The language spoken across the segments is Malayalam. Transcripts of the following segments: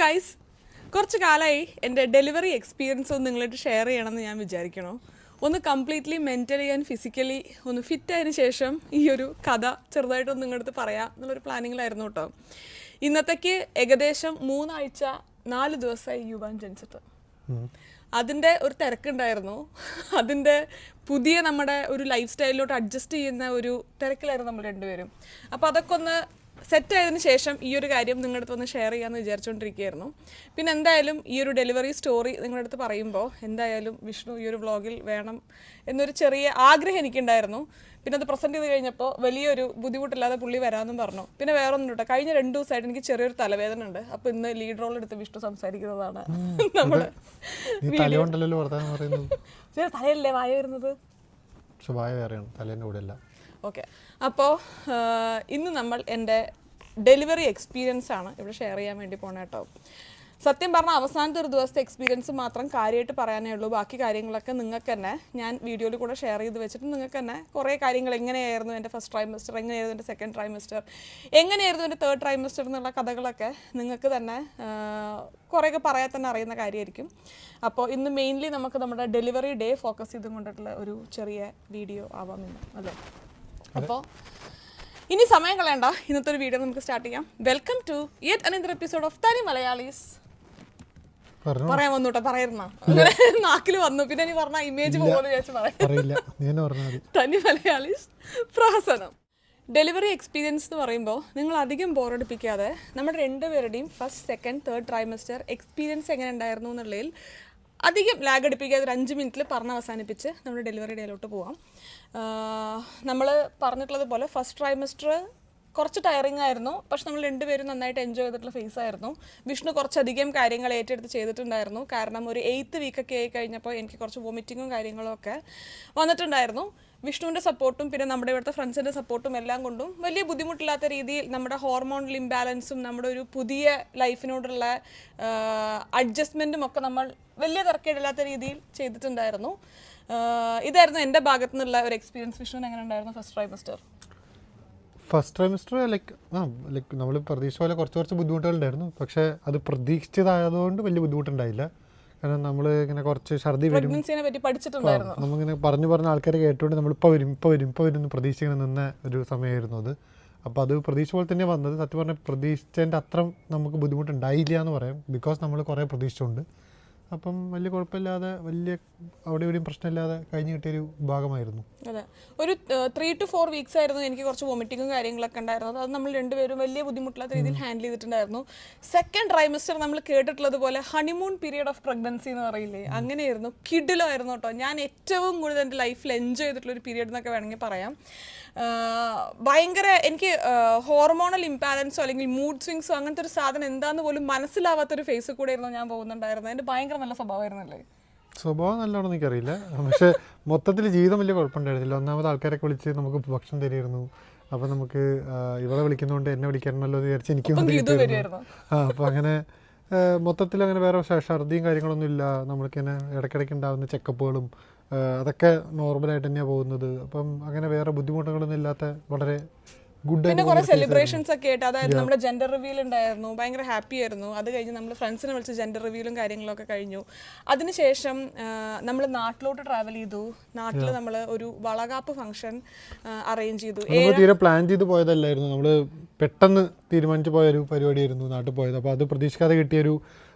ഗൈസ്, കുറച്ച് കാലമായി എൻ്റെ ഡെലിവറി എക്സ്പീരിയൻസ് ഒന്ന് നിങ്ങളായിട്ട് ഷെയർ ചെയ്യണമെന്ന് ഞാൻ വിചാരിക്കണം. ഒന്ന് കംപ്ലീറ്റ്ലി മെൻ്റലി ആൻഡ് ഫിസിക്കലി ഒന്ന് ഫിറ്റായതിനു ശേഷം ഈ ഒരു കഥ ചെറുതായിട്ടൊന്ന് നിങ്ങളുടെ അടുത്ത് പറയാം എന്നുള്ളൊരു പ്ലാനിങ്ങിലായിരുന്നു കേട്ടോ. ഇന്നത്തേക്ക് ഏകദേശം 3 ആഴ്ച 4 ദിവസമായി യുവാൻ ജനിച്ചിട്ട്. അതിൻ്റെ ഒരു തിരക്കുണ്ടായിരുന്നു. അതിൻ്റെ പുതിയ നമ്മുടെ ഒരു ലൈഫ് സ്റ്റൈലിലോട്ട് അഡ്ജസ്റ്റ് ചെയ്യുന്ന ഒരു തിരക്കിലായിരുന്നു നമ്മൾ രണ്ടുപേരും. അപ്പോൾ അതൊക്കെ ഒന്ന് സെറ്റ് ആയതിനു ശേഷം ഈ ഒരു കാര്യം നിങ്ങളുടെ അടുത്ത് ഒന്ന് ഷെയർ ചെയ്യാമെന്ന് വിചാരിച്ചുകൊണ്ടിരിക്കുകയായിരുന്നു. പിന്നെ എന്തായാലും ഈ ഒരു ഡെലിവറി സ്റ്റോറി നിങ്ങളുടെ അടുത്ത് പറയുമ്പോൾ എന്തായാലും വിഷ്ണു ഈ ഒരു വ്ളോഗിൽ വേണം എന്നൊരു ചെറിയ ആഗ്രഹം എനിക്കുണ്ടായിരുന്നു. പിന്നെ അത് പ്രസൻറ്റ് ചെയ്ത് കഴിഞ്ഞപ്പോൾ വലിയൊരു ബുദ്ധിമുട്ടില്ലാതെ പുള്ളി വരാമെന്നും പറഞ്ഞു. പിന്നെ വേറെ ഒന്നും കേട്ടോ, കഴിഞ്ഞ 2 ദിവസമായിട്ട് എനിക്ക് ചെറിയൊരു തലവേദന ഉണ്ട്. അപ്പോൾ ഇന്ന് ലീഡ് റോൾ എടുത്ത് വിഷ്ണു സംസാരിക്കുന്നതാണ്. നമ്മൾ തലയല്ലേ വായ വരുന്നത്, ഓക്കെ. അപ്പോൾ ഇന്ന് നമ്മൾ എൻ്റെ ഡെലിവറി എക്സ്പീരിയൻസ് ആണ് ഇവിടെ ഷെയർ ചെയ്യാൻ വേണ്ടി പോണേ കേട്ടോ. സത്യം പറഞ്ഞാൽ അവസാനത്തെ ഒരു ദിവസത്തെ എക്സ്പീരിയൻസ് മാത്രം കാര്യമായിട്ട് പറയാനേ ഉള്ളൂ. ബാക്കി കാര്യങ്ങളൊക്കെ നിങ്ങൾക്ക് തന്നെ ഞാൻ വീഡിയോയിൽ കൂടെ ഷെയർ ചെയ്ത് വെച്ചിട്ട് നിങ്ങൾക്ക് തന്നെ കുറേ കാര്യങ്ങൾ എങ്ങനെയായിരുന്നു എൻ്റെ ഫസ്റ്റ് ട്രൈമസ്റ്റർ, എങ്ങനെയായിരുന്നു എൻ്റെ സെക്കൻഡ് ട്രൈമസ്റ്റർ, എങ്ങനെയായിരുന്നു എൻ്റെ തേർഡ് ട്രൈമസ്റ്റർ എന്നുള്ള കഥകളൊക്കെ നിങ്ങൾക്ക് തന്നെ കുറേയൊക്കെ പറയാൻ തന്നെ അറിയുന്ന കാര്യമായിരിക്കും. അപ്പോൾ ഇന്ന് മെയിൻലി നമുക്ക് നമ്മുടെ ഡെലിവറി ഡേ ഫോക്കസ് ചെയ്തും കൊണ്ടിട്ടുള്ള ഒരു ചെറിയ വീഡിയോ ആവാം ഇന്ന്, അല്ലേ? അപ്പോൾ ഇനി സമയം കളയണ്ട, ഇന്നത്തെ ഒരു വീഡിയോ നമുക്ക് സ്റ്റാർട്ട് ചെയ്യാം. Welcome to yet another episode of Thani Malayalees. പറയാൻ വന്നു കേട്ടോ, പറയുന്ന നാക്കിൽ വന്നു, പിന്നെ നീ പറഞ്ഞ ഇമേജ് പോകുമെന്ന് വിചാരിച്ചു പറയാം. തനി മലയാളീസ് പ്രഹസനം. ഡെലിവറി എക്സ്പീരിയൻസ് എന്ന് പറയുമ്പോൾ നിങ്ങൾ അധികം ബോറടിപ്പിക്കാതെ നമ്മുടെ രണ്ടുപേരുടെയും first, second, third trimester experience എങ്ങനെ ഉണ്ടായിരുന്നു എന്നുള്ളതിൽ അധികം ലാഗ് അടിപ്പിക്കാതെ ഒരു 5 മിനിറ്റിൽ പറഞ്ഞ് അവസാനിപ്പിച്ച് നമ്മുടെ ഡെലിവറി ഡേയിലോട്ട് പോവാം. നമ്മൾ പറഞ്ഞിട്ടുള്ളത് പോലെ ഫസ്റ്റ് ട്രൈമസ്റ്റർ കുറച്ച് ടയറിങ് ആയിരുന്നു, പക്ഷെ നമ്മൾ രണ്ടുപേരും നന്നായിട്ട് എൻജോയ് ചെയ്തിട്ടുള്ള ഫേസ് ആയിരുന്നു. വിഷ്ണു കുറച്ചധികം കാര്യങ്ങൾ ഏറ്റെടുത്ത് ചെയ്തിട്ടുണ്ടായിരുന്നു. കാരണം ഒരു 8th വീക്കൊക്കെ ആയി കഴിഞ്ഞപ്പോൾ എനിക്ക് കുറച്ച് വോമിറ്റിങ്ങും കാര്യങ്ങളും ഒക്കെ വന്നിട്ടുണ്ടായിരുന്നു. വിഷ്ണുവിൻ്റെ സപ്പോർട്ടും പിന്നെ നമ്മുടെ ഇവിടുത്തെ ഫ്രണ്ട്സിൻ്റെ സപ്പോർട്ടും എല്ലാം കൊണ്ടും വലിയ ബുദ്ധിമുട്ടില്ലാത്ത രീതിയിൽ നമ്മുടെ ഹോർമോണൽ ഇംബാലൻസും നമ്മുടെ ഒരു പുതിയ ലൈഫിനോടുള്ള അഡ്ജസ്റ്റ്മെൻറ്റും ഒക്കെ നമ്മൾ വലിയ തിരക്കേടില്ലാത്ത രീതിയിൽ ചെയ്തിട്ടുണ്ടായിരുന്നു. ഇതായിരുന്നു എൻ്റെ ഭാഗത്തു നിന്നുള്ള ഒരു എക്സ്പീരിയൻസ്. വിഷ്ണുവിന് എങ്ങനെ ഉണ്ടായിരുന്നു first trimester? First trimester like നമ്മൾ പ്രതീക്ഷ പോലെ കുറച്ച് ബുദ്ധിമുട്ടുകളുണ്ടായിരുന്നു. പക്ഷേ അത് പ്രതീക്ഷിച്ചതായതുകൊണ്ട് വലിയ ബുദ്ധിമുട്ടുണ്ടായില്ല. കാരണം നമ്മൾ ഇങ്ങനെ കുറച്ച് ഛർദി വരും, നമ്മളിങ്ങനെ പറഞ്ഞ ആൾക്കാരെ കേട്ടുകൊണ്ട് നമ്മൾ ഇപ്പോൾ വരും എന്ന് പ്രതീക്ഷിക്കണം നിന്ന ഒരു സമയമായിരുന്നു അത്. അപ്പോൾ അത് പ്രതീക്ഷ പോലെ തന്നെ വന്നത്. സത്യം പറഞ്ഞാൽ പ്രതീക്ഷിച്ചതിൻ്റെ അത്ര നമുക്ക് ബുദ്ധിമുട്ടുണ്ടായില്ല എന്ന് പറയാം. ബിക്കോസ് നമ്മൾ കുറേ പ്രതീക്ഷിച്ചുകൊണ്ട് അപ്പം വലിയ കുഴപ്പമില്ലാതെ വലിയ അവിടെ ഇവിടെയും പ്രശ്നമില്ലാതെ കഴിഞ്ഞ് കിട്ടിയൊരു ഭാഗമായിരുന്നു. അതെ, ഒരു 3 to 4 വീക്സ് ആയിരുന്നു എനിക്ക് കുറച്ച് വോമിറ്റിങ്ങും കാര്യങ്ങളൊക്കെ ഉണ്ടായിരുന്നത്. അത് നമ്മൾ രണ്ടുപേരും വലിയ ബുദ്ധിമുട്ടില്ലാത്ത രീതിയിൽ ഹാൻഡിൽ ചെയ്തിട്ടുണ്ടായിരുന്നു. സെക്കൻഡ് ട്രൈമസ്റ്റർ നമ്മൾ കേട്ടിട്ടുള്ളത് പോലെ ഹണിമൂൺ പീരിയഡ് ഓഫ് പ്രഗ്നൻസി എന്ന് പറയില്ലേ, അങ്ങനെയായിരുന്നു. കിഡിലായിരുന്നു കേട്ടോ. ഞാൻ ഏറ്റവും കൂടുതൽ എൻ്റെ ലൈഫിൽ എൻജോയ് ചെയ്തിട്ടുള്ളൊരു പീരിയഡ് എന്നൊക്കെ വേണമെങ്കിൽ പറയാം. ഭയങ്കര എനിക്ക് ഹോർമോണൽ ഇംബാലൻസോ അല്ലെങ്കിൽ മൂഡ് സ്വിങ്സോ അങ്ങനത്തെ ഒരു സാധനം എന്താന്ന് പോലും മനസ്സിലാവാത്തൊരു ഫേസ് കൂടെ ആയിരുന്നു ഞാൻ പോകുന്നുണ്ടായിരുന്നത്. എൻ്റെ ഭയങ്കര നല്ല സ്വഭാവമായിരുന്നല്ലേ? സ്വഭാവം നല്ലോണം എനിക്കറിയില്ല, പക്ഷേ മൊത്തത്തിൽ ജീവിതം വലിയ കുഴപ്പമുണ്ടായിരുന്നില്ല. ഒന്നാമത് ആൾക്കാരൊക്കെ വിളിച്ച് നമുക്ക് ഭക്ഷണം തരുമായിരുന്നു. അപ്പോൾ നമുക്ക് ഇവളെ വിളിക്കുന്നതുകൊണ്ട് എന്നെ വിളിക്കാറുണ്ടല്ലോ എന്ന് വിചാരിച്ച് എനിക്ക് അപ്പോൾ അങ്ങനെ മൊത്തത്തിൽ അങ്ങനെ വേറെ ഛർദിയും കാര്യങ്ങളൊന്നും ഇല്ല. നമ്മൾക്കിങ്ങനെ ഇടയ്ക്കിടയ്ക്ക് ഉണ്ടാകുന്ന ചെക്കപ്പുകളും അതൊക്കെ നോർമലായിട്ട് തന്നെയാണ് പോകുന്നത്. അപ്പം അങ്ങനെ വേറെ ബുദ്ധിമുട്ടുകളൊന്നും ഇല്ലാത്ത വളരെ ഗുഡ്. പിന്നെ കുറേ സെലിബ്രേഷൻസ് ഒക്കെ ആയിട്ട്, അതായത് നമ്മുടെ ജെൻഡർ റിവീൽ ഉണ്ടായിരുന്നു, ഭയങ്കര ഹാപ്പി ആയിരുന്നു. അത് കഴിഞ്ഞ് നമ്മൾ ഫ്രണ്ട്സിനെ വിളിച്ച് ജെൻഡർ റിവീലും കാര്യങ്ങളൊക്കെ കഴിഞ്ഞു. അതിനുശേഷം നമ്മൾ നാട്ടിലോട്ട് ട്രാവൽ ചെയ്തു. നാട്ടിൽ നമ്മൾ ഒരു വളകാപ്പ് ഫംഗ്ഷൻ അറേഞ്ച് ചെയ്തു. തീരെ പ്ലാൻ ചെയ്ത് പോയതല്ലായിരുന്നു, നമ്മൾ പെട്ടെന്ന് തീരുമാനിച്ച് പോയൊരു പരിപാടിയായിരുന്നു നാട്ടിൽ പോയത്. അപ്പോൾ അത് പ്രതീക്ഷിക്കാതെ കിട്ടിയൊരു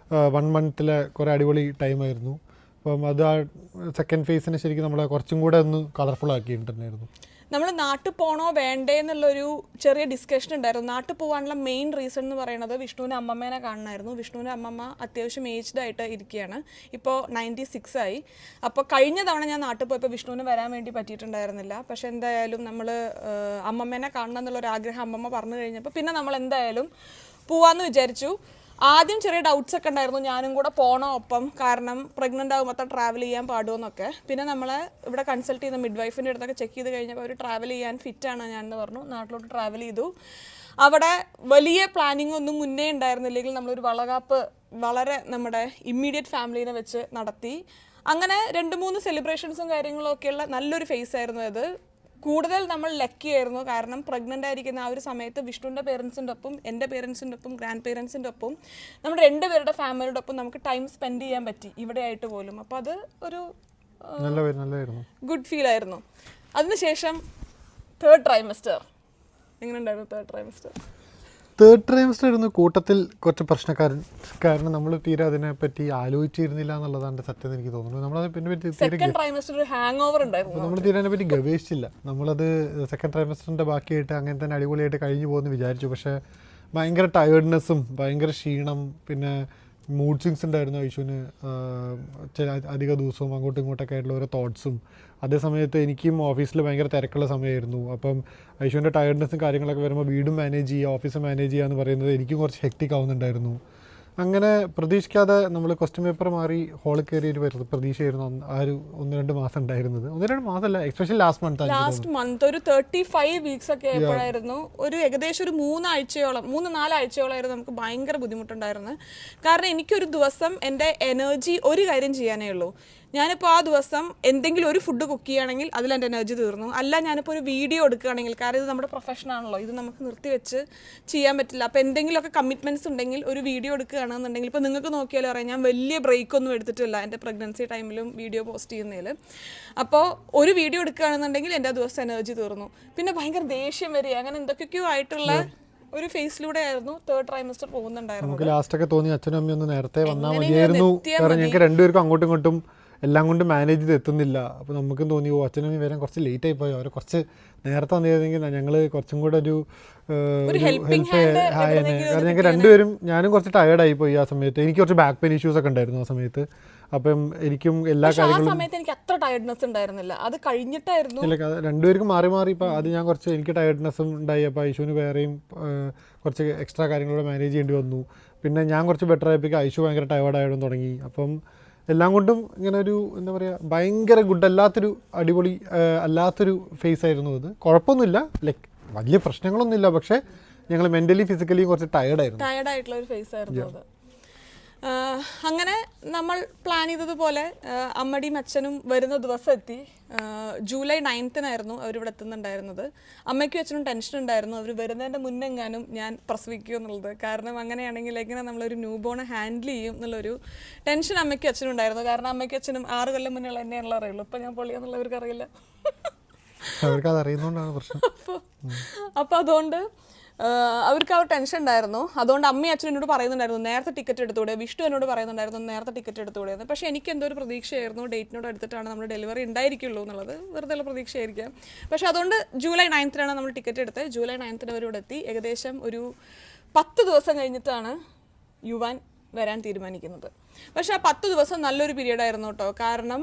1 മന്തിലെ കുറേ അടിപൊളി ടൈമായിരുന്നു. അപ്പം അത് ആ സെക്കൻഡ് ഫേസിനെ ശരിക്കും നമ്മളെ കുറച്ചും കൂടെ ഒന്ന് കളർഫുൾ ആക്കിയിട്ടുണ്ടായിരുന്നു. നമ്മൾ നാട്ടിൽ പോകണോ വേണ്ടേ എന്നുള്ളൊരു ചെറിയ ഡിസ്കഷൻ ഉണ്ടായിരുന്നു. നാട്ടിൽ പോകാനുള്ള മെയിൻ റീസൺ എന്ന് പറയുന്നത് വിഷ്ണുവിൻ്റെ അമ്മമ്മേനെ കാണണമായിരുന്നു. വിഷ്ണുവിൻ്റെ അമ്മമ്മ അത്യാവശ്യം ഏജ്ഡ് ആയിട്ട് ഇരിക്കുകയാണ്, ഇപ്പോൾ 96 ആയി. അപ്പോൾ കഴിഞ്ഞ തവണ ഞാൻ നാട്ടിൽ പോയപ്പോൾ വിഷ്ണുവിന് വരാൻ വേണ്ടി പറ്റിയിട്ടുണ്ടായിരുന്നില്ല. പക്ഷേ എന്തായാലും നമ്മൾ അമ്മമ്മേനെ കാണണം എന്നുള്ളൊരാഗ്രഹം അമ്മമ്മ പറഞ്ഞു കഴിഞ്ഞപ്പോൾ പിന്നെ നമ്മൾ എന്തായാലും പോവാമെന്ന് വിചാരിച്ചു. ആദ്യം ചെറിയ ഡൗട്ട്സ് ഒക്കെ ഉണ്ടായിരുന്നു, ഞാനും കൂടെ പോകണോ ഒപ്പം, കാരണം പ്രഗ്നൻ്റ് ആകുമ്പോൾ അത്ര ട്രാവൽ ചെയ്യാൻ പാടുമെന്നൊക്കെ. പിന്നെ നമ്മളെ ഇവിടെ കൺസൾട്ട് ചെയ്യുന്ന മിഡ് വൈഫിൻ്റെ അടുത്തൊക്കെ ചെക്ക് ചെയ്ത് കഴിഞ്ഞപ്പോൾ അവർ ട്രാവൽ ചെയ്യാൻ ഫിറ്റാണ് ഞാനെന്ന് പറഞ്ഞു. നാട്ടിലോട്ട് ട്രാവൽ ചെയ്തു. അവിടെ വലിയ പ്ലാനിങ് ഒന്നും മുന്നേ ഉണ്ടായിരുന്നില്ലെങ്കിൽ നമ്മളൊരു വളകാപ്പ് വളരെ നമ്മുടെ ഇമ്മീഡിയറ്റ് ഫാമിലീനെ വെച്ച് നടത്തി. അങ്ങനെ 2-3 സെലിബ്രേഷൻസും കാര്യങ്ങളും ഒക്കെയുള്ള നല്ലൊരു ഫേസ് ആയിരുന്നു അത്. കൂടുതൽ നമ്മൾ ലക്കി ആയിരുന്നു. കാരണം പ്രഗ്നൻ്റ് ആയിരിക്കുന്ന ആ ഒരു സമയത്ത് വിഷ്ണുവിൻ്റെ പേരൻസിൻ്റെ ഒപ്പം, എൻ്റെ പേരൻസിൻ്റെ ഒപ്പം, ഗ്രാൻഡ് പേരൻസിൻ്റെ ഒപ്പം, നമ്മുടെ രണ്ടുപേരുടെ ഫാമിലിയുടെ ഒപ്പം നമുക്ക് ടൈം സ്പെൻഡ് ചെയ്യാൻ പറ്റി ഇവിടെ ആയിട്ട് പോലും. അപ്പോൾ അത് ഒരു ഗുഡ് ഫീൽ ആയിരുന്നു. അതിനുശേഷം തേർഡ് ട്രൈമസ്റ്റർ എങ്ങനെ ഉണ്ടായിരുന്നു? തേർഡ് ട്രൈമസ്റ്റർ ആയിരുന്നു കൂട്ടത്തിൽ കുറച്ച് പ്രശ്നക്കാരൻ. കാരണം നമ്മൾ തീരെ അതിനെപ്പറ്റി ആലോചിച്ചിരുന്നില്ല എന്നുള്ളതാണ് സത്യം എനിക്ക് തോന്നുന്നു. നമ്മളത് പിന്നെ നമ്മൾ തീരെ അതിനെപ്പറ്റി ഗവേഷിച്ചില്ല. നമ്മളത് സെക്കൻഡ് ട്രൈമസ്റ്ററിൻ്റെ ബാക്കിയായിട്ട് അങ്ങനെ തന്നെ അടിപൊളിയായിട്ട് കഴിഞ്ഞു പോകുമെന്ന് വിചാരിച്ചു. പക്ഷേ ഭയങ്കര ടയേർഡ്നെസ്സും ഭയങ്കര ക്ഷീണം, പിന്നെ മൂഡ് സ്വിങ്സ് ഉണ്ടായിരുന്നു ഐശുവിന്. അധിക ദിവസവും അങ്ങോട്ടും ഇങ്ങോട്ടൊക്കെ ആയിട്ടുള്ള ഓരോ തോട്ട്സും. അതേ സമയത്ത് എനിക്കും ഓഫീസിൽ ഭയങ്കര തിരക്കുള്ള സമയമായിരുന്നു. അപ്പം ഐശുവിൻ്റെ ടയർഡ്നെസ്സും കാര്യങ്ങളൊക്കെ വരുമ്പോൾ വീടും മാനേജ് ചെയ്യുക, ഓഫീസ് മാനേജ് ചെയ്യുക എന്ന് പറയുന്നത് എനിക്കും കുറച്ച് ഹെക്റ്റിക് ആവുന്നുണ്ടായിരുന്നു. അങ്ങനെ പ്രതീക്ഷിക്കാതെ നമ്മൾ ക്വസ്റ്റ്യൻ പേപ്പർ മാറി ഹോളിൽ കയറി ഒരു പ്രതീക്ഷയായിരുന്നു ആ ഒരു 1-2 മാസം ഉണ്ടായിരുന്നത്. 1-2 മാസമല്ല, എസ്പെഷ്യലി ലാസ്റ്റ് മന്ത് ഒരു 35 വീക്സ് ഒക്കെ ആയപ്പോഴായിരുന്നു, ഏകദേശം ഒരു 3-4 ആഴ്ചയോളമായിരുന്നു നമുക്ക് ഭയങ്കര ബുദ്ധിമുട്ടുണ്ടായിരുന്നു. കാരണം എനിക്കൊരു ദിവസം എൻ്റെ എനർജി ഒരു കാര്യം ചെയ്യാനേ ഉള്ളൂ. ഞാനിപ്പോൾ ആ ദിവസം എന്തെങ്കിലും ഒരു ഫുഡ് കുക്ക് ചെയ്യുകയാണെങ്കിൽ അതിൽ എൻ്റെ എനർജി തീർന്നു. അല്ല ഞാനിപ്പോൾ ഒരു വീഡിയോ എടുക്കുകയാണെങ്കിൽ, കാരണം ഇത് നമ്മുടെ പ്രൊഫഷനാണല്ലോ, ഇത് നമുക്ക് നിർത്തിവെച്ച് ചെയ്യാൻ പറ്റില്ല. അപ്പോൾ എന്തെങ്കിലുമൊക്കെ കമ്മിറ്റ്മെൻറ്റ്സ് ഉണ്ടെങ്കിൽ ഒരു വീഡിയോ എടുക്കുകയാണെന്നുണ്ടെങ്കിൽ, ഇപ്പോൾ നിങ്ങൾക്ക് നോക്കിയാലും അറിയാം, ഞാൻ വലിയ ബ്രേക്കൊന്നും എടുത്തിട്ടില്ല എൻ്റെ പ്രഗ്നൻസി ടൈമിലും വീഡിയോ പോസ്റ്റ് ചെയ്യുന്നതിൽ. അപ്പോൾ ഒരു വീഡിയോ എടുക്കുകയാണെന്നുണ്ടെങ്കിൽ എൻ്റെ ആ ദിവസം എനർജി തീർന്നു. പിന്നെ ഭയങ്കര ദേഷ്യം വരിക, അങ്ങനെ എന്തൊക്കെയോ ആയിട്ടുള്ള ഒരു ഫേസിലൂടെ ആയിരുന്നു തേർഡ് ട്രൈമസ്റ്റർ പോകുന്നുണ്ടായിരുന്നു. നമുക്ക് ലാസ്റ്റൊക്കെ തോന്നി അച്ഛനും അമ്മയും ഒന്ന് നേരത്തെ വന്നാൽ മതിയായിരുന്നു. കാരണം ഞങ്ങൾക്ക് രണ്ടുപേർക്കും അങ്ങോട്ടും ഇങ്ങോട്ടും എല്ലാം കൊണ്ട് മാനേജ് ചെയ്ത് എത്തുന്നില്ല. അപ്പോൾ നമുക്കും തോന്നി അച്ഛനും വരാൻ കുറച്ച് ലേറ്റ് ആയി പോയി, അവർ കുറച്ച് നേരത്തെ വന്നിരുന്നെങ്കിൽ ഞങ്ങൾ കുറച്ചും കൂടെ ഒരു ഹെൽപ്പ് ആയേനെ. കാരണം ഞങ്ങൾക്ക് രണ്ടുപേരും, ഞാനും കുറച്ച് ടയേർഡായി പോയി ആ സമയത്ത്. എനിക്ക് കുറച്ച് ബാക്ക് പെയിൻ ഇഷ്യൂസ് ഒക്കെ ഉണ്ടായിരുന്നു ആ സമയത്ത്. അപ്പം എനിക്കും എല്ലാ കാര്യങ്ങളും എനിക്ക് അത്ര ടയർഡ്നെസ് ഉണ്ടായിരുന്നില്ല, അത് കഴിഞ്ഞിട്ടായിരുന്നു. ഇല്ല, രണ്ടുപേർക്കും മാറി മാറി. ഇപ്പം അത് ഞാൻ കുറച്ച് എനിക്ക് ടയർഡ്നെസ്സും ഉണ്ടായി. അപ്പോൾ ഐശുവിന് വേറെയും കുറച്ച് എക്സ്ട്രാ കാര്യങ്ങളൂടെ മാനേജ് ചെയ്യേണ്ടി വന്നു. പിന്നെ ഞാൻ കുറച്ച് ബെറ്റർ ആയപ്പോൾ ഐശു ഭയങ്കര ടയേർഡായിടും തുടങ്ങി. അപ്പം എല്ലാം കൊണ്ടും ഇങ്ങനെ ഒരു എന്താ പറയുക, ഭയങ്കര ഗുഡ് അല്ലാത്തൊരു അടിപൊളി അല്ലാത്തൊരു ഫേസ് ആയിരുന്നു അത്. കുഴപ്പമൊന്നുമില്ല, ലൈക്ക് വലിയ പ്രശ്നങ്ങളൊന്നുമില്ല. പക്ഷേ ഞങ്ങൾ മെൻ്റലി ഫിസിക്കലി കുറച്ച് ടയർഡായിട്ടുള്ള ഒരു ഫേസ് ആയിരുന്നു അത്. അങ്ങനെ നമ്മൾ പ്ലാൻ ചെയ്തതുപോലെ അമ്മടിയും അച്ഛനും വരുന്ന ദിവസം എത്തി. ജൂലൈ 9-നായിരുന്നു അവരിവിടെ എത്തുന്നുണ്ടായിരുന്നത്. അമ്മയ്ക്കും അച്ഛനും ടെൻഷൻ ഉണ്ടായിരുന്നു, അവർ വരുന്നതിൻ്റെ മുന്നെങ്ങാനും ഞാൻ പ്രസവിക്കുക എന്നുള്ളത്. കാരണം അങ്ങനെയാണെങ്കിൽ എങ്ങനെ നമ്മളൊരു ന്യൂ ബോൺ ഹാൻഡിൽ ചെയ്യും എന്നുള്ളൊരു ടെൻഷൻ അമ്മയ്ക്കും അച്ഛനും ഉണ്ടായിരുന്നു. കാരണം അമ്മയ്ക്കും അച്ഛനും 6 കൊല്ലം മുന്നേ എന്നെയാണല്ലോ അറിയുള്ളൂ, ഇപ്പം ഞാൻ പൊള്ളിയാന്നുള്ളവർക്ക് അറിയില്ല. അപ്പോൾ അതുകൊണ്ട് അവർക്ക് ആ ടെൻഷൻ ഉണ്ടായിരുന്നു. അതുകൊണ്ട് അമ്മയും അച്ഛനും എന്നോട് പറയുന്നുണ്ടായിരുന്നു നേരത്തെ ടിക്കറ്റ് എടുത്തുകൂടെ, വിഷ്ണു എന്നോട് പറയുന്നുണ്ടായിരുന്നു നേരത്തെ ടിക്കറ്റ് എടുത്തുകൂടെ എന്ന്. പക്ഷേ എനിക്ക് എന്തോ ഒരു പ്രതീക്ഷയായിരുന്നു, ഡേറ്റിനോട് എടുത്തിട്ടാണ് നമ്മൾ ഡെലിവറി ഉണ്ടായിരിക്കുള്ളൂ എന്നുള്ളത്. വെറുതെ ഉള്ള പ്രതീക്ഷയായിരിക്കാം. പക്ഷേ അതുകൊണ്ട് ജൂലൈ 9-നാണ് നമ്മൾ ടിക്കറ്റ് എടുത്തത്. ജൂലൈ 9-ന് അവരിവിടെ എത്തി. ഏകദേശം ഒരു 10 ദിവസം കഴിഞ്ഞിട്ടാണ് യുവാൻ വരാൻ തീരുമാനിക്കുന്നത്. പക്ഷെ ആ 10 ദിവസം നല്ലൊരു പീരീഡ് ആയിരുന്നു കേട്ടോ. കാരണം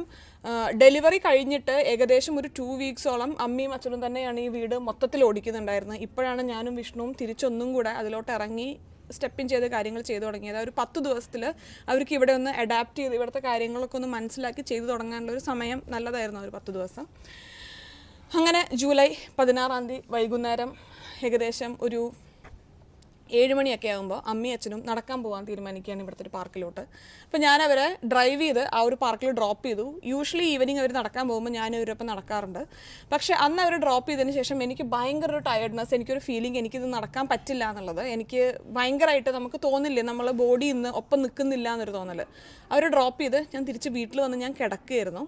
ഡെലിവറി കഴിഞ്ഞിട്ട് ഏകദേശം ഒരു 2 വീക്സോളം അമ്മയും അച്ഛനും തന്നെയാണ് ഈ വീട് മൊത്തത്തിൽ ഓടിക്കുന്നുണ്ടായിരുന്നത്. ഇപ്പോഴാണ് ഞാനും വിഷ്ണുവും തിരിച്ചൊന്നും കൂടെ അതിലോട്ട് ഇറങ്ങി സ്റ്റെപ്പിൻ ചെയ്ത് കാര്യങ്ങൾ ചെയ്തു തുടങ്ങിയത്. ഒരു 10 ദിവസത്തിൽ അവർക്ക് ഇവിടെ ഒന്ന് അഡാപ്റ്റ് ചെയ്ത് ഇവിടുത്തെ കാര്യങ്ങളൊക്കെ ഒന്ന് മനസ്സിലാക്കി ചെയ്തു തുടങ്ങാനുള്ള ഒരു സമയം നല്ലതായിരുന്നു ഒരു 10 ദിവസം. അങ്ങനെ ജൂലൈ 16 വൈകുന്നേരം ഏകദേശം ഒരു 7 മണിയൊക്കെ ആകുമ്പോൾ അമ്മയും അച്ഛനും നടക്കാൻ പോകാൻ തീരുമാനിക്കുകയാണ് ഇവിടുത്തെ ഒരു പാർക്കിലോട്ട്. അപ്പോൾ ഞാൻ അവരെ ഡ്രൈവ് ചെയ്ത് ആ ഒരു പാർക്കിൽ ഡ്രോപ്പ് ചെയ്തു. യൂഷ്വലി ഈവനിങ് അവർ നടക്കാൻ പോകുമ്പോൾ ഞാൻ ഇവരൊപ്പം നടക്കാറുണ്ട്. പക്ഷേ അന്ന് അവർ ഡ്രോപ്പ് ചെയ്തതിന് ശേഷം എനിക്ക് ഭയങ്കര ഒരു ടയർഡ്നെസ്, എനിക്കൊരു ഫീലിംഗ് എനിക്കിത് നടക്കാൻ പറ്റില്ല എന്നുള്ളത്. എനിക്ക് ഭയങ്കരമായിട്ട് നമുക്ക് തോന്നില്ലേ, നമ്മൾ ബോഡി ഇന്ന് ഒപ്പം നിൽക്കുന്നില്ല എന്നൊരു തോന്നൽ. അവർ ഡ്രോപ്പ് ചെയ്ത് ഞാൻ തിരിച്ച് വീട്ടിൽ വന്ന് ഞാൻ കിടക്കുകയായിരുന്നു.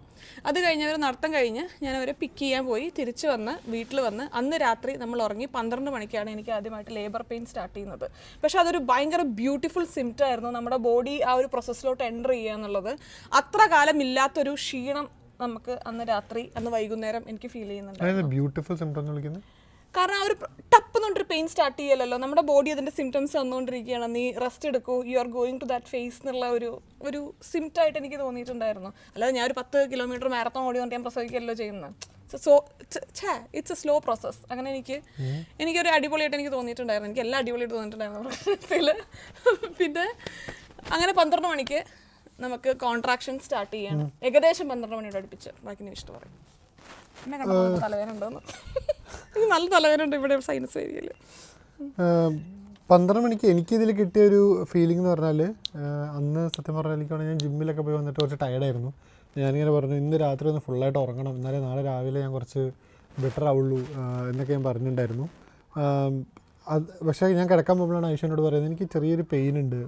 അത് കഴിഞ്ഞ് അവർ നടത്തം കഴിഞ്ഞ് ഞാൻ അവരെ പിക്ക് ചെയ്യാൻ പോയി. തിരിച്ച് വന്ന് വീട്ടിൽ വന്ന് അന്ന് രാത്രി നമ്മൾ ഉറങ്ങി 12 മണിക്കാണ് എനിക്ക് ആദ്യമായിട്ട് ലേബർ പെയിൻ സ്റ്റാർട്ട് ചെയ്യുന്നത്. പക്ഷെ അതൊരു ഭയങ്കര ബ്യൂട്ടിഫുൾ സിംറ്റം ആയിരുന്നു. നമ്മുടെ ബോഡി ആ ഒരു പ്രോസസ്സിലോട്ട് എൻ്റർ ചെയ്യുക എന്നുള്ളത് അത്ര കാലം ഇല്ലാത്തൊരു ക്ഷീണം നമുക്ക് അന്ന് വൈകുന്നേരം എനിക്ക് ഫീൽ ചെയ്യുന്നുണ്ട്. കാരണം ആ ഒരു ടപ്പ് എന്നൊരു പെയിൻ സ്റ്റാർട്ട് ചെയ്യലല്ലോ, നമ്മുടെ ബോഡി അതിൻ്റെ സിംറ്റംസ് വന്നുകൊണ്ടിരിക്കുകയാണ്. നീ റെസ്റ്റ് എടുക്കൂ, you are going to that phase എന്നുള്ള ഒരു സിംറ്റമായിട്ട് എനിക്ക് തോന്നിയിട്ടുണ്ടായിരുന്നു. അല്ലാതെ ഞാൻ ഒരു 10 കിലോമീറ്റർ മാരത്തോൺ ഓടി വന്നിട്ട് ഞാൻ പ്രസവിക്കുകയല്ലോ ചെയ്യുന്നത്. It's A slow process. അങ്ങനെ എനിക്കൊരു അടിപൊളിയായിട്ട് എനിക്ക് തോന്നിയിട്ടുണ്ടായിരുന്നു. എനിക്ക് എല്ലാം അടിപൊളിയായിട്ട് തോന്നിയിട്ടുണ്ടായിരുന്നു. പിന്നെ അങ്ങനെ 12 മണിക്ക് നമുക്ക് കോൺട്രാക്ഷൻ സ്റ്റാർട്ട് ചെയ്യണം. ഏകദേശം 12 മണിയോട് അടുപ്പിച്ച്. ബാക്കി നീ ഇഷ്ടം പറയും. എന്നെ കണ്ടപ്പോൾ തലവേദന ഉണ്ടോന്ന്. എനിക്ക് നല്ല തലവേദന ഉണ്ട് ഇവിടെ സൈനസ് ഏരിയയിൽ. 12 മണിക്ക് എനിക്കിതിൽ കിട്ടിയൊരു ഫീലിംഗ് എന്ന് പറഞ്ഞാൽ, അന്ന് സത്യം പറഞ്ഞാൽ എനിക്കാണെങ്കിൽ ഞാൻ ജിമ്മിലൊക്കെ പോയി വന്നിട്ട് കുറച്ച് ടയർഡായിരുന്നു. ഞാനിങ്ങനെ പറഞ്ഞു ഇന്ന് രാത്രി ഒന്ന് ഫുള്ളായിട്ട് ഉറങ്ങണം, എന്നാലേ നാളെ രാവിലെ ഞാൻ കുറച്ച് ബെറ്റർ ആവുള്ളൂ എന്നൊക്കെ ഞാൻ പറഞ്ഞിട്ടുണ്ടായിരുന്നു. അത് പക്ഷേ ഞാൻ കിടക്കാൻ പോകുമ്പോഴാണ് ഐഷോനോട് പറയുന്നത് എനിക്ക് ചെറിയൊരു പെയിൻ ഉണ്ട്.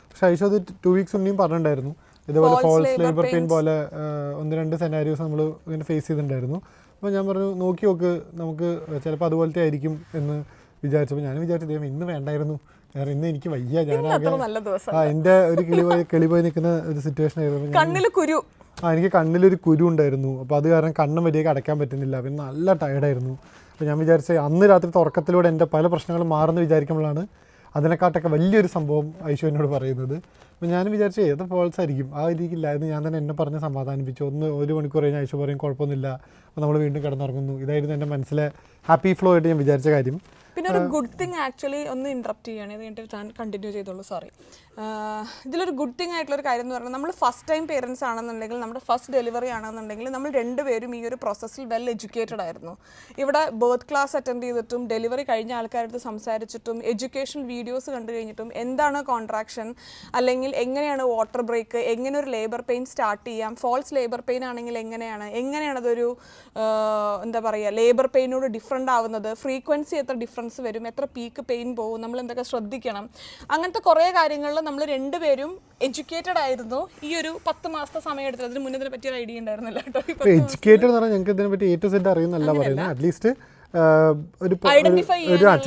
പക്ഷേ ഐഷോ അത് 2 വീക്സ് മുന്നേയും പറഞ്ഞിട്ടുണ്ടായിരുന്നു ഇതേപോലെ ഫോൾസ് ലേബർ പെയിൻ പോലെ 1-2 സെനാരിയോസ് നമ്മൾ ഇങ്ങനെ ഫേസ് ചെയ്തിട്ടുണ്ടായിരുന്നു. അപ്പോൾ ഞാൻ പറഞ്ഞു നോക്കി നോക്ക്, നമുക്ക് ചിലപ്പോൾ അതുപോലത്തെ ആയിരിക്കും എന്ന് വിചാരിച്ചപ്പോൾ ഞാൻ വിചാരിച്ചു ദൈവം ഇന്ന് വേണ്ടായിരുന്നു, കാരണം ഇന്ന് എനിക്ക് വയ്യ, ഞാനാകെ എൻ്റെ ഒരു കിളി പോയി നിൽക്കുന്ന ഒരു സിറ്റുവേഷൻ ആയിരുന്നു. എനിക്ക് കണ്ണിലൊരു കുരു ഉണ്ടായിരുന്നു. അപ്പോൾ അത് കാരണം കണ്ണും വലിയ അടയ്ക്കാൻ പറ്റുന്നില്ല, പിന്നെ നല്ല ടയർഡായിരുന്നു. അപ്പോൾ ഞാൻ വിചാരിച്ചത് അന്ന് രാത്രി ഉറക്കത്തിലൂടെ എൻ്റെ പല പ്രശ്നങ്ങളും മാറുമെന്ന് വിചാരിക്കുമ്പോഴാണ് അതിനെക്കാട്ടൊക്കെ വലിയൊരു സംഭവം ഐഷു എന്നോട് പറയുന്നത്. അപ്പോൾ ഞാൻ വിചാരിച്ചു ഏത് ഫോൾസ് ആയിരിക്കും, ആ രീതിയിലായിരുന്നു. ഞാൻ തന്നെ എന്നെ പറഞ്ഞ് സമാധാനിപ്പിച്ചു. 1 മണിക്കൂർ കഴിഞ്ഞ് ഐഷു പറയും കുഴപ്പമൊന്നുമില്ല, അപ്പോൾ നമ്മൾ വീണ്ടും കിടന്നുറങ്ങുന്നു. ഇതായിരുന്നു എൻ്റെ മനസ്സിലെ ഹാപ്പി ഫ്ലോ ആയിട്ട് ഞാൻ വിചാരിച്ച കാര്യം. പിന്നെ ഒരു ഗുഡ് തിങ് ആക്ച്വലി ഒന്ന് ഇൻട്രപ്റ്റ് ചെയ്യുകയാണ്, ഇത് കഴിഞ്ഞിട്ട് ഞാൻ കണ്ടിന്യൂ ചെയ്തോളൂ, സോറി. ഇതിലൊരു ഗുഡ് തിങ് ആയിട്ടുള്ളൊരു കാര്യം എന്ന് പറഞ്ഞാൽ നമ്മൾ ഫസ്റ്റ് ടൈം പേരൻസ് ആണെന്നുണ്ടെങ്കിൽ, നമ്മുടെ ഫസ്റ്റ് ഡെലിവറി ആണെന്നുണ്ടെങ്കിൽ നമ്മൾ രണ്ടുപേരും ഈ ഒരു പ്രോസസ്സിൽ വെൽ എഡ്യൂക്കേറ്റഡ് ആയിരുന്നു. ഇവിടെ ബർത്ത് ക്ലാസ് അറ്റൻഡ് ചെയ്തിട്ടും ഡെലിവറി കഴിഞ്ഞ ആൾക്കാരടുത്ത് സംസാരിച്ചിട്ടും എഡ്യൂക്കേഷണൽ വീഡിയോസ് കണ്ടു കഴിഞ്ഞിട്ടും എന്താണ് കോൺട്രാക്ഷൻ, അല്ലെങ്കിൽ എങ്ങനെയാണ് വാട്ടർ ബ്രേക്ക്, എങ്ങനെ ഒരു ലേബർ പെയിൻ സ്റ്റാർട്ട് ചെയ്യാം, ഫോൾസ് ലേബർ പെയിൻ ആണെങ്കിൽ എങ്ങനെയാണ് അതൊരു എന്താ പറയുക ലേബർ പെയിനോട് ഡിഫറെൻ്റ് ആവുന്നത്, ഫ്രീക്വൻസി എത്ര ഡിഫറൻസ് വരും, എത്ര പീക്ക് പെയിൻ പോകും, നമ്മൾ എന്തൊക്കെ ശ്രദ്ധിക്കണം, അങ്ങനത്തെ കുറേ കാര്യങ്ങളിൽ നമ്മൾ രണ്ടുപേരും എഡ്യൂക്കേറ്റഡ് ആയിരുന്നു. ഈ ഒരു 10 മാസത്തെ സമയം എടുത്തത്. അതിന് മുന്നേ ഇതിനെ പറ്റി ഒരു ഐഡിയ ഉണ്ടായിരുന്നില്ല കേട്ടോ. എഡ്യൂക്കേറ്റഡ് എന്ന് പറഞ്ഞാൽ ഞങ്ങൾക്ക് ഇതിനെ പറ്റി A to Z അറിയുന്നല്ല പറയുന്നത്, അറ്റ്ലീസ്റ്റ് ഒരു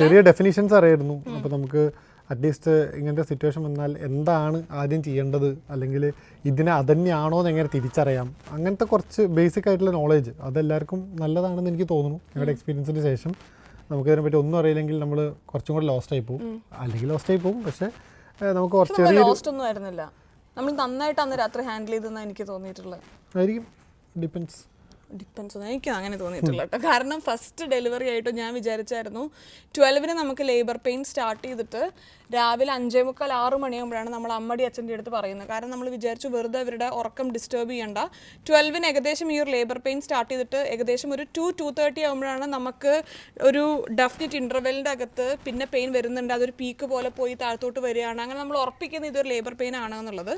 ചെറിയ ഡെഫിനിഷൻസ് അറിയായിരുന്നു. അപ്പോൾ നമുക്ക് അറ്റ്ലീസ്റ്റ് ഇങ്ങനത്തെ സിറ്റുവേഷൻ വന്നാൽ എന്താണ് ആദ്യം ചെയ്യേണ്ടത്, അല്ലെങ്കിൽ ഇതിനെ അതന്നെയാണോ എന്ന് എങ്ങനെ തിരിച്ചറിയാം, അങ്ങനത്തെ കുറച്ച് ബേസിക് ആയിട്ടുള്ള നോളേജ് അതെല്ലാവർക്കും നല്ലതാണെന്ന് എനിക്ക് തോന്നുന്നു. ഞങ്ങളുടെ എക്സ്പീരിയൻസിന് ശേഷം നമുക്കതിനെ പറ്റി ഒന്നും അറിയില്ലെങ്കിൽ നമ്മൾ കുറച്ചും കൂടെ ലോസ്റ്റ് ആയി പോകും, അല്ലെങ്കിൽ ലോസ്റ്റ് ആയി പോകും. പക്ഷേ നമുക്ക് കുറച്ച് ലോസ്റ്റ് ഒന്നും ആയിരുന്നില്ല, നമ്മൾ നന്നായിട്ട് അന്ന് രാത്രി ഹാൻഡിൽ ചെയ്തെന്നാണ് എനിക്ക് തോന്നിയിട്ടുള്ളത്. ആയിരിക്കും, ഡിപ്പെൻസ് ഒന്നും എനിക്ക് അങ്ങനെ തോന്നിയിട്ടില്ല കേട്ടോ. കാരണം ഫസ്റ്റ് ഡെലിവറി ആയിട്ട് ഞാൻ വിചാരിച്ചായിരുന്നു 12-ന് നമുക്ക് ലേബർ പെയിൻ സ്റ്റാർട്ട് ചെയ്തിട്ട് രാവിലെ 5:45-6 മണിയാകുമ്പോഴാണ് നമ്മൾ അമ്മടി അച്ഛൻ്റെ അടുത്ത് പറയുന്നത്. കാരണം നമ്മൾ വിചാരിച്ചു വെറുതെ അവരുടെ ഉറക്കം ഡിസ്റ്റർബ് ചെയ്യണ്ട. 12-ന് ഏകദേശം ഈ ഒരു ലേബർ പെയിൻ സ്റ്റാർട്ട് ചെയ്തിട്ട് ഏകദേശം ഒരു 2-2:30 ആകുമ്പോഴാണ് നമുക്ക് ഒരു ഡെഫിനിറ്റ് ഇൻ്റർവെല്ലിൻ്റെ അകത്ത് പിന്നെ പെയിൻ വരുന്നുണ്ട്, അതൊരു പീക്ക് പോലെ പോയി താഴത്തോട്ട് വരികയാണ്. അങ്ങനെ നമ്മൾ ഉറപ്പിക്കുന്ന ഇതൊരു ലേബർ പെയിൻ ആണ് എന്നുള്ളത്.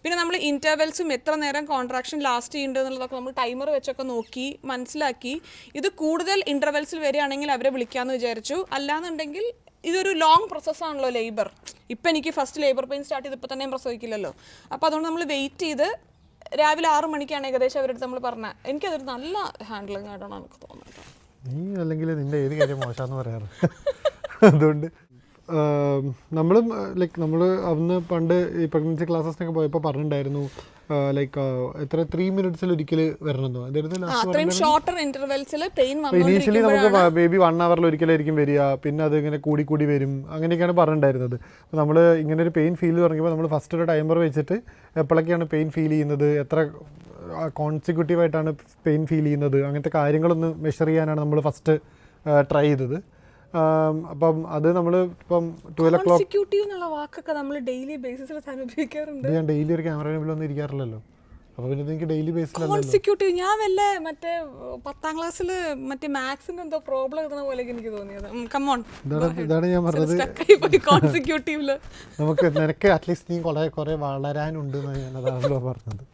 പിന്നെ നമ്മൾ ഇൻ്റർവെൽസും എത്ര നേരം കോൺട്രാക്ഷൻ ലാസ്റ്റ് ചെയ്യുന്നുണ്ട് എന്നുള്ളതൊക്കെ നമ്മൾ ടൈമർ വെച്ചൊക്കെ നോക്കി മനസ്സിലാക്കി. ഇത് കൂടുതൽ ഇൻ്റർവെൽസിൽ വരികയാണെങ്കിൽ അവരെ വിളിക്കാമെന്ന് വിചാരിച്ചു. അല്ലാന്നുണ്ടെങ്കിൽ ഇതൊരു ലോങ് പ്രോസസ്സാണല്ലോ ലേബർ. ഇപ്പം എനിക്ക് ഫസ്റ്റ് ലേബർ പെയിൻ സ്റ്റാർട്ട് ചെയ്ത് ഇപ്പം തന്നെ പ്രസവിക്കില്ലല്ലോ. അപ്പോൾ അതുകൊണ്ട് നമ്മൾ വെയിറ്റ് ചെയ്ത് രാവിലെ 6 മണിക്കാണ് ഏകദേശം അവരുടെ നമ്മൾ പറഞ്ഞത്. എനിക്കതൊരു നല്ല ഹാൻഡ്ലിംഗ് ആയിട്ടാണ് എനിക്ക് തോന്നുന്നത്. നീ അല്ലെങ്കിൽ നിൻ്റെ ഏത് കാര്യം മോശമെന്ന് പറയാറ്. അതുകൊണ്ട് നമ്മളും നമ്മൾ അന്ന് പണ്ട് ഈ പ്രഗ്നൻസി ക്ലാസ്സസിനൊക്കെ പോയപ്പോൾ പറഞ്ഞിട്ടുണ്ടായിരുന്നു എത്ര 3 മിനിറ്റ്സിൽ ഒരിക്കൽ വരണമെന്നോ. ഇനീഷ്യലി നമുക്ക് ബേബി 1 അവറിൽ ഒരിക്കലായിരിക്കും വരിക, പിന്നെ അത് ഇങ്ങനെ കൂടി വരും, അങ്ങനെയൊക്കെയാണ് പറഞ്ഞിട്ടുണ്ടായിരുന്നത്. അപ്പോൾ നമ്മൾ ഇങ്ങനെ ഒരു പെയിൻ ഫീൽ തുടങ്ങിയപ്പോൾ നമ്മൾ ഫസ്റ്റ് ഒരു ടൈമർ വെച്ചിട്ട് എപ്പോഴൊക്കെയാണ് പെയിൻ ഫീൽ ചെയ്യുന്നത്, എത്ര കോൺസിക്യൂട്ടീവായിട്ടാണ് പെയിൻ ഫീൽ ചെയ്യുന്നത്, അങ്ങനത്തെ കാര്യങ്ങളൊന്ന് മെഷർ ചെയ്യാനാണ് നമ്മൾ ഫസ്റ്റ് ട്രൈ ചെയ്തത്. അപ്പം അത് നമ്മൾ ഇപ്പം 12 o'clock ഞാൻ ഡെയിലി ഒരു ക്യാമറ മുമ്പിലൊന്നും ഇരിക്കാറില്ലല്ലോ. അപ്പോൾ പിന്നെ എനിക്ക് ഡെയിലി ബേസിൽ ഞാൻ വല്ല മറ്റേ 10ാം ക്ലാസ്സിൽ മറ്റേ മാത്സിന് എന്തോ പ്രോബ്ലം എഴുതുന്ന പോലെ എനിക്ക് തോന്നിയത്. ഇതാണ് ഞാൻ പറഞ്ഞത്, നമുക്ക് നിനക്ക് അറ്റ്ലീസ്റ്റ് നീ കുറേ വളരാനുണ്ട് എന്ന് ഞാൻ അതാണല്ലോ പറഞ്ഞത്.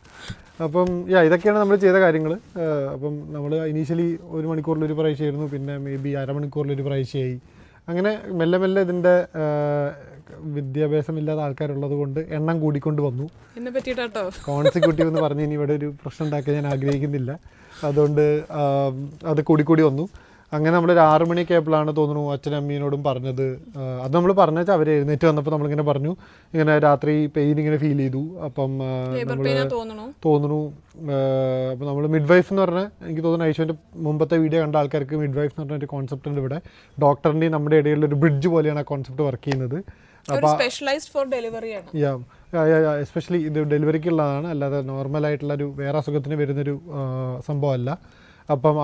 അപ്പം ഇതൊക്കെയാണ് നമ്മൾ ചെയ്ത കാര്യങ്ങൾ. അപ്പം നമ്മൾ ഇനീഷ്യലി 1 മണിക്കൂറിലൊരു പ്രാവശ്യമായിരുന്നു, പിന്നെ മേ ബി അരമണിക്കൂറിലൊരു പ്രാവശ്യമായി. അങ്ങനെ മെല്ലെ മെല്ലെ ഇതിൻ്റെ വിദ്യാഭ്യാസമില്ലാത്ത ആൾക്കാരുള്ളത് കൊണ്ട് എണ്ണം കൂടിക്കൊണ്ട് വന്നു. കോൺസിക്യൂട്ടീവ് എന്ന് പറഞ്ഞ് ഇനി ഇവിടെ ഒരു പ്രശ്നം ഉണ്ടാക്കാൻ ഞാൻ ആഗ്രഹിക്കുന്നില്ല. അതുകൊണ്ട് അത് കൂടി വന്നു. അങ്ങനെ നമ്മളൊരു 6 മണിയൊക്കെ ആയപ്പോഴാണ് തോന്നുന്നു അച്ഛനും അമ്മീനോടും പറഞ്ഞത്. അത് നമ്മൾ പറഞ്ഞാൽ അവർ എഴുന്നേറ്റ് വന്നപ്പോൾ നമ്മളിങ്ങനെ പറഞ്ഞു ഇങ്ങനെ രാത്രി പെയിൻ ഇങ്ങനെ ഫീൽ ചെയ്തു. അപ്പം നമ്മൾ തോന്നുന്നു അപ്പോൾ നമ്മൾ മിഡ് വൈഫ് എന്ന് പറഞ്ഞാൽ എനിക്ക് തോന്നുന്നു ഐശ്വൻ്റെ മുമ്പത്തെ വീഡിയോ കണ്ട ആൾക്കാർക്ക് മിഡ് വൈഫ് എന്ന് പറഞ്ഞൊരു കോൺസെപ്റ്റ് ഉണ്ട് ഇവിടെ. ഡോക്ടറിൻ്റെയും നമ്മുടെ ഇടയിലുള്ള ഒരു ബ്രിഡ്ജ് പോലെയാണ് ആ കോൺസെപ്റ്റ് വർക്ക് ചെയ്യുന്നത്. എസ്പെഷ്യലി ഇത് ഡെലിവറിക്കുള്ളതാണ്, അല്ലാതെ നോർമലായിട്ടുള്ള ഒരു വേറെ അസുഖത്തിന് വരുന്നൊരു സംഭവമല്ല. അപ്പം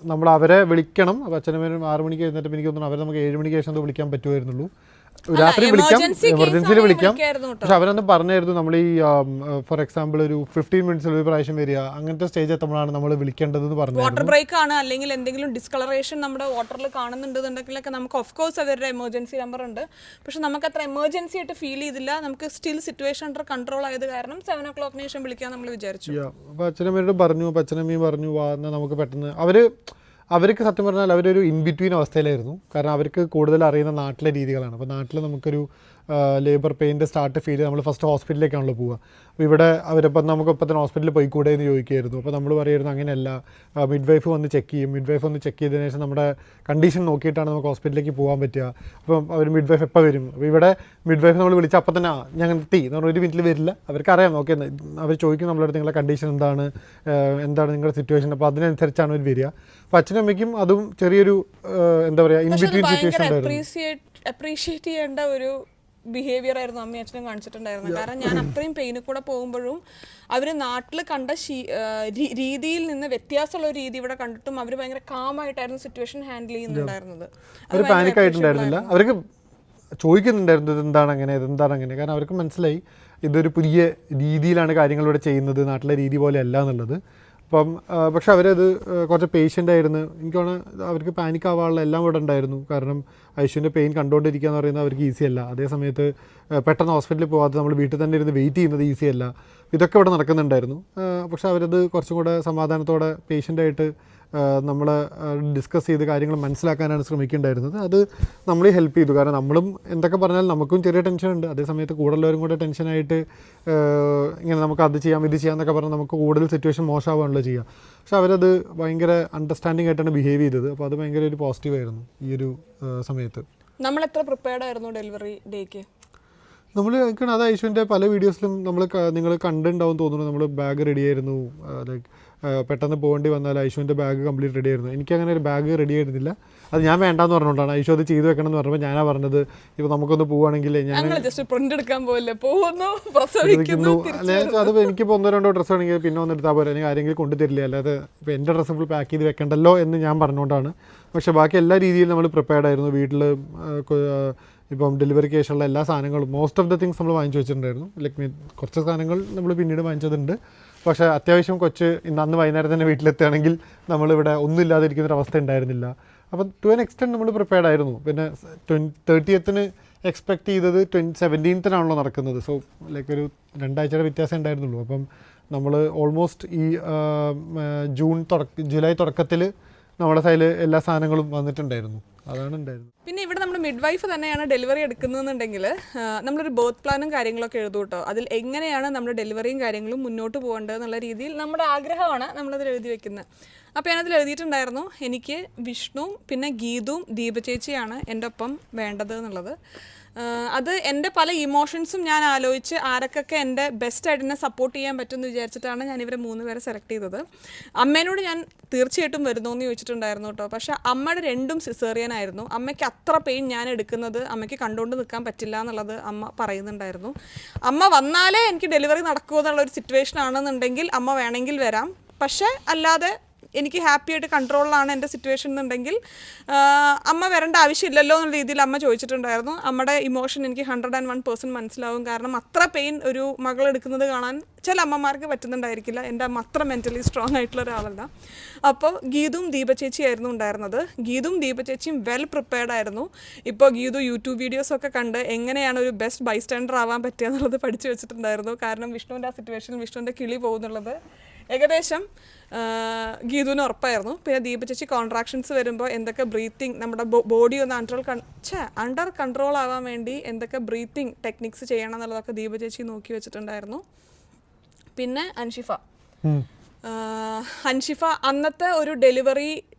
നമ്മൾ അവരെ വിളിക്കണം. അപ്പോൾ അച്ഛനമ്മേനും 6 മണിക്ക് എഴുന്നേറ്റ് എനിക്ക് തോന്നുന്നു അവരെ നമുക്ക് 7 മണിക്ക് ശേഷം വിളിക്കാൻ പറ്റുമായിരുന്നുള്ളൂ. രാത്രി വിളിക്കാം, എമർജൻസിയിൽ വിളിക്കാം. പക്ഷെ അവരൊന്ന് പറഞ്ഞായിരുന്നു നമ്മൾ ഈ ഫോർ എക്സാമ്പിൾ ഒരു 15 മിനിറ്റ്സിൽ ഒരു പ്രാവശ്യം വരിക, അങ്ങനത്തെ സ്റ്റേജ് എത്തുമ്പോഴാണ് നമ്മൾ വിളിക്കേണ്ടതെന്ന് പറഞ്ഞു. വാട്ടർ ബ്രേക്ക് ആണ് അല്ലെങ്കിൽ എന്തെങ്കിലും ഡിസ്കളറേഷൻ നമ്മുടെ വാട്ടറിൽ കാണുന്നുണ്ടെന്നുണ്ടെങ്കിലൊക്കെ നമുക്ക് ഓഫ് കോഴ്സ് അവരുടെ എമർജൻസി നമ്പർ ഉണ്ട്. പക്ഷെ നമുക്ക് അത്ര എമർജൻസി ആയിട്ട് ഫീൽ ചെയ്തില്ല. നമുക്ക് സ്റ്റിൽ സിറ്റുവേഷൻ അണ്ടർ കൺട്രോൾ ആയത് കാരണം 7 o'clock ശേഷം വിളിക്കാൻ നമ്മൾ വിചാരിച്ചു. അപ്പോൾ അച്ഛനമ്മയോട് പറഞ്ഞു, അപ്പോൾ അച്ഛനമ്മയും പറഞ്ഞു വാ എന്നാൽ നമുക്ക് പെട്ടെന്ന് അവർ അവർക്ക് സത്യം പറഞ്ഞാൽ അവരൊരു ഇൻ ബിറ്റ്വീൻ അവസ്ഥയിലായിരുന്നു. കാരണം അവർക്ക് കൂടുതൽ അറിയുന്ന നാട്ടിലെ രീതികളാണ്. അപ്പോൾ നാട്ടിൽ നമുക്കൊരു ലേബർ പെയിൻ്റെ സ്റ്റാർട്ട് ഫീൽ നമ്മൾ ഫസ്റ്റ് ഹോസ്പിറ്റലിലേക്കാണല്ലോ പോവുക. അപ്പോൾ ഇവിടെ അവരിപ്പം നമുക്ക് ഇപ്പം തന്നെ ഹോസ്പിറ്റലിൽ പോയിക്കൂടെ എന്ന് ചോദിക്കുമായിരുന്നു. അപ്പോൾ നമ്മൾ പറയുമായിരുന്നു അങ്ങനെയല്ല, മിഡ് വൈഫ് വന്ന് ചെക്ക് ചെയ്യും. മിഡ് വൈഫ് വന്ന് ചെക്ക് ചെയ്തതിന് ശേഷം നമ്മുടെ കണ്ടീഷൻ നോക്കിയിട്ടാണ് നമുക്ക് ഹോസ്പിറ്റലിലേക്ക് പോകാൻ പറ്റുക. അപ്പം അവർ മിഡ് വൈഫ് എപ്പോൾ വരും? അപ്പോൾ ഇവിടെ മിഡ് വൈഫ് നമ്മൾ വിളിച്ചാൽ അപ്പം തന്നെ ഞങ്ങൾ എത്തി എന്ന് പറഞ്ഞാൽ 1 മിനിറ്റിൽ വരില്ല. അവർക്കറിയാം, ഓക്കെ അവർ ചോദിക്കും നമ്മളടുത്ത് നിങ്ങളുടെ കണ്ടീഷൻ എന്താണ്, എന്താണ് നിങ്ങളുടെ സിറ്റുവേഷൻ. അപ്പോൾ അതിനനുസരിച്ചാണ് അവർ വരിക. അപ്പോൾ അച്ഛനും അമ്മയ്ക്കും അതും ചെറിയൊരു എന്താ പറയുക ഇൻ ബിറ്റ്വീൻ സിറ്റുവേഷൻ ഉണ്ടായിരുന്നു. അപ്രീഷിയേറ്റ് ചെയ്യേണ്ട ഒരു ബിഹേവിയർ ആയിരുന്നു അമ്മയും അച്ഛനും കാണിച്ചിട്ടുണ്ടായിരുന്നത്. കാരണം ഞാൻ അത്രയും പെയിനിൽ കൂടെ പോകുമ്പോഴും അവർ നാട്ടിൽ കണ്ട രീതിയിൽ നിന്ന് വ്യത്യാസമുള്ള ഒരു രീതി ഇവിടെ കണ്ടിട്ടും അവർ ഭയങ്കര കാമായിട്ടായിരുന്നു സിറ്റുവേഷൻ ഹാൻഡിൽ ചെയ്യുന്നുണ്ടായിരുന്നത്. അവർ പാനിക് ആയിട്ടുണ്ടായിരുന്നില്ല. അവർക്ക് ചോദിക്കുന്നുണ്ടായിരുന്നു ഇതെന്താണ് അങ്ങനെ. കാരണം അവർക്ക് മനസ്സിലായി ഇതൊരു പുതിയ രീതിയിലാണ് കാര്യങ്ങൾ ഇവിടെ ചെയ്യുന്നത്, നാട്ടിലെ രീതി പോലെ അല്ല എന്നുള്ളത്. അപ്പം പക്ഷെ അവരത് കുറച്ച് പേഷ്യൻ്റ് ആയിരുന്നു. എനിക്ക് തോന്നുന്നു അവർക്ക് പാനിക് ആവാനുള്ള എല്ലാം ഇവിടെ ഉണ്ടായിരുന്നു. കാരണം ഐശുവിൻ്റെ പെയിൻ കണ്ടുകൊണ്ടിരിക്കുക എന്ന് പറയുന്നത് അവർക്ക് ഈസി അല്ല. അതേ സമയത്ത് പെട്ടെന്ന് ഹോസ്പിറ്റലിൽ പോകാതെ നമ്മൾ വീട്ടിൽ തന്നെ ഇരുന്ന് വെയിറ്റ് ചെയ്യുന്നത് ഈസി അല്ല. ഇതൊക്കെ ഇവിടെ നടക്കുന്നുണ്ടായിരുന്നു. പക്ഷെ അവരത് കുറച്ചും കൂടെ സമാധാനത്തോടെ പേഷ്യൻ്റായിട്ട് നമ്മൾ ഡിസ്കസ് ചെയ്ത് കാര്യങ്ങൾ മനസ്സിലാക്കാനാണ് ശ്രമിക്കേണ്ടായിരുന്നത്. അത് നമ്മളെ ഹെൽപ്പ് ചെയ്തു. കാരണം നമ്മളും എന്തൊക്കെ പറഞ്ഞാൽ നമുക്കും ചെറിയ ടെൻഷനുണ്ട്. അതേ സമയത്ത് കൂടുതലുള്ളവരും കൂടെ ടെൻഷനായിട്ട് ഇങ്ങനെ നമുക്ക് അത് ചെയ്യാം ഇത് ചെയ്യാം എന്നൊക്കെ പറഞ്ഞാൽ നമുക്ക് കൂടുതൽ സിറ്റുവേഷൻ മോശമാവുകയാണല്ലോ ചെയ്യുക. പക്ഷെ അവരത് ഭയങ്കര അണ്ടർസ്റ്റാൻഡിങ് ആയിട്ടാണ് ബിഹേവ് ചെയ്തത്. അപ്പോൾ അത് ഭയങ്കര ഒരു പോസിറ്റീവായിരുന്നു ഈ ഒരു സമയത്ത്. നമ്മൾ എത്ര പ്രിപ്പയർഡ് ആയിരുന്നു ഡെലിവറി ഡേക്ക്? നമ്മൾ അത് ഐശുവിൻ്റെ പല വീഡിയോസിലും നിങ്ങൾ കണ്ടിട്ടുണ്ടാവും തോന്നുന്നു. നമ്മൾ ബാഗ് റെഡി ആയിരുന്നു. ലൈക്ക് പെട്ടെന്ന് പോകേണ്ടി വന്നാൽ ഐശുവിൻ്റെ ബാഗ് കംപ്ലീറ്റ് റെഡി ആയിരുന്നു. എനിക്കങ്ങനെ ഒരു ബാഗ് റെഡി ആയിരുന്നില്ല. അത് ഞാൻ വേണ്ടാന്ന് പറഞ്ഞുകൊണ്ടാണ്. ഐശു അത് ചെയ്ത് വെക്കണം എന്ന് പറഞ്ഞപ്പോൾ ഞാനാ പറഞ്ഞത് ഇപ്പോൾ നമുക്കൊന്ന് പോവുകയാണെങ്കിൽ ഞാൻ പ്രിന്റ് എടുക്കാൻ പോകില്ല, പോകുന്നു പ്രസവിക്കുന്നു. അത് എനിക്കിപ്പോൾ 1-2 ഡ്രസ്സ് ആണെങ്കിൽ പിന്നെ ഒന്ന് എടുത്താൽ പോലെ അല്ലെങ്കിൽ ആരെങ്കിലും കൊണ്ടുതരില്ല. അല്ലാതെ ഇപ്പോൾ എൻ്റെ ഡ്രസ്സ് ഫുൾ പാക്ക് ചെയ്ത് വെക്കണ്ടല്ലോ എന്ന് ഞാൻ പറഞ്ഞുകൊണ്ടാണ്. പക്ഷേ ബാക്കി എല്ലാ രീതിയിലും നമ്മൾ പ്രിപ്പയർഡ് ആയിരുന്നു. വീട്ടിൽ ഇപ്പം ഡെലിവറി കേസുള്ള എല്ലാ സാധനങ്ങളും മോസ്റ്റ് ഓഫ് ദ തിങ്സ് നമ്മൾ വാങ്ങിച്ചു വെച്ചിട്ടുണ്ടായിരുന്നു. ലൈക്ക് കുറച്ച് സാധനങ്ങൾ നമ്മൾ പിന്നീട് വാങ്ങിച്ചതുണ്ട്. പക്ഷേ അത്യാവശ്യം അന്ന് വൈകുന്നേരം തന്നെ വീട്ടിലെത്തുകയാണെങ്കിൽ നമ്മളിവിടെ ഒന്നും ഇല്ലാതിരിക്കുന്നൊരവസ്ഥ ഉണ്ടായിരുന്നില്ല. അപ്പം ടു ആൻ എക്സ്റ്റെൻറ്റ് നമ്മൾ പ്രിപ്പയർഡ് ആയിരുന്നു. പിന്നെ 30th എക്സ്പെക്ട് ചെയ്തത് 17th നടക്കുന്നത്. സോ ലൈക്ക് ഒരു 2 ആഴ്ചയുടെ വ്യത്യാസം ഉണ്ടായിരുന്നുള്ളൂ. അപ്പം നമ്മൾ ഓൾമോസ്റ്റ് ഈ ജൂലൈ തുടക്കത്തിൽ നമ്മുടെ സൈഡിൽ എല്ലാ സാധനങ്ങളും വന്നിട്ടുണ്ടായിരുന്നു. അതാണ് ഉണ്ടായിരുന്നത്. പിന്നെ ഇവിടെ നമ്മൾ മിഡ് വൈഫ് തന്നെയാണ് ഡെലിവറി എടുക്കുന്നതെന്നുണ്ടെങ്കിൽ നമ്മളൊരു ബർത്ത് പ്ലാനും കാര്യങ്ങളൊക്കെ എഴുതും കേട്ടോ. അതിൽ എങ്ങനെയാണ് നമ്മുടെ ഡെലിവറിയും കാര്യങ്ങളും മുന്നോട്ട് പോകേണ്ടത് എന്നുള്ള രീതിയിൽ നമ്മുടെ ആഗ്രഹമാണ് നമ്മളതിൽ എഴുതി വെക്കുന്നത്. അപ്പോൾ ഞാനതിൽ എഴുതിയിട്ടുണ്ടായിരുന്നു എനിക്ക് വിഷ്ണുവും പിന്നെ ഗീതുവും ദീപചേച്ചിയാണ് എൻ്റെ ഒപ്പം വേണ്ടത് എന്നുള്ളത്. അത് എൻ്റെ പല ഇമോഷൻസും ഞാൻ ആലോചിച്ച് ആരൊക്കെ എൻ്റെ ബെസ്റ്റായിട്ട് എന്നെ സപ്പോർട്ട് ചെയ്യാൻ പറ്റുമെന്ന് വിചാരിച്ചിട്ടാണ് ഞാൻ ഇവരെ 3 പേരെ സെലക്ട് ചെയ്തത്. അമ്മേനോട് ഞാൻ തീർച്ചയായിട്ടും വരുന്നു എന്ന് ചോദിച്ചിട്ടുണ്ടായിരുന്നു കേട്ടോ. പക്ഷേ അമ്മയുടെ 2ഉം സിസേറിയനായിരുന്നു. അമ്മയ്ക്ക് അത്ര പെയിൻ ഞാൻ എടുക്കുന്നത് അമ്മയ്ക്ക് കണ്ടുകൊണ്ട് നിൽക്കാൻ പറ്റില്ല എന്നുള്ളത് അമ്മ പറയുന്നുണ്ടായിരുന്നു. അമ്മ വന്നാലേ എനിക്ക് ഡെലിവറി നടക്കുമോ എന്നുള്ളൊരു സിറ്റുവേഷൻ ആണെന്നുണ്ടെങ്കിൽ അമ്മ വേണമെങ്കിൽ വരാം. പക്ഷേ അല്ലാതെ എനിക്ക് ഹാപ്പി ആയിട്ട് കൺട്രോളിലാണ് എൻ്റെ സിറ്റുവേഷൻ എന്നുണ്ടെങ്കിൽ അമ്മ വരേണ്ട ആവശ്യമില്ലല്ലോ എന്നുള്ള രീതിയിൽ അമ്മ ചോദിച്ചിട്ടുണ്ടായിരുന്നു. അമ്മയുടെ ഇമോഷൻ എനിക്ക് 101% മനസ്സിലാവും. കാരണം അത്ര പെയിൻ ഒരു മകൾ എടുക്കുന്നത് കാണാൻ ചില അമ്മമാർക്ക് പറ്റുന്നുണ്ടായിരിക്കില്ല. എൻ്റെ അമ്മ അത്ര മെൻ്റലി സ്ട്രോങ് ആയിട്ടുള്ള ഒരാളല്ല. അപ്പോൾ ഗീതും ദീപചേച്ചിയായിരുന്നു ഉണ്ടായിരുന്നത്. ഗീതും ദീപചേച്ചിയും വെൽ പ്രിപ്പയർഡ് ആയിരുന്നു. ഇപ്പോൾ ഗീതു യൂട്യൂബ് വീഡിയോസൊക്കെ കണ്ട് എങ്ങനെയാണ് ഒരു ബെസ്റ്റ് ബൈസ്റ്റാൻഡർ ആവാൻ പറ്റുക എന്നുള്ളത് പഠിച്ചു വെച്ചിട്ടുണ്ടായിരുന്നു. കാരണം വിഷ്ണുവിൻ്റെ ആ സിറ്റുവേഷനിൽ വിഷ്ണുവിൻ്റെ കിളി പോകുന്നുള്ളത് ഏകദേശം ഗീതുവിന് ഉറപ്പായിരുന്നു. പിന്നെ ദീപചേച്ചി കോൺട്രാക്ഷൻസ് വരുമ്പോൾ എന്തൊക്കെ ബ്രീത്തിങ് നമ്മുടെ ബോഡി ഒന്ന് അണ്ടർ കൺട്രോൾ ആവാൻ വേണ്ടി എന്തൊക്കെ ബ്രീത്തിങ് ടെക്നിക്സ് ചെയ്യണം എന്നുള്ളതൊക്കെ ദീപചേച്ചി നോക്കി വെച്ചിട്ടുണ്ടായിരുന്നു. പിന്നെ അൻഷിഫ അന്നത്തെ ഒരു ഡെലിവറി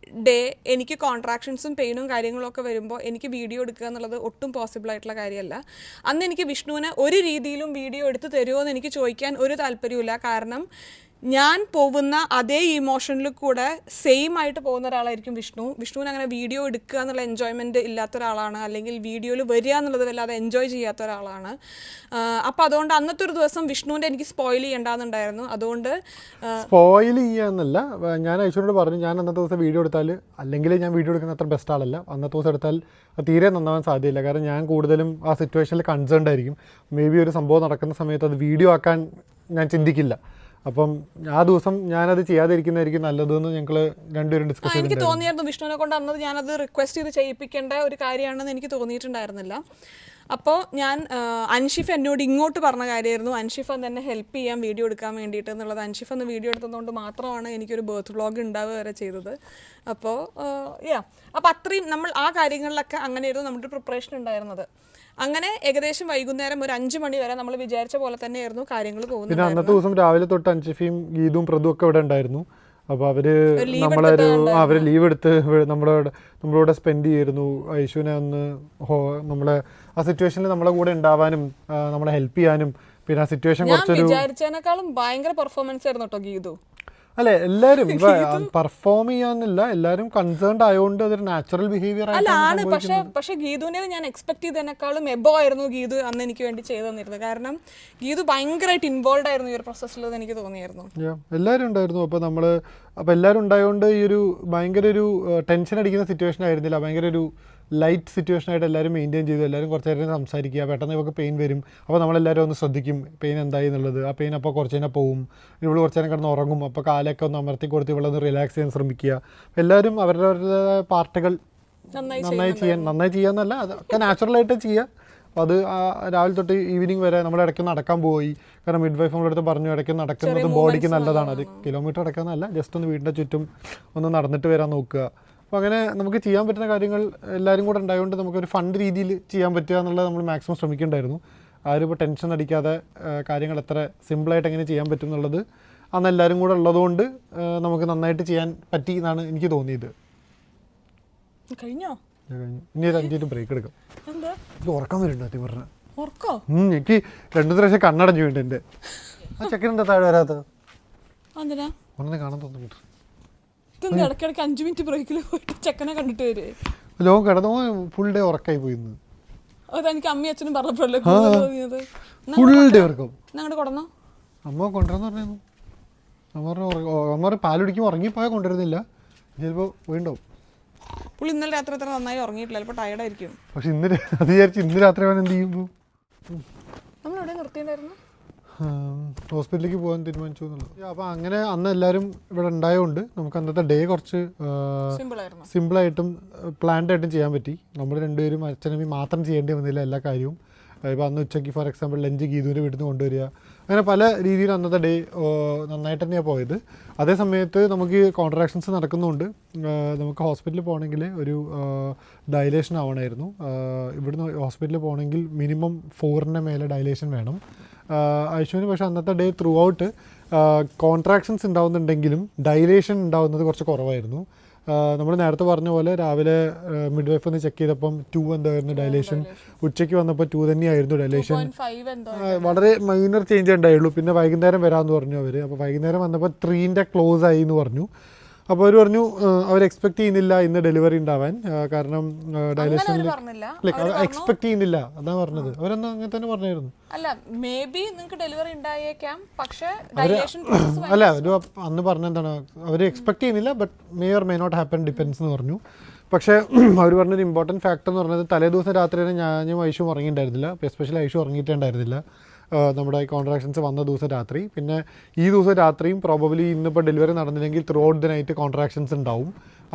ഡേ എനിക്ക് കോൺട്രാക്ഷൻസും പെയിനും കാര്യങ്ങളൊക്കെ വരുമ്പോൾ എനിക്ക് വീഡിയോ എടുക്കുക എന്നുള്ളത് ഒട്ടും പോസിബിൾ ആയിട്ടുള്ള കാര്യമല്ല. അന്ന് എനിക്ക് വിഷ്ണുവിന് ഒരു രീതിയിലും വീഡിയോ എടുത്ത് തരുമോ എന്ന് എനിക്ക് ചോദിക്കാൻ ഒരു താല്പര്യമില്ല. കാരണം ഞാൻ പോകുന്ന അതേ ഇമോഷനിൽ കൂടെ സെയിം ആയിട്ട് പോകുന്ന ഒരാളായിരിക്കും വിഷ്ണുവിന് അങ്ങനെ വീഡിയോ എടുക്കുക എന്നുള്ള എൻജോയ്മെൻറ്റ് ഇല്ലാത്ത ഒരാളാണ്. അല്ലെങ്കിൽ വീഡിയോയിൽ വരിക എന്നുള്ളത് വല്ലാതെ എൻജോയ് ചെയ്യാത്ത ഒരാളാണ്. അപ്പോൾ അതുകൊണ്ട് അന്നത്തെ ഒരു ദിവസം വിഷ്ണുവിൻ്റെ എനിക്ക് സ്പോയിൽ ചെയ്യേണ്ടാന്നുണ്ടായിരുന്നു. അതുകൊണ്ട് സ്പോയിൽ ചെയ്യാന്നല്ല, ഞാൻ ഐശ്വര്യോട് പറഞ്ഞു ഞാൻ അന്നത്തെ ദിവസം വീഡിയോ എടുത്താൽ അല്ലെങ്കിൽ ഞാൻ വീഡിയോ എടുക്കുന്ന അത്ര ബെസ്റ്റ് ആളല്ല. അന്നത്തെ ദിവസം എടുത്താൽ തീരെ നന്നാവാൻ സാധ്യതയില്ല. കാരണം ഞാൻ കൂടുതലും ആ സിറ്റുവേഷനിൽ കൺസേൺഡ് ആയിരിക്കും. മേ ബി ഒരു സംഭവം നടക്കുന്ന സമയത്ത് അത് വീഡിയോ ആക്കാൻ ഞാൻ ചിന്തിക്കില്ല. അപ്പം ആ ദിവസം ഞാനത് ചെയ്യാതിരിക്കുന്നതായിരിക്കും നല്ലതെന്ന് ഞങ്ങൾ രണ്ടുപേരും ഡിസ്കസ് ചെയ്തു. എനിക്ക് തോന്നിയായിരുന്നു വിഷ്ണുവിനെ കൊണ്ട് അന്നത് ഞാനത് റിക്വസ്റ്റ് ചെയ്ത് ചെയ്യിപ്പിക്കേണ്ട ഒരു കാര്യമാണെന്ന് എനിക്ക് തോന്നിയിട്ടുണ്ടായിരുന്നില്ല. അപ്പോൾ ഞാൻ അൻഷിഫ് എന്നോട് ഇങ്ങോട്ട് പറഞ്ഞ കാര്യമായിരുന്നു, അൻഷിഫ് തന്നെ ഹെൽപ്പ് ചെയ്യാൻ വീഡിയോ എടുക്കാൻ വേണ്ടിയിട്ട് എന്നുള്ളത്. അൻഷിഫ് ഒന്ന് വീഡിയോ എടുത്തതുകൊണ്ട് മാത്രമാണ് എനിക്കൊരു ബർത്ത് വ്ളോഗ് ഉണ്ടാവുക വരെ ചെയ്തത്. അപ്പോൾ അപ്പോൾ അത്രയും നമ്മൾ ആ കാര്യങ്ങളിലൊക്കെ അങ്ങനെയായിരുന്നു നമ്മുടെ പ്രിപ്പറേഷൻ ഉണ്ടായിരുന്നത്. അങ്ങനെ ഏകദേശം വൈകുന്നേരം ഒരു 5 മണി വരെ നമ്മൾ വിചാരിച്ച പോലെ തന്നെയായിരുന്നു കാര്യങ്ങൾ പോകുന്നത്. പിന്നെ അന്നത്തെ ദിവസം രാവിലെ തൊട്ട് അൻഷിഫയും ഗീതും പ്രതും ഒക്കെ ഇവിടെ ഉണ്ടായിരുന്നു. അപ്പോൾ അവര് ലീവ് എടുത്ത് നമ്മളോട് സ്പെൻഡ് ചെയ്യായിരുന്നു. ഐശുവിനെ ഒന്ന് നമ്മളെ ആ സിറ്റുവേഷനിൽ നമ്മളെ കൂടെ ഉണ്ടാവാനും നമ്മളെ ഹെൽപ്പ് ചെയ്യാനും, പിന്നെ ആ സിറ്റുവേഷൻ കുറച്ചൊരു വിചാരിച്ചതിനേക്കാളും ഭയങ്കര പെർഫോമൻസ് ആയിരുന്നു കേട്ടോ ഗീതു. അല്ലെ എല്ലാരും പെർഫോം ചെയ്യാന്നില്ല, എല്ലാരും കൺസേൺഡ് ആയതുകൊണ്ട് അതൊരു നാച്ചുറൽ ബിഹേവിയർ ആണ്. പക്ഷെ ഗീതുവിനെ ഞാൻ എക്സ്പെക്ട് ചെയ്തതിനേക്കാളും എബോ ആയിരുന്നു ഗീതു അന്ന് എനിക്ക് വേണ്ടി ചെയ്തു തന്നിരുന്നത്. കാരണം ഗീതു ഭയങ്കരമായിട്ട് ഇൻവോൾവ് ആയിരുന്നു ഈ ഒരു പ്രോസസ്സിൽ എനിക്ക് തോന്നിയായിരുന്നു. എല്ലാവരും ഉണ്ടായിരുന്നു. അപ്പോൾ എല്ലാവരും ഉണ്ടായതുകൊണ്ട് ഈ ഒരു ഭയങ്കര ഒരു ടെൻഷൻ അടിക്കുന്ന സിറ്റുവേഷൻ ആയിരുന്നില്ല. ഭയങ്കര ഒരു ലൈറ്റ് സിറ്റുവേഷൻ ആയിട്ട് എല്ലാവരും മെയിൻറ്റെയിൻ ചെയ്തു. എല്ലാവരും കുറച്ച് നേരം സംസാരിക്കുക. പെട്ടെന്ന് ഇവർക്ക് പെയിൻ വരും, അപ്പോൾ നമ്മളെല്ലാവരും ഒന്ന് ശ്രദ്ധിക്കും പെയിൻ എന്തായി എന്നുള്ളത്. ആ പെയിൻ അപ്പോൾ കുറച്ച് നേരം പോവും, ഇവള് കുറച്ച് നേരം കിടന്ന് ഉറങ്ങും. അപ്പോൾ കാലൊക്കെ ഒന്ന് അമർത്തി കൊടുത്ത് ഇവളൊന്ന് റിലാക്സ് ചെയ്യാൻ ശ്രമിക്കുക. എല്ലാവരും അവരുടെ പാർട്ടുകൾ നന്നായി ചെയ്യാന്നല്ല, അതൊക്കെ നാച്ചുറലായിട്ട് ചെയ്യുക. അപ്പോൾ അത് രാവിലെ തൊട്ട് ഈവനിങ് വരെ നമ്മൾ ഇടയ്ക്ക് നടക്കാൻ പോയി. കാരണം മിഡ് വൈഫ് നമ്മുടെ അടുത്ത് പറഞ്ഞു ഇടയ്ക്ക് നടക്കുന്നത് ബോഡിക്ക് നല്ലതാണ്. അത് കിലോമീറ്റർ നടക്കാന്നല്ല, ജസ്റ്റ് ഒന്ന് വീടിൻ്റെ ചുറ്റും ഒന്ന് നടന്നിട്ട് വരാൻ നോക്കുക. അപ്പോൾ അങ്ങനെ നമുക്ക് ചെയ്യാൻ പറ്റുന്ന കാര്യങ്ങൾ എല്ലാവരും കൂടെ ഉണ്ടായതുകൊണ്ട് നമുക്കൊരു ഫണ്ട് രീതിയിൽ ചെയ്യാൻ പറ്റുക എന്നുള്ളത് നമ്മൾ മാക്സിമം ശ്രമിക്കേണ്ടായിരുന്നു. ആരും ഇപ്പോൾ ടെൻഷൻ അടിക്കാതെ കാര്യങ്ങൾ എത്ര സിമ്പിളായിട്ട് എങ്ങനെ ചെയ്യാൻ പറ്റും എന്നുള്ളത് അന്ന് എല്ലാവരും കൂടെ ഉള്ളതുകൊണ്ട് നമുക്ക് നന്നായിട്ട് ചെയ്യാൻ പറ്റി എന്നാണ് എനിക്ക് തോന്നിയത്. കഴിഞ്ഞോ? ഇനി ഒരു 5 മിനിറ്റ് ബ്രേക്ക് എടുക്കാം. ഇത് ഉറക്കം വരുന്നുണ്ട് പറഞ്ഞ എനിക്ക് 2 പ്രാവശ്യം കണ്ണടഞ്ഞു വേണ്ട. എൻ്റെ ആ ചെക്കൻ എന്താ താഴെ വരാത്തത്? ഒന്നെ കാണാൻ തോന്നുന്നു. ഇടയ്ക്കിടയ്ക്ക് 5 മിനിറ്റ് ബ്രേക്കിൽ പോയിട്ട് ചെക്കനെ കണ്ടിട്ട് വരെ ലോകം കിടന്നോ ഫുൾ ഡേ ഉറക്കായി പോയിന്ന്. അതെനിക്ക് അമ്മയും അച്ഛനും പറഞ്ഞപ്പോഴല്ലേ ഫുൾ ഡേ ഉറക്കം. ഞങ്ങളുടെ കൊടന്നോ അമ്മ കൊണ്ടുവരാന്ന് പറഞ്ഞു. അമ്മ പാലുടിക്കുമ്പോൾ ഉറങ്ങിപ്പോയാൽ കൊണ്ടുവരുന്നില്ല, ചിലപ്പോൾ പോയിണ്ടാവും. പുള്ളി ഇന്നലെ രാത്രി അത്ര നന്നായി ഉറങ്ങിയിട്ടില്ല, ചിലപ്പോൾ ടയർഡായിരിക്കും. പക്ഷെ അത് വിചാരിച്ച് ഇന്ന് രാത്രി അവൻ എന്ത് ചെയ്യുമ്പോൾ നമ്മളെവിടെ നിർത്തിയിട്ടുണ്ടായിരുന്നു? ഹോസ്പിറ്റലിലേക്ക് പോകാൻ തീരുമാനിച്ചു എന്നുള്ളത്. അപ്പോൾ അങ്ങനെ അന്ന് എല്ലാവരും ഇവിടെ ഉണ്ടായതുകൊണ്ട് നമുക്ക് അന്നത്തെ ഡേ കുറച്ച് സിമ്പിളായിട്ടും പ്ലാൻഡ് ആയിട്ടും ചെയ്യാൻ പറ്റി. നമ്മൾ രണ്ടുപേരും അച്ഛനമ്മയും മാത്രം ചെയ്യേണ്ടി വന്നില്ല എല്ലാ കാര്യവും. ഇപ്പോൾ അന്ന് ഉച്ചയ്ക്ക് ഫോർ എക്സാമ്പിൾ ലഞ്ച് ഗീതുവിൻ്റെ വീട്ടിൽ നിന്ന് കൊണ്ടുവരിക, അങ്ങനെ പല രീതിയിൽ അന്നത്തെ ഡേ നന്നായിട്ട് തന്നെയാണ് പോയത്. അതേ സമയത്ത് നമുക്ക് കോൺട്രാക്ഷൻസ് നടക്കുന്നതുകൊണ്ട് നമുക്ക് ഹോസ്പിറ്റലിൽ പോകണമെങ്കിൽ ഒരു ഡയലേഷൻ ആവണമായിരുന്നു. ഇവിടുന്ന് ഹോസ്പിറ്റലിൽ പോകണമെങ്കിൽ മിനിമം 4ന്റെ മേലെ ഡയലേഷൻ വേണം. ഐശുവിന് പക്ഷേ അന്നത്തെ ഡേ ത്രൂ ഔട്ട് കോൺട്രാക്ഷൻസ് ഉണ്ടാവുന്നുണ്ടെങ്കിലും ഡയലേഷൻ ഉണ്ടാവുന്നത് കുറച്ച് കുറവായിരുന്നു. നമ്മൾ നേരത്തെ പറഞ്ഞ പോലെ രാവിലെ മിഡ് വൈഫ് ഒന്ന് ചെക്ക് ചെയ്തപ്പം 2 എന്തായിരുന്നു ഡയലേഷൻ, ഉച്ചയ്ക്ക് വന്നപ്പോൾ 2 തന്നെയായിരുന്നു ഡയലേഷൻ. വളരെ മൈനർ ചേഞ്ച് ഉണ്ടായുള്ളൂ. പിന്നെ വൈകുന്നേരം വരാമെന്ന് പറഞ്ഞു അവർ. അപ്പോൾ വൈകുന്നേരം വന്നപ്പോൾ 3ന്റെ ക്ലോസ് ആയി എന്ന് പറഞ്ഞു. അപ്പോൾ അവർ പറഞ്ഞു അവർ എക്സ്പെക്ട് ചെയ്യുന്നില്ല ഇന്ന് ഡെലിവറി ഉണ്ടാവാൻ, കാരണം ഡയലേഷനിൽ എക്സ്പെക്ട് ചെയ്യുന്നില്ല അതാ പറഞ്ഞത്. അവരൊന്നും അങ്ങനെ തന്നെ പറഞ്ഞായിരുന്നു. അല്ല ഒരു അന്ന് പറഞ്ഞെന്താണ് അവർ എക്സ്പെക്ട് ചെയ്യുന്നില്ല, but may or may not happen depends എന്ന് പറഞ്ഞു. പക്ഷേ അവർ പറഞ്ഞൊരു ഇമ്പോർട്ടൻറ്റ് ഫാക്ടർ എന്ന് പറഞ്ഞത് തലേ ദിവസം രാത്രി തന്നെ ഞാനും ഐഷും ഉറങ്ങിയിട്ടുണ്ടായിരുന്നില്ല. എസ്പെഷ്യലി ഐഷു ഉറങ്ങിയിട്ടുണ്ടായിരുന്നില്ല നമ്മുടെ കോൺട്രാക്ഷൻസ് വന്ന ദിവസം രാത്രി. പിന്നെ ഈ ദിവസം രാത്രിയും പ്രോബബ്ലി ഇന്നിപ്പോൾ ഡെലിവറി നടന്നില്ലെങ്കിൽ throughout the night contractions ഉണ്ടാവും.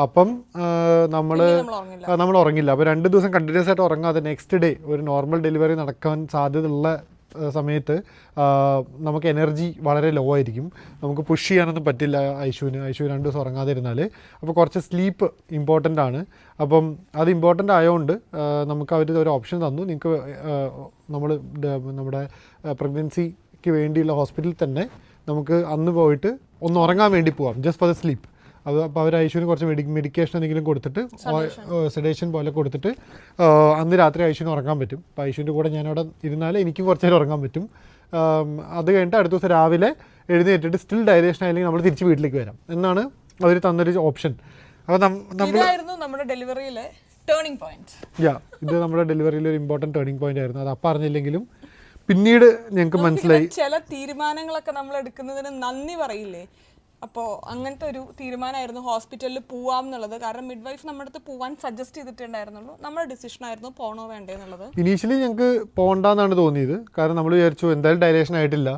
അപ്പം നമ്മൾ ഉറങ്ങില്ല. അപ്പോൾ 2 ദിവസം കണ്ടിന്യൂസ് ആയിട്ട് ഉറങ്ങാതെ നെക്സ്റ്റ് ഡേ ഒരു നോർമൽ ഡെലിവറി നടക്കാൻ സാധ്യതയുള്ള സമയത്ത് നമുക്ക് എനർജി വളരെ ലോ ആയിരിക്കും. നമുക്ക് പുഷ് ചെയ്യാനൊന്നും പറ്റില്ല ഐഷു 2 ദിവസം ഉറങ്ങാതെ ഇരുന്നാൽ. അപ്പോൾ കുറച്ച് സ്ലീപ്പ് ഇമ്പോർട്ടൻ്റ് ആണ്. അപ്പം അത് ഇമ്പോർട്ടൻ്റ് ആയതുകൊണ്ട് നമുക്ക് അവർ ഒരു ഓപ്ഷൻ തന്നു. നിങ്ങൾക്ക് നമ്മുടെ പ്രഗ്നൻസിക്ക് വേണ്ടിയുള്ള ഹോസ്പിറ്റലിൽ തന്നെ നമുക്ക് അന്ന് പോയിട്ട് ഒന്ന് ഉറങ്ങാൻ വേണ്ടി പോവാം, ജസ്റ്റ് ഫോർ ദ സ്ലീപ്പ്. അപ്പോൾ അവർ ഐശുവിന് കുറച്ച് മെഡിക്കേഷൻ എന്തെങ്കിലും കൊടുത്തിട്ട് സെഡേഷൻ പോലെ കൊടുത്തിട്ട് അന്ന് രാത്രി ഐശുവിന് ഉറങ്ങാൻ പറ്റും. അപ്പോൾ ഐശുവിൻ്റെ കൂടെ ഞാനവിടെ ഇരുന്നാൽ എനിക്കും കുറച്ച് നേരം ഉറങ്ങാൻ പറ്റും. അത് കഴിഞ്ഞിട്ട് അടുത്ത ദിവസം രാവിലെ എഴുന്നേറ്റിട്ട് സ്റ്റിൽ ഡയലേഷൻ ആയില്ലെങ്കിൽ നമ്മൾ തിരിച്ച് വീട്ടിലേക്ക് വരാം എന്നാണ് അവർ തന്നൊരു ഓപ്ഷൻ. അപ്പോൾ നമ്മുടെ ഡെലിവറിയിലെ ടേണിംഗ് പോയിന്റ്. ഇത് നമ്മുടെ ഡെലിവറിയിലെ ഒരു ഇമ്പോർട്ടൻറ്റ് ടേണിംഗ് പോയിന്റ് ആയിരുന്നു. അത് അപ്പം അറിഞ്ഞില്ലെങ്കിലും പിന്നീട് ഞങ്ങൾക്ക് മനസ്സിലായി. ചില തീരുമാനങ്ങളൊക്കെ നമ്മൾ എടുക്കുന്നതിന് നന്ദി പറയില്ലേ, അപ്പോൾ അങ്ങനത്തെ ഒരു തീരുമാനമായിരുന്നു ഹോസ്പിറ്റലിൽ പോവാം എന്നുള്ളത്. കാരണം മിഡ് വൈഫ് നമ്മുടെ അടുത്ത് പോവാൻ സജസ്റ്റ് ചെയ്തിട്ടുണ്ടായിരുന്നുള്ളൂ. നമ്മുടെ ഡിസിഷൻ ആയിരുന്നു പോകണോ വേണ്ടേ എന്നുള്ളത്. ഇനീഷ്യലി ഞങ്ങൾക്ക് പോകണ്ടെന്നാണ് തോന്നിയത്. കാരണം നമ്മൾ വിചാരിച്ചു എന്തായാലും ഡയലേഷൻ ആയിട്ടില്ല,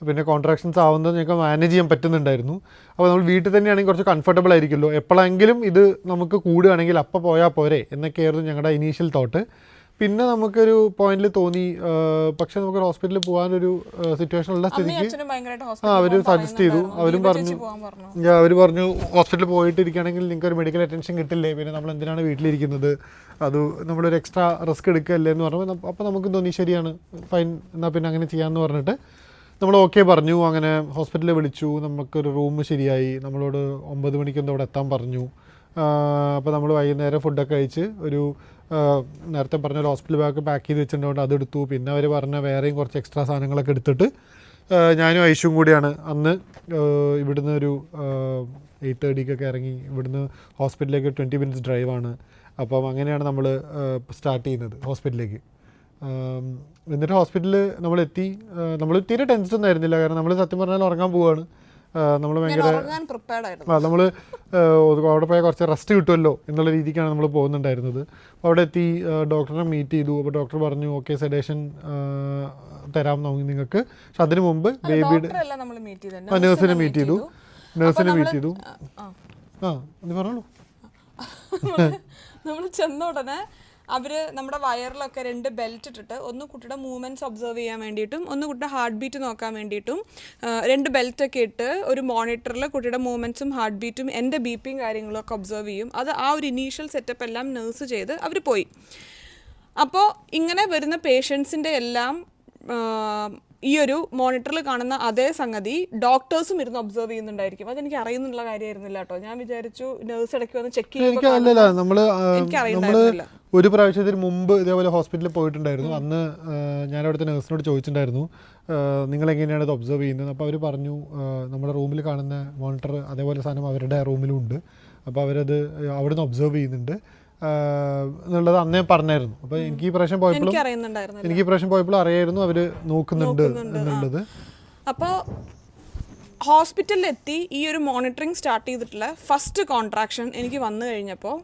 പിന്നെ കോൺട്രാക്ഷൻസ് ആവുന്നത് ഞങ്ങൾക്ക് മാനേജ് ചെയ്യാൻ പറ്റുന്നുണ്ടായിരുന്നു. അപ്പോൾ നമ്മൾ വീട്ടിൽ തന്നെയാണെങ്കിൽ കുറച്ച് കംഫർട്ടബിൾ ആയിരിക്കുമല്ലോ, എപ്പോഴെങ്കിലും ഇത് നമുക്ക് കൂടുകയാണെങ്കിൽ അപ്പം പോയാൽ പോരെ എന്നൊക്കെയായിരുന്നു ഞങ്ങളുടെ ഇനീഷ്യൽ തോട്ട്. പിന്നെ നമുക്കൊരു പോയിന്റിൽ തോന്നി പക്ഷെ നമുക്ക് ഹോസ്പിറ്റലിൽ പോകാനൊരു സിറ്റുവേഷൻ ഉള്ള സ്ഥിതിക്ക് അവർ സജസ്റ്റ് ചെയ്തു. അവർ പറഞ്ഞു ഹോസ്പിറ്റലിൽ പോയിട്ട് ഇരിക്കുകയാണെങ്കിൽ നിങ്ങൾക്ക് ഒരു മെഡിക്കൽ അറ്റൻഷൻ കിട്ടില്ലേ, പിന്നെ നമ്മൾ എന്തിനാണ് വീട്ടിലിരിക്കുന്നത്, അത് നമ്മളൊരു എക്സ്ട്രാ റിസ്ക് എടുക്കല്ലേ എന്ന് പറഞ്ഞു. അപ്പോൾ നമുക്ക് തോന്നി ശരിയാണ്, ഫൈൻ, എന്നാൽ പിന്നെ അങ്ങനെ ചെയ്യാമെന്ന് പറഞ്ഞിട്ട് നമ്മൾ ഓക്കെ പറഞ്ഞു. അങ്ങനെ ഹോസ്പിറ്റലിൽ വിളിച്ചു, നമുക്കൊരു റൂം ശരിയായി, നമ്മളോട് 9 മണിക്കൊന്നും അവിടെ എത്താൻ പറഞ്ഞു. അപ്പോൾ നമ്മൾ വൈകുന്നേരം ഫുഡൊക്കെ കഴിച്ച് ഒരു നേരത്തെ പറഞ്ഞ ഒരു ഹോസ്പിറ്റൽ ബാഗ് പാക്ക് ചെയ്ത് വെച്ചിട്ടുകൊണ്ട് അതെടുത്തു. പിന്നെ അവർ പറഞ്ഞ വേറെയും കുറച്ച് എക്സ്ട്രാ സാധനങ്ങളൊക്കെ എടുത്തിട്ട് ഞാനും ഐഷും കൂടിയാണ് അന്ന് ഇവിടുന്ന് ഒരു 8:30 ഇറങ്ങി. ഇവിടുന്ന് ഹോസ്പിറ്റലിലേക്ക് 20 മിനിറ്റ്സ് ഡ്രൈവാണ്. അപ്പം അങ്ങനെയാണ് നമ്മൾ സ്റ്റാർട്ട് ചെയ്യുന്നത് ഹോസ്പിറ്റലിലേക്ക്. എന്നിട്ട് ഹോസ്പിറ്റലിൽ നമ്മളെത്തി. നമ്മൾ തീരെ ടെൻഷൻ ഒന്നും ആയിരുന്നില്ല, കാരണം നമ്മൾ സത്യം പറഞ്ഞാൽ ഉറങ്ങാൻ പോവുകയാണ്. നമ്മൾ ഭയങ്കര നമ്മൾ അവിടെ പോയാൽ കുറച്ച് റെസ്റ്റ് കിട്ടുമല്ലോ എന്നുള്ള രീതിക്കാണ് നമ്മൾ പോകുന്നുണ്ടായിരുന്നത്. അപ്പോൾ അവിടെ എത്തി ഡോക്ടറിനെ മീറ്റ് ചെയ്തു. അപ്പോൾ ഡോക്ടർ പറഞ്ഞു ഓക്കെ സെഡേഷൻ തരാം നിങ്ങൾക്ക്. പക്ഷെ അതിനു മുമ്പ് ബേബിയുടെ നേഴ്സിനെ മീറ്റ് ചെയ്തു. അത് പറഞ്ഞോളൂ. നമ്മൾ ചെന്ന ഉടനെ അവർ നമ്മുടെ വയറിലൊക്കെ 2 ബെൽറ്റ് ഇട്ടിട്ട്, ഒന്ന് കുട്ടിയുടെ മൂവ്മെൻറ്റ്സ് ഒബ്സർവ് ചെയ്യാൻ വേണ്ടിയിട്ടും ഒന്ന് കുട്ടിയുടെ ഹാർട്ട് ബീറ്റ് നോക്കാൻ വേണ്ടിയിട്ടും 2 ബെൽറ്റൊക്കെ ഇട്ട് ഒരു മോണിറ്ററിൽ കുട്ടിയുടെ മൂവ്മെൻറ്റ്സും ഹാർട്ട് ബീറ്റും എൻ്റെ ബിപിയും കാര്യങ്ങളൊക്കെ ഒബ്സർവ് ചെയ്യും. അത് ആ ഒരു ഇനീഷ്യൽ സെറ്റപ്പ് എല്ലാം നേഴ്സ് ചെയ്ത് അവർ പോയി. അപ്പോൾ ഇങ്ങനെ വരുന്ന പേഷ്യൻസിൻ്റെ എല്ലാം ഈ ഒരു മോണിറ്ററിൽ കാണുന്ന അതേ സംഗതി ഡോക്ടേഴ്സും ഇരുന്ന് ഒബ്സർവ് ചെയ്യുന്നുണ്ടായിരിക്കും. അതെനിക്ക് അറിയുന്നുള്ള കാര്യമായിരുന്നില്ല കേട്ടോ. ഞാൻ വിചാരിച്ചു നേഴ്സ് ഇടയ്ക്ക് വന്ന് ചെക്ക് ചെയ്യുമ്പോൾ. ഒരു പ്രാവശ്യത്തിന് മുമ്പ് ഇതേപോലെ ഹോസ്പിറ്റലിൽ പോയിട്ടുണ്ടായിരുന്നു. അന്ന് ഞാൻ അവിടുത്തെ നേഴ്സിനോട് ചോദിച്ചിട്ടുണ്ടായിരുന്നു നിങ്ങൾ എങ്ങനെയാണ് ഇത് ഒബ്സർവ് ചെയ്യുന്നത്. അപ്പോൾ അവർ പറഞ്ഞു നമ്മുടെ റൂമിൽ കാണുന്ന മോണിറ്റർ അതേപോലെ സാധനം അവരുടെ റൂമിലും ഉണ്ട്, അപ്പോൾ അവരത് അവിടുന്ന് ഒബ്സർവ് ചെയ്യുന്നുണ്ട് എന്നുള്ളത് അന്നേ പറഞ്ഞായിരുന്നു. അപ്പോൾ എനിക്ക് ഈ പ്രാവശ്യം പോയപ്പോഴും അറിയായിരുന്നു അവർ നോക്കുന്നുണ്ട് എന്നുള്ളത്. അപ്പോൾ ഹോസ്പിറ്റലിലെത്തി ഈ ഒരു മോണിറ്ററിങ് സ്റ്റാർട്ട് ചെയ്തിട്ടുള്ള ഫസ്റ്റ് കോൺട്രാക്ഷൻ എനിക്ക് വന്നു കഴിഞ്ഞപ്പോൾ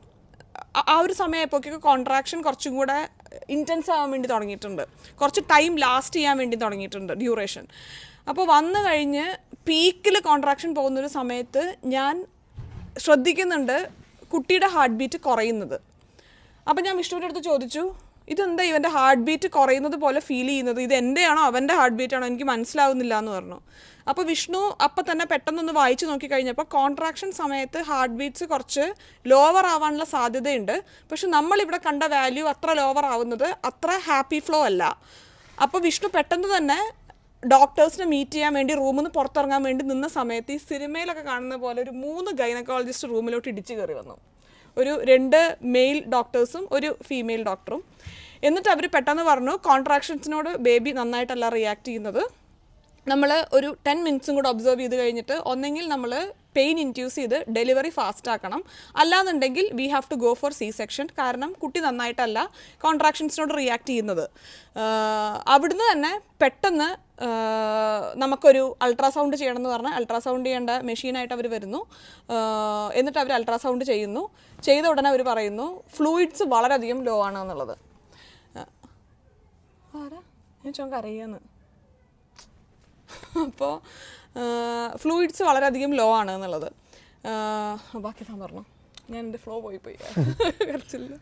ആ ഒരു സമയപ്പോഴേക്കൊക്കെ കോൺട്രാക്ഷൻ കുറച്ചും കൂടെ ഇൻറ്റൻസ് ആവാൻ വേണ്ടി തുടങ്ങിയിട്ടുണ്ട്, കുറച്ച് ടൈം ലാസ്റ്റ് ചെയ്യാൻ വേണ്ടി തുടങ്ങിയിട്ടുണ്ട് ഡ്യൂറേഷൻ. അപ്പോൾ വന്നു കഴിഞ്ഞ് പീക്കിൽ കോൺട്രാക്ഷൻ പോകുന്നൊരു സമയത്ത് ഞാൻ ശ്രദ്ധിക്കുന്നുണ്ട് കുട്ടിയുടെ ഹാർട്ട് ബീറ്റ് കുറയുന്നത്. അപ്പം ഞാൻ വിഷ്ണുവിൻ്റെ അടുത്ത് ചോദിച്ചു, ഇതെന്താ ഇവൻ്റെ ഹാർട്ട് ബീറ്റ് കുറയുന്നത് പോലെ ഫീൽ ചെയ്യുന്നത്, ഇത് എൻ്റെയാണോ അവൻ്റെ ഹാർട്ട് ബീറ്റാണോ, എനിക്ക് മനസ്സിലാവുന്നില്ല എന്ന് പറഞ്ഞു. അപ്പോൾ വിഷ്ണു അപ്പം തന്നെ പെട്ടെന്നൊന്ന് വായിച്ചു നോക്കിക്കഴിഞ്ഞപ്പോൾ കോൺട്രാക്ഷൻ സമയത്ത് ഹാർട്ട് ബീറ്റ്സ് കുറച്ച് ലോവർ ആവാനുള്ള സാധ്യതയുണ്ട്, പക്ഷെ നമ്മളിവിടെ കണ്ട വാല്യൂ അത്ര ലോവർ ആവുന്നത് അത്ര ഹാപ്പി ഫ്ലോ അല്ല. അപ്പോൾ വിഷ്ണു പെട്ടെന്ന് തന്നെ ഡോക്ടേഴ്സിനെ മീറ്റ് ചെയ്യാൻ വേണ്ടി റൂമിൽ നിന്ന് പുറത്തിറങ്ങാൻ വേണ്ടി നിന്ന സമയത്ത് ഈ സിനിമയിലൊക്കെ കാണുന്ന പോലെ ഒരു 3 ഗൈനക്കോളജിസ്റ്റ് റൂമിലോട്ട് ഇടിച്ചു കയറി വന്നു. ഒരു 2 മെയിൽ ഡോക്ടേഴ്സും ഒരു ഫീമെയിൽ ഡോക്ടറും. എന്നിട്ട് അവർ പെട്ടെന്ന് പറഞ്ഞു കോൺട്രാക്ഷൻസിനോട് ബേബി നന്നായിട്ടല്ല റിയാക്ട് ചെയ്യുന്നത്, നമ്മൾ ഒരു 10 മിനിറ്റ്സും കൂടെ ഒബ്സർവ് ചെയ്ത് കഴിഞ്ഞിട്ട് ഒന്നെങ്കിൽ നമ്മൾ പെയിൻ ഇൻഡ്യൂസ് ചെയ്ത് ഡെലിവറി ഫാസ്റ്റ് ആക്കണം, അല്ലാന്നുണ്ടെങ്കിൽ we have to go for C-section, കാരണം കുട്ടി നന്നായിട്ടല്ല കോൺട്രാക്ഷൻസിനോട് റിയാക്ട് ചെയ്യുന്നത്. അവിടുന്ന് തന്നെ പെട്ടെന്ന് നമുക്കൊരു അൾട്രാസൗണ്ട് ചെയ്യണമെന്ന് പറഞ്ഞാൽ അൾട്രാസൗണ്ട് ചെയ്യേണ്ട മെഷീനായിട്ട് അവർ വരുന്നു. എന്നിട്ട് അവർ അൾട്രാസൗണ്ട് ചെയ്യുന്നു. ചെയ്ത ഉടനെ അവർ പറയുന്നു ഫ്ലൂയിഡ്സ് വളരെയധികം ലോ ആണ് എന്നുള്ളത്. ഞാൻ ചോദിക്കറിയാന്ന്. അപ്പോൾ ഫ്ലൂയിഡ്സ് വളരെയധികം ലോ ആണ് എന്നുള്ളത്. ബാക്കി താൻ പറഞ്ഞു, ഞാൻ എൻ്റെ ഫ്ലോ പോയി കുറച്ചില്ല.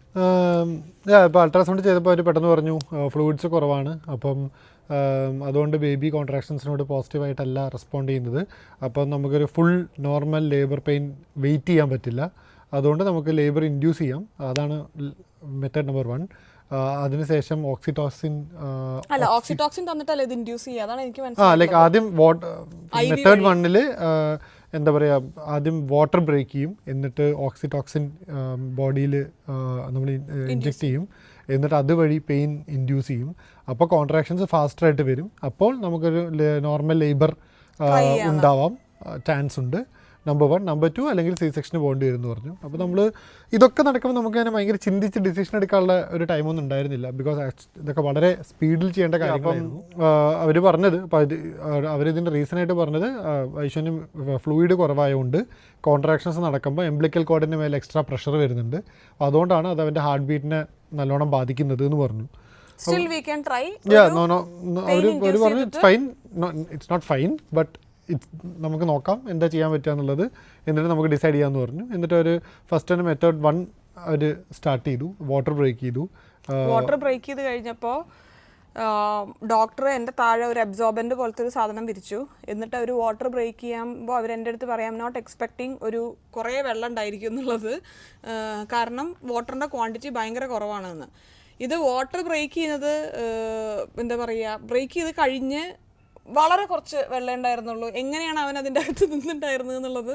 ഇപ്പോൾ അൾട്രാസൗണ്ട് ചെയ്തപ്പോൾ അവർ പെട്ടെന്ന് പറഞ്ഞു ഫ്ലൂയിഡ്സ് കുറവാണ്, അപ്പം അതുകൊണ്ട് ബേബി കോൺട്രാക്ഷൻസിനോട് പോസിറ്റീവായിട്ടല്ല റെസ്പോണ്ട് ചെയ്യുന്നത്, അപ്പം നമുക്കൊരു full normal labour pain wait ചെയ്യാൻ പറ്റില്ല, അതുകൊണ്ട് നമുക്ക് ലേബർ ഇൻഡ്യൂസ് ചെയ്യാം. അതാണ് മെത്തേഡ് നമ്പർ 1. അതിനുശേഷം ഓക്സിറ്റോക്സിൻ തന്നിട്ടല്ലേ ഇത് ഇൻഡ്യൂസ് ചെയ്യുക, അതാണ് എനിക്ക് മനസ്സിലായത്. ലൈക്ക് ആദ്യം മെത്തേഡ് 1 എന്താ പറയുക, ആദ്യം വാട്ടർ ബ്രേക്ക് ചെയ്യും, എന്നിട്ട് ഓക്സിറ്റോക്സിൻ ബോഡിയിൽ നമ്മൾ ഇൻജെക്റ്റ് ചെയ്യും, എന്നിട്ട് അതുവഴി പെയിൻ ഇൻഡ്യൂസ് ചെയ്യും. അപ്പോൾ കോൺട്രാക്ഷൻസ് ഫാസ്റ്ററായിട്ട് വരും, അപ്പോൾ നമുക്കൊരു നോർമൽ ലേബർ ഉണ്ടാവാം ചാൻസ് ഉണ്ട്. നമ്പർ 1. നമ്പർ 2 അല്ലെങ്കിൽ C-സെക്ഷന് പോകേണ്ടി വരും എന്ന് പറഞ്ഞു. അപ്പോൾ നമ്മൾ ഇതൊക്കെ നടക്കുമ്പോൾ നമുക്ക് തന്നെ ഭയങ്കര ചിന്തിച്ച് ഡിസിഷൻ എടുക്കാനുള്ള ഒരു ടൈമൊന്നും ഉണ്ടായിരുന്നില്ല, ബിക്കോസ് ഇതൊക്കെ വളരെ സ്പീഡിൽ ചെയ്യേണ്ട കാര്യങ്ങളായിരുന്നു. അവർ പറഞ്ഞത്, അവരിതിൻ്റെ റീസണായിട്ട് പറഞ്ഞത് ഐശ്വന് ഫ്ലൂയിഡ് കുറവായതുകൊണ്ട് കോൺട്രാക്ഷൻസ് നടക്കുമ്പോൾ എംബ്ലിക്കൽ കോഡിൻ്റെ മേലെ എക്സ്ട്രാ പ്രഷർ വരുന്നുണ്ട്, അതുകൊണ്ടാണ് അത് അവൻ്റെ ഹാർട്ട് ബീറ്റിനെ നല്ലോണം ബാധിക്കുന്നത് എന്ന് പറഞ്ഞു. Still we can try. അവർ പറഞ്ഞു it's fine, it's not fine but നമുക്ക് നോക്കാം എന്താ ചെയ്യാൻ പറ്റുക എന്നുള്ളത്, എന്നിട്ട് നമുക്ക് ഡിസൈഡ് ചെയ്യാമെന്ന് പറഞ്ഞു. എന്നിട്ട് ഒരു ഫസ്റ്റ് തന്നെ മെത്തേഡ് 1 അവർ സ്റ്റാർട്ട് ചെയ്തു, വാട്ടർ ബ്രേക്ക് ചെയ്തു. വാട്ടർ ബ്രേക്ക് ചെയ്ത് കഴിഞ്ഞപ്പോൾ ഡോക്ടർ എൻ്റെ താഴെ ഒരു അബ്സോർബൻ്റ് പോലത്തെ ഒരു സാധനം വിരിച്ചു. എന്നിട്ട് അവർ വാട്ടർ ബ്രേക്ക് ചെയ്യുമ്പോൾ അവരെൻ്റെ അടുത്ത് പറയാം നോട്ട് എക്സ്പെക്ടിങ് ഒരു കുറേ വെള്ളം ഉണ്ടായിരിക്കും എന്നുള്ളത്, കാരണം വാട്ടറിൻ്റെ ക്വാണ്ടിറ്റി ഭയങ്കര കുറവാണെന്ന്. ഇത് വാട്ടർ ബ്രേക്ക് ചെയ്യുന്നത് എന്താ പറയുക, ബ്രേക്ക് ചെയ്ത് കഴിഞ്ഞ് വളരെ കുറച്ച് വെള്ളം ഉണ്ടായിരുന്നുള്ളൂ. എങ്ങനെയാണ് അവൻ അതിൻ്റെ അകത്ത് നിന്നുണ്ടായിരുന്നത് എന്നുള്ളത്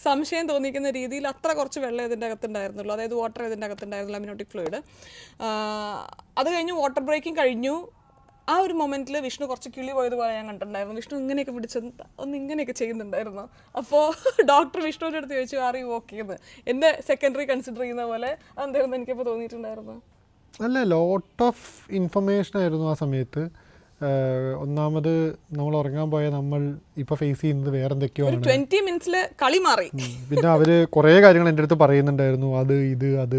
സംശയം തോന്നിക്കുന്ന രീതിയിൽ അത്ര കുറച്ച് വെള്ളം ഇതിൻ്റെ അകത്തുണ്ടായിരുന്നുള്ളൂ, അതായത് വാട്ടർ ഇതിൻ്റെ അകത്തുണ്ടായിരുന്നില്ല, അമിനോട്ടിക് ഫ്ലൂയിഡ്. അത് കഴിഞ്ഞ് വാട്ടർ ബ്രേക്കിംഗ് കഴിഞ്ഞു. ആ ഒരു മൊമെൻറ്റിൽ വിഷ്ണു കുറച്ച് കിളി പോയതുപോലെ ഞാൻ കണ്ടിട്ടുണ്ടായിരുന്നു. വിഷ്ണു ഇങ്ങനെയൊക്കെ പിടിച്ചത് ഒന്ന് ഇങ്ങനെയൊക്കെ ചെയ്യുന്നുണ്ടായിരുന്നു. അപ്പോൾ ഡോക്ടർ വിഷ്ണുവിൻ്റെ അടുത്ത് ചോദിച്ചു ആർ യു ഓക്കെ എന്ന്. എൻ്റെ സെക്കൻഡറി കൺസിഡർ ചെയ്യുന്ന പോലെ എന്തായിരുന്നു എനിക്കിപ്പോൾ തോന്നിയിട്ടുണ്ടായിരുന്നു. അല്ല, ലോട്ട് ഓഫ് ഇൻഫർമേഷൻ ആയിരുന്നു ആ സമയത്ത്. ഒന്നാമത് നമ്മൾ ഉറങ്ങാൻ പോയാൽ നമ്മൾ ഇപ്പോൾ ഫേസ് ചെയ്യുന്നത് വേറെ എന്തൊക്കെയോ ആണ്. 20 മിനിറ്റ്സിൽ കളി മാറി. പിന്നെ അവർ കുറേ കാര്യങ്ങൾ എൻ്റെ അടുത്ത് പറയുന്നുണ്ടായിരുന്നു, അത്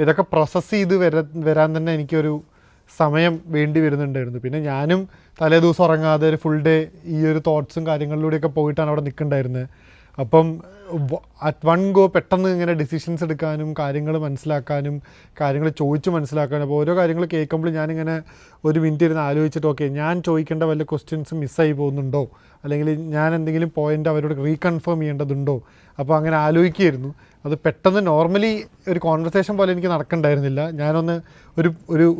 ഇതൊക്കെ പ്രോസസ്സ് ചെയ്ത് വരാൻ തന്നെ എനിക്കൊരു സമയം വേണ്ടി വരുന്നുണ്ടായിരുന്നു. പിന്നെ ഞാനും തലേ ദിവസം ഉറങ്ങാതെ ഒരു ഫുൾ ഡേ ഈ ഒരു തോട്ട്സും കാര്യങ്ങളിലൂടെയൊക്കെ പോയിട്ടാണ് അവിടെ നിൽക്കുന്നുണ്ടായിരുന്നത്. അപ്പം അറ്റ് വൺ ഗോ പെട്ടെന്ന് ഇങ്ങനെ ഡിസിഷൻസ് എടുക്കാനും കാര്യങ്ങൾ മനസ്സിലാക്കാനും കാര്യങ്ങൾ ചോദിച്ച് മനസ്സിലാക്കാനും, അപ്പോൾ ഓരോ കാര്യങ്ങൾ കേൾക്കുമ്പോൾ ഞാനിങ്ങനെ ഒരു മിനിറ്റ് ഇരുന്ന് ആലോചിച്ചിട്ട് ഓക്കെ ഞാൻ ചോദിക്കേണ്ട വല്ല ക്വസ്റ്റ്യൻസ് മിസ്സായി പോകുന്നുണ്ടോ, അല്ലെങ്കിൽ ഞാൻ എന്തെങ്കിലും പോയിൻ്റ് അവരോട് റീകൺഫേം ചെയ്യേണ്ടതുണ്ടോ, അപ്പോൾ അങ്ങനെ ആലോചിക്കുകയായിരുന്നു. അത് പെട്ടെന്ന് നോർമലി ഒരു കോൺവെർസേഷൻ പോലെ എനിക്ക് നടക്കണ്ടായിരുന്നില്ല. ഞാനൊന്ന്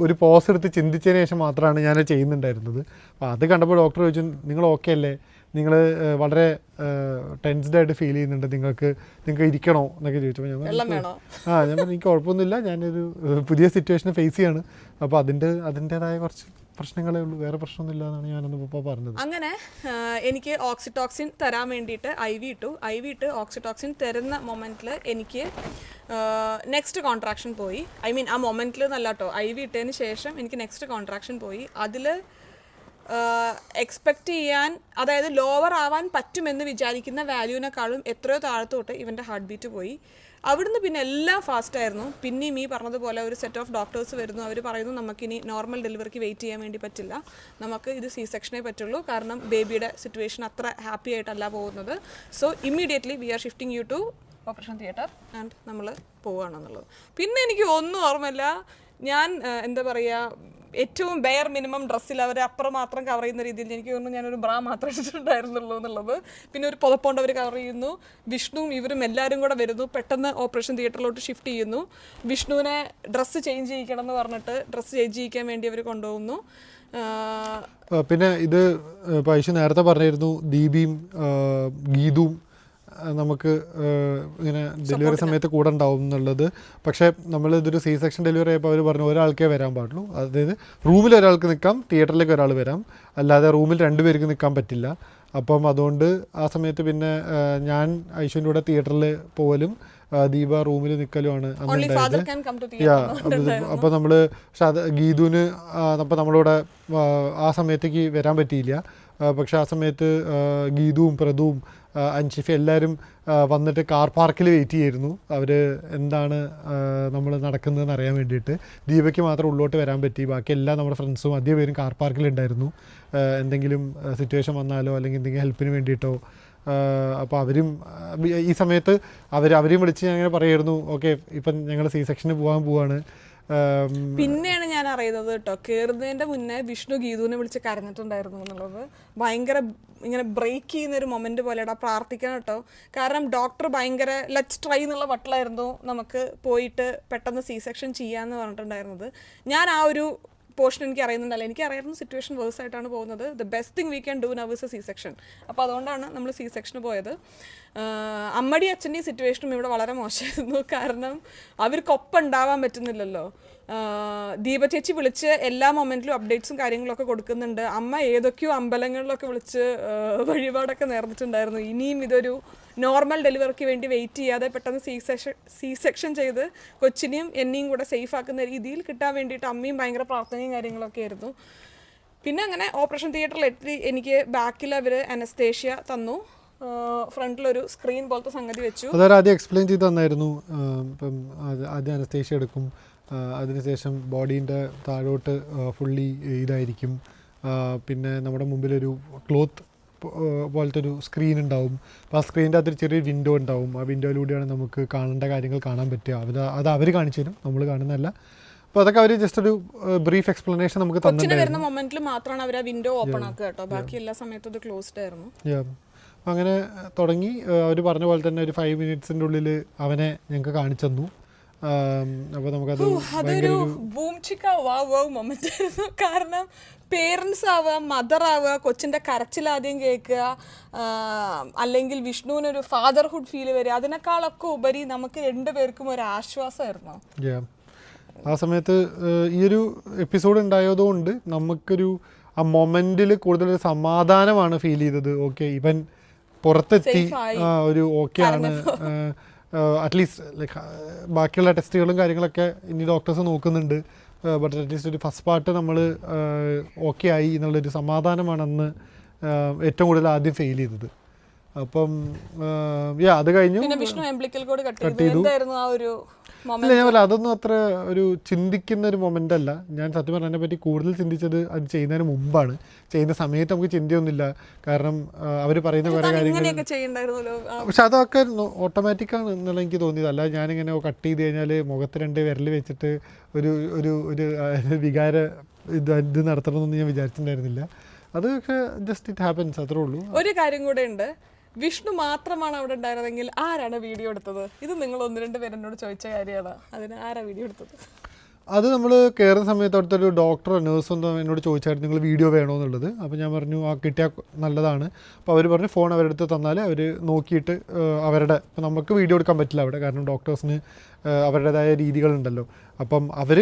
ഒരു പോസ് എടുത്ത് ചിന്തിച്ചതിന് ശേഷം മാത്രമാണ് ഞാൻ ചെയ്യുന്നുണ്ടായിരുന്നത്. അപ്പോൾ അത് കണ്ടപ്പോൾ ഡോക്ടർ ചോദിച്ചു നിങ്ങൾ ഓക്കെ അല്ലേ, നിങ്ങൾ വളരെ ടെൻസ്ഡ് ആയിട്ട് ഫീൽ ചെയ്യുന്നുണ്ട്, നിങ്ങൾക്ക് ഇരിക്കണോ എന്നൊക്കെ ചോദിച്ചപ്പോൾ ഞാൻ പറഞ്ഞു എനിക്ക് കുഴപ്പമൊന്നുമില്ല, ഞാനൊരു പുതിയ സിറ്റുവേഷനെ ഫേസ് ചെയ്യാണ്, അപ്പോൾ അതിൻ്റേതായ കുറച്ച് പ്രശ്നങ്ങളേ ഉള്ളൂ, വേറെ പ്രശ്നമൊന്നുമില്ല എന്നാണ് ഞാനൊന്ന് ഇപ്പോൾ പറഞ്ഞത്. അങ്ങനെ എനിക്ക് ഓക്സിറ്റോക്സിൻ തരാൻ വേണ്ടിയിട്ട് ഐ വി ഇട്ട് ഓക്സിറ്റോക്സിൻ തരുന്ന മൊമെൻറ്റിൽ എനിക്ക് നെക്സ്റ്റ് കോൺട്രാക്ഷൻ പോയി. ഐ മീൻ ആ മൊമെൻറ്റിൽ നല്ല കേട്ടോ, ഐ വി ഇട്ടതിന് ശേഷം എനിക്ക് നെക്സ്റ്റ് കോൺട്രാക്ഷൻ പോയി. അതിൽ എക്സ്പെക്റ്റ് ചെയ്യാൻ, അതായത് ലോവർ ആവാൻ പറ്റുമെന്ന് വിചാരിക്കുന്ന വാല്യൂവിനെക്കാളും എത്രയോ താഴത്തോട്ട് ഇവൻ്റെ ഹാർട്ട് ബീറ്റ് പോയി. അവിടുന്ന് പിന്നെ എല്ലാം ഫാസ്റ്റായിരുന്നു. പിന്നെയും ഈ പറഞ്ഞതുപോലെ ഒരു സെറ്റ് ഓഫ് ഡോക്ടേഴ്സ് വരുന്നു, അവർ പറയുന്നു നമുക്കിനി നോർമൽ ഡെലിവറിക്ക് വെയിറ്റ് ചെയ്യാൻ വേണ്ടി പറ്റില്ല, നമുക്ക് ഇത് സി സെക്ഷനേ പറ്റുള്ളൂ, കാരണം ബേബിയുടെ സിറ്റുവേഷൻ അത്ര ഹാപ്പി ആയിട്ടല്ല പോകുന്നത്. So immediately we are shifting you to operation theatre and നമ്മൾ പോവുകയാണെന്നുള്ളത്. പിന്നെ എനിക്ക് ഒന്നും ഓർമ്മയില്ല. ഞാൻ എന്താ പറയുക, ഏറ്റവും ബെയർ മിനിമം ഡ്രസ്സിൽ അവർ അപ്പുറം മാത്രം കവർ ചെയ്യുന്ന രീതിയിൽ എനിക്ക് തോന്നുന്നു ഞാനൊരു ബ്രാ മാത്രമേ ഇട്ടിട്ടുണ്ടായിരുന്നുള്ളൂ എന്നുള്ളത്. പിന്നെ ഒരു പുതപ്പോണ്ട് അവർ കവർ ചെയ്യുന്നു. വിഷ്ണുവും ഇവരും എല്ലാവരും കൂടെ വരുന്നു, പെട്ടെന്ന് ഓപ്പറേഷൻ തിയേറ്ററിലോട്ട് ഷിഫ്റ്റ് ചെയ്യുന്നു. വിഷ്ണുവിനെ ഡ്രസ്സ് ചേഞ്ച് ചെയ്യിക്കണം എന്ന് പറഞ്ഞിട്ട് ഡ്രസ്സ് ചേഞ്ച് ചെയ്യിക്കാൻ വേണ്ടി അവർ കൊണ്ടുപോകുന്നു. പിന്നെ ഇത് പൈസ നേരത്തെ പറഞ്ഞിരുന്നു ദീപിയും ഗീതുവും നമുക്ക് ഇങ്ങനെ ഡെലിവറി സമയത്ത് കൂടെ ഉണ്ടാവും എന്നുള്ളത്. പക്ഷേ നമ്മളിതൊരു സി സെക്ഷൻ ഡെലിവറി ആയപ്പോൾ അവർ പറഞ്ഞു ഒരാൾക്കേ വരാൻ പാടുള്ളൂ, അതായത് റൂമിൽ ഒരാൾക്ക് നിൽക്കാം, തിയേറ്ററിലേക്ക് ഒരാൾ വരാം, അല്ലാതെ റൂമിൽ 2 പേർക്ക് നിൽക്കാൻ പറ്റില്ല. അപ്പം അതുകൊണ്ട് ആ സമയത്ത് പിന്നെ ഞാൻ ഐശ്വര്യൻ്റെ കൂടെ തിയേറ്ററിൽ പോകലും ദീപ റൂമിൽ നിൽക്കലുമാണ് അന്നുണ്ടായത്. അപ്പോൾ നമ്മൾ പക്ഷെ അത് ഗീതുവിന് അപ്പോൾ നമ്മളിവിടെ ആ സമയത്തേക്ക് വരാൻ പറ്റിയില്ല. പക്ഷെ ആ സമയത്ത് ഗീതുവും പ്രതുവും അൻഷിഫ എല്ലാവരും വന്നിട്ട് കാർ പാർക്കിൽ വെയിറ്റ് ചെയ്യായിരുന്നു. അവർ എന്താണ് നമ്മൾ നടക്കുന്നതെന്ന് അറിയാൻ വേണ്ടിയിട്ട്. ദീപയ്ക്ക് മാത്രം ഉള്ളോട്ട് വരാൻ പറ്റി, ബാക്കി എല്ലാ നമ്മുടെ ഫ്രണ്ട്സും അധികം പേരും കാർ പാർക്കിലുണ്ടായിരുന്നു, എന്തെങ്കിലും സിറ്റുവേഷൻ വന്നാലോ അല്ലെങ്കിൽ എന്തെങ്കിലും ഹെൽപ്പിന് വേണ്ടിയിട്ടോ. അപ്പോൾ അവരും ഈ സമയത്ത് അവരെയും വിളിച്ച് ഞാൻ അങ്ങനെ പറയായിരുന്നു ഓക്കെ ഇപ്പം ഞങ്ങൾ സി സെക്ഷന് പോവാണ്. പിന്നെയാണ് ഞാൻ അറിയുന്നത് കേട്ടോ, കയറുന്നതിൻ്റെ മുന്നേ വിഷ്ണു ഗീതുവിനെ വിളിച്ച് കരഞ്ഞിട്ടുണ്ടായിരുന്നു എന്നുള്ളത്. ഭയങ്കര ഇങ്ങനെ ബ്രേക്ക് ചെയ്യുന്നൊരു മൊമെൻറ്റ് പോലെയാ, പ്രാർത്ഥിക്കണം കേട്ടോ. കാരണം ഡോക്ടർ ഭയങ്കര ലെറ്റ്സ് ട്രൈ എന്നുള്ള വട്ടിലായിരുന്നു നമുക്ക് പോയിട്ട് പെട്ടെന്ന് സി സെക്ഷൻ ചെയ്യാമെന്ന് പറഞ്ഞിട്ടുണ്ടായിരുന്നത്. ഞാൻ ആ ഒരു പോർഷൻ എനിക്ക് അറിയുന്നുണ്ടല്ലോ, എനിക്ക് അറിയാവുന്ന സിറ്റുവേഷൻ വേഴ്സ് ആയിട്ടാണ് പോകുന്നത്. The best thing we can do now is A C section. അപ്പോൾ അതുകൊണ്ടാണ് നമ്മൾ സി സെക്ഷന് പോയത്. അമ്മടി അച്ഛൻ്റെയും സിറ്റുവേഷനും ഇവിടെ വളരെ മോശമായിരുന്നു. കാരണം അവർക്കൊപ്പം ഉണ്ടാവാൻ പറ്റുന്നില്ലല്ലോ. ദീപ ചേച്ചി വിളിച്ച് എല്ലാ മൊമെൻറ്റിലും അപ്ഡേറ്റ്സും കാര്യങ്ങളൊക്കെ കൊടുക്കുന്നുണ്ട്. അമ്മ ഏതൊക്കെയോ അമ്പലങ്ങളിലൊക്കെ വിളിച്ച് വഴിപാടൊക്കെ നേർന്നിട്ടുണ്ടായിരുന്നു. ഇനിയും ഇതൊരു നോർമൽ ഡെലിവറിക്ക് വേണ്ടി വെയിറ്റ് ചെയ്യാതെ പെട്ടെന്ന് സി സെക്ഷൻ ചെയ്ത് കൊച്ചിനെയും എന്നെയും കൂടെ സേഫ് ആക്കുന്ന രീതിയിൽ കിട്ടാൻ വേണ്ടിയിട്ട് അമ്മയും ഭയങ്കര പ്രാർത്ഥനയും കാര്യങ്ങളൊക്കെ ആയിരുന്നു. പിന്നെ അങ്ങനെ ഓപ്പറേഷൻ തിയേറ്ററിൽ എത്തി എനിക്ക് ബാക്കിൽ അവർ അനസ്തേഷ്യ തന്നു, ഫ്രണ്ടിലൊരു സ്ക്രീൻ പോലത്തെ സംഗതി വെച്ചു. അതായത് ആദ്യം എക്സ്പ്ലെയിൻ ചെയ്ത് തന്നായിരുന്നു. ഇപ്പം ആദ്യം അനസ്തേഷ്യ എടുക്കും, അതിനുശേഷം ബോഡീൻ്റെ താഴോട്ട് ഫുള്ളി ഇതായിരിക്കും, പിന്നെ നമ്മുടെ മുമ്പിലൊരു ക്ലോത്ത് പോലത്തെ ഒരു സ്ക്രീൻ ഉണ്ടാവും. അപ്പോൾ ആ സ്ക്രീനിൻ്റെ അകത്തൊരു ചെറിയ വിൻഡോ ഉണ്ടാവും. ആ വിൻഡോയിലൂടെയാണ് നമുക്ക് കാണേണ്ട കാര്യങ്ങൾ കാണാൻ പറ്റുക. അത് അവർ കാണിച്ചു തരും, നമ്മൾ കാണുന്നതല്ല. അപ്പോൾ അതൊക്കെ അവർ ജസ്റ്റ് ഒരു ബ്രീഫ് എക്സ്പ്ലനേഷൻ നമുക്ക് കൊച്ചിന് തന്നിട്ടുണ്ടായിരുന്നു. വരുന്ന മൊമെന്റിൽ മാത്രമാണ് അവർ ആ വിൻഡോ ഓപ്പൺ ആക്കുക കേട്ടോ, ബാക്കി എല്ലാ സമയത്തും അത് ക്ലോസ്ഡ് ആയിരുന്നു. അങ്ങനെ തുടങ്ങി. അവർ പറഞ്ഞ പോലെ തന്നെ ഒരു 5 മിനിറ്റ്സിൻ്റെ ഉള്ളിൽ അവനെ ഞങ്ങൾക്ക് കാണിച്ചു തന്നു. അപ്പോൾ നമുക്കത് അതൊരു ബൂം ചിക്ക വാവ് മൊമെന്റ് ആയിരുന്നു. കാരണം പേരൻസ് ആവുക, മദർ ആവുക, കൊച്ചിൻ്റെ കരച്ചിൽ ആദ്യം കേൾക്കുക, അല്ലെങ്കിൽ വിഷ്ണുവിനൊരു ഫാദർഹുഡ് ഫീൽ വരിക, അതിനേക്കാളൊക്കെ ഉപരി നമുക്ക് രണ്ടുപേർക്കും ഒരു ആശ്വാസമായിരുന്നു. ആ സമയത്ത് ഈ ഒരു എപ്പിസോഡ് ഉണ്ടായതുകൊണ്ട് നമുക്കൊരു ആ മൊമെന്റിൽ കൂടുതൽ സമാധാനമാണ് ഫീൽ ചെയ്തത്. ഓക്കെ, ഇവൻ പുറത്തെത്തി, ഒരു ഓക്കെ ആണ്, അറ്റ്ലീസ്റ്റ് ലൈക്ക് ബാക്കിയുള്ള ടെസ്റ്റുകളും കാര്യങ്ങളൊക്കെ ഇനി ഡോക്ടേഴ്സ് നോക്കുന്നുണ്ട്. ബട്ട് അറ്റ്ലീസ്റ്റ് ഒരു ഫസ്റ്റ് പാർട്ട് നമ്മൾ ഓക്കെ ആയി എന്നുള്ളൊരു സമാധാനമാണ് അന്ന് ഏറ്റവും കൂടുതൽ ആദ്യം ഫീൽ ചെയ്തത്. അപ്പം അത് കഴിഞ്ഞു. കട്ട് ചെയ്തു. ഇല്ല, ഞാൻ പറയാം, അതൊന്നും അത്ര ഒരു ചിന്തിക്കുന്ന ഒരു മൊമെൻ്റ് അല്ല. ഞാൻ സത്യം പറഞ്ഞ അതിനെ പറ്റി കൂടുതൽ ചിന്തിച്ചത് അത് ചെയ്യുന്നതിന് മുമ്പാണ്. ചെയ്യുന്ന സമയത്ത് നമുക്ക് ചിന്തയൊന്നുമില്ല, കാരണം അവർ പറയുന്ന കുറേ കാര്യങ്ങൾ. പക്ഷെ അതൊക്കെ ഓട്ടോമാറ്റിക്കാണ് എന്നുള്ള എനിക്ക് തോന്നിയത്. അല്ല ഞാനിങ്ങനെ കട്ട് ചെയ്ത് കഴിഞ്ഞാൽ മുഖത്ത് 2 വിരൽ വെച്ചിട്ട് ഒരു ഒരു ഒരു വികാര ഇത് നടത്തണമെന്നൊന്നും ഞാൻ വിചാരിച്ചിട്ടുണ്ടായിരുന്നില്ല. അത് പക്ഷേ ജസ്റ്റ് ഇറ്റ് ഹാപ്പൻസ്, അത്രേ ഉള്ളൂ. ഒരു കാര്യം കൂടെ ഉണ്ട്, വിഷ്ണു മാത്രമാണ് അവിടെ ഉണ്ടായിരുന്നെങ്കിൽ ആരാണ് വീഡിയോ എടുത്തത്? ഇത് നിങ്ങൾ 1-2 പേര് എന്നോട് ചോദിച്ച കാര്യമാണ്. അതിന് ആരാ വീഡിയോ എടുത്തത്? അത് നമ്മൾ കയറുന്ന സമയത്ത് അവിടുത്തെ ഒരു ഡോക്ടറോ നേഴ്സോ എന്തോ എന്നോട് ചോദിച്ചായിരുന്നു നിങ്ങൾ വീഡിയോ വേണോ എന്നുള്ളത്. അപ്പോൾ ഞാൻ പറഞ്ഞു ആ കിട്ടിയാൽ നല്ലതാണ്. അപ്പോൾ അവർ പറഞ്ഞു ഫോൺ അവരുടെ അടുത്ത് തന്നാൽ അവർ നോക്കിയിട്ട് അവരുടെ, ഇപ്പോൾ നമുക്ക് വീഡിയോ എടുക്കാൻ പറ്റില്ല അവിടെ, കാരണം ഡോക്ടേഴ്സിന് അവരുടേതായ രീതികളുണ്ടല്ലോ. അപ്പം അവർ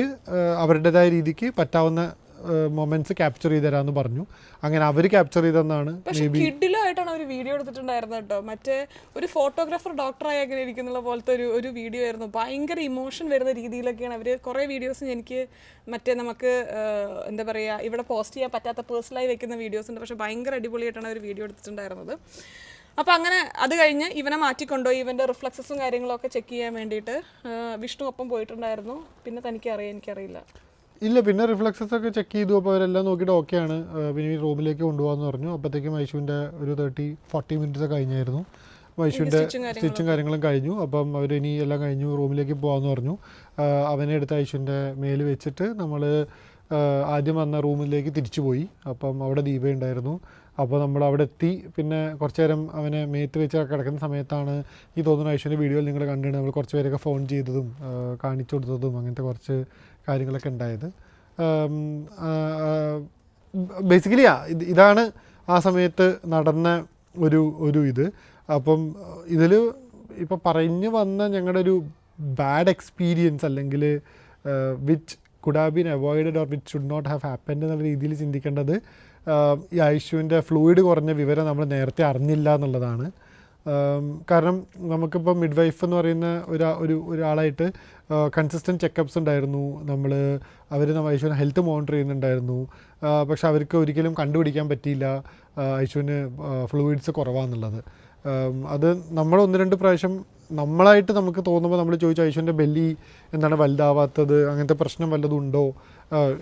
അവരുടേതായ രീതിക്ക് പറ്റാവുന്ന മൊമെന്റ്സ് ക്യാപ്ചർ ചെയ്ത് തരാമെന്ന് പറഞ്ഞു. അങ്ങനെ അവർ ക്യാപ്ചർ ചെയ്തെന്നാണ്. കിഡിലായിട്ടാണ് അവർ വീഡിയോ എടുത്തിട്ടുണ്ടായിരുന്നത് കേട്ടോ. മറ്റേ ഒരു ഫോട്ടോഗ്രാഫർ ഡോക്ടറായി അങ്ങനെ ഇരിക്കുന്ന പോലത്തെ ഒരു വീഡിയോ ആയിരുന്നു. ഭയങ്കര ഇമോഷൻ വരുന്ന രീതിയിലൊക്കെയാണ് അവർ കുറേ വീഡിയോസ് എനിക്ക് മറ്റേ നമുക്ക് എന്താ പറയുക ഇവിടെ പോസ്റ്റ് ചെയ്യാൻ പറ്റാത്ത പേഴ്സണലായി വെക്കുന്ന വീഡിയോസ് ഉണ്ട്. പക്ഷേ ഭയങ്കര അടിപൊളിയായിട്ടാണ് അവർ വീഡിയോ എടുത്തിട്ടുണ്ടായിരുന്നത്. അപ്പോൾ അങ്ങനെ അത് കഴിഞ്ഞ് ഇവനെ മാറ്റിക്കൊണ്ടുപോയി ഇവൻ്റെ റിഫ്ലക്സസും കാര്യങ്ങളൊക്കെ ചെക്ക് ചെയ്യാൻ വേണ്ടിയിട്ട് വിഷ്ണു ഒപ്പം പോയിട്ടുണ്ടായിരുന്നു. പിന്നെ തനിക്കറിയാം, എനിക്കറിയില്ല. ഇല്ല, പിന്നെ റിഫ്ലക്സസ് ഒക്കെ ചെക്ക് ചെയ്തു. അപ്പോൾ അവരെല്ലാം നോക്കിയിട്ട് ഓക്കെയാണ്, പിന്നെ ഈ റൂമിലേക്ക് കൊണ്ടുപോകാമെന്ന് പറഞ്ഞു. അപ്പോഴത്തേക്കും ഐശുവിൻ്റെ ഒരു 30-40 മിനിറ്റ്സ് കഴിഞ്ഞായിരുന്നു. ഐശുവിൻ്റെ സ്റ്റിച്ചും കാര്യങ്ങളും കഴിഞ്ഞു. അപ്പം അവർ ഇനി എല്ലാം കഴിഞ്ഞു, റൂമിലേക്ക് പോകാമെന്ന് പറഞ്ഞു. അവനെ എടുത്ത് ഐശുവിൻ്റെ മേൽ വെച്ചിട്ട് നമ്മൾ ആദ്യം വന്ന റൂമിലേക്ക് തിരിച്ചു പോയി. അപ്പം അവിടെ ദീപ ഉണ്ടായിരുന്നു. അപ്പോൾ നമ്മൾ അവിടെ എത്തി. പിന്നെ കുറച്ച് നേരം അവനെ മേത്ത് വെച്ച് കിടക്കുന്ന സമയത്താണ് ഈ തോന്നുന്ന ഐശുവിൻ്റെ വീഡിയോയിൽ നിങ്ങൾ കണ്ടിട്ടുണ്ട് നമ്മൾ കുറച്ച് പേരൊക്കെ ഫോൺ ചെയ്തതും കാണിച്ചു കൊടുത്തതും അങ്ങനത്തെ കുറച്ച് കാര്യങ്ങളൊക്കെ ഉണ്ടായത്. ബേസിക്കലി ഇതാണ് ആ സമയത്ത് നടന്ന ഒരു ഇത്. അപ്പം ഇതിൽ ഇപ്പോൾ പറഞ്ഞു വന്ന ഞങ്ങളുടെ ഒരു ബാഡ് എക്സ്പീരിയൻസ് അല്ലെങ്കിൽ which could have been avoided or which should not have happened എന്നുള്ള രീതിയിൽ ചിന്തിക്കേണ്ടത് ഈ ഐശുവിൻ്റെ ഫ്ലൂയിഡ് കുറഞ്ഞ വിവരം നമ്മൾ നേരത്തെ അറിഞ്ഞില്ല എന്നുള്ളതാണ്. കാരണം നമുക്കിപ്പോൾ മിഡ് വൈഫ് എന്ന് പറയുന്ന ഒരാളായിട്ട് കൺസിസ്റ്റൻറ്റ് ചെക്കപ്സ് ഉണ്ടായിരുന്നു. അവർ ഐശുവിന് ഹെൽത്ത് മോണിറ്റർ ചെയ്യുന്നുണ്ടായിരുന്നു. പക്ഷെ അവർക്ക് ഒരിക്കലും കണ്ടുപിടിക്കാൻ പറ്റിയില്ല ഐശുവിന് ഫ്ലൂയിഡ്സ് കുറവാന്നുള്ളത്. അത് നമ്മൾ 1-2 പ്രാവശ്യം നമ്മളായിട്ട് നമുക്ക് തോന്നുമ്പോൾ നമ്മൾ ചോദിച്ചു ഐശുവിൻ്റെ ബെല്ലി എന്താണ് വലുതാവാത്തത്, അങ്ങനത്തെ പ്രശ്നം വല്ലതും ഉണ്ടോ?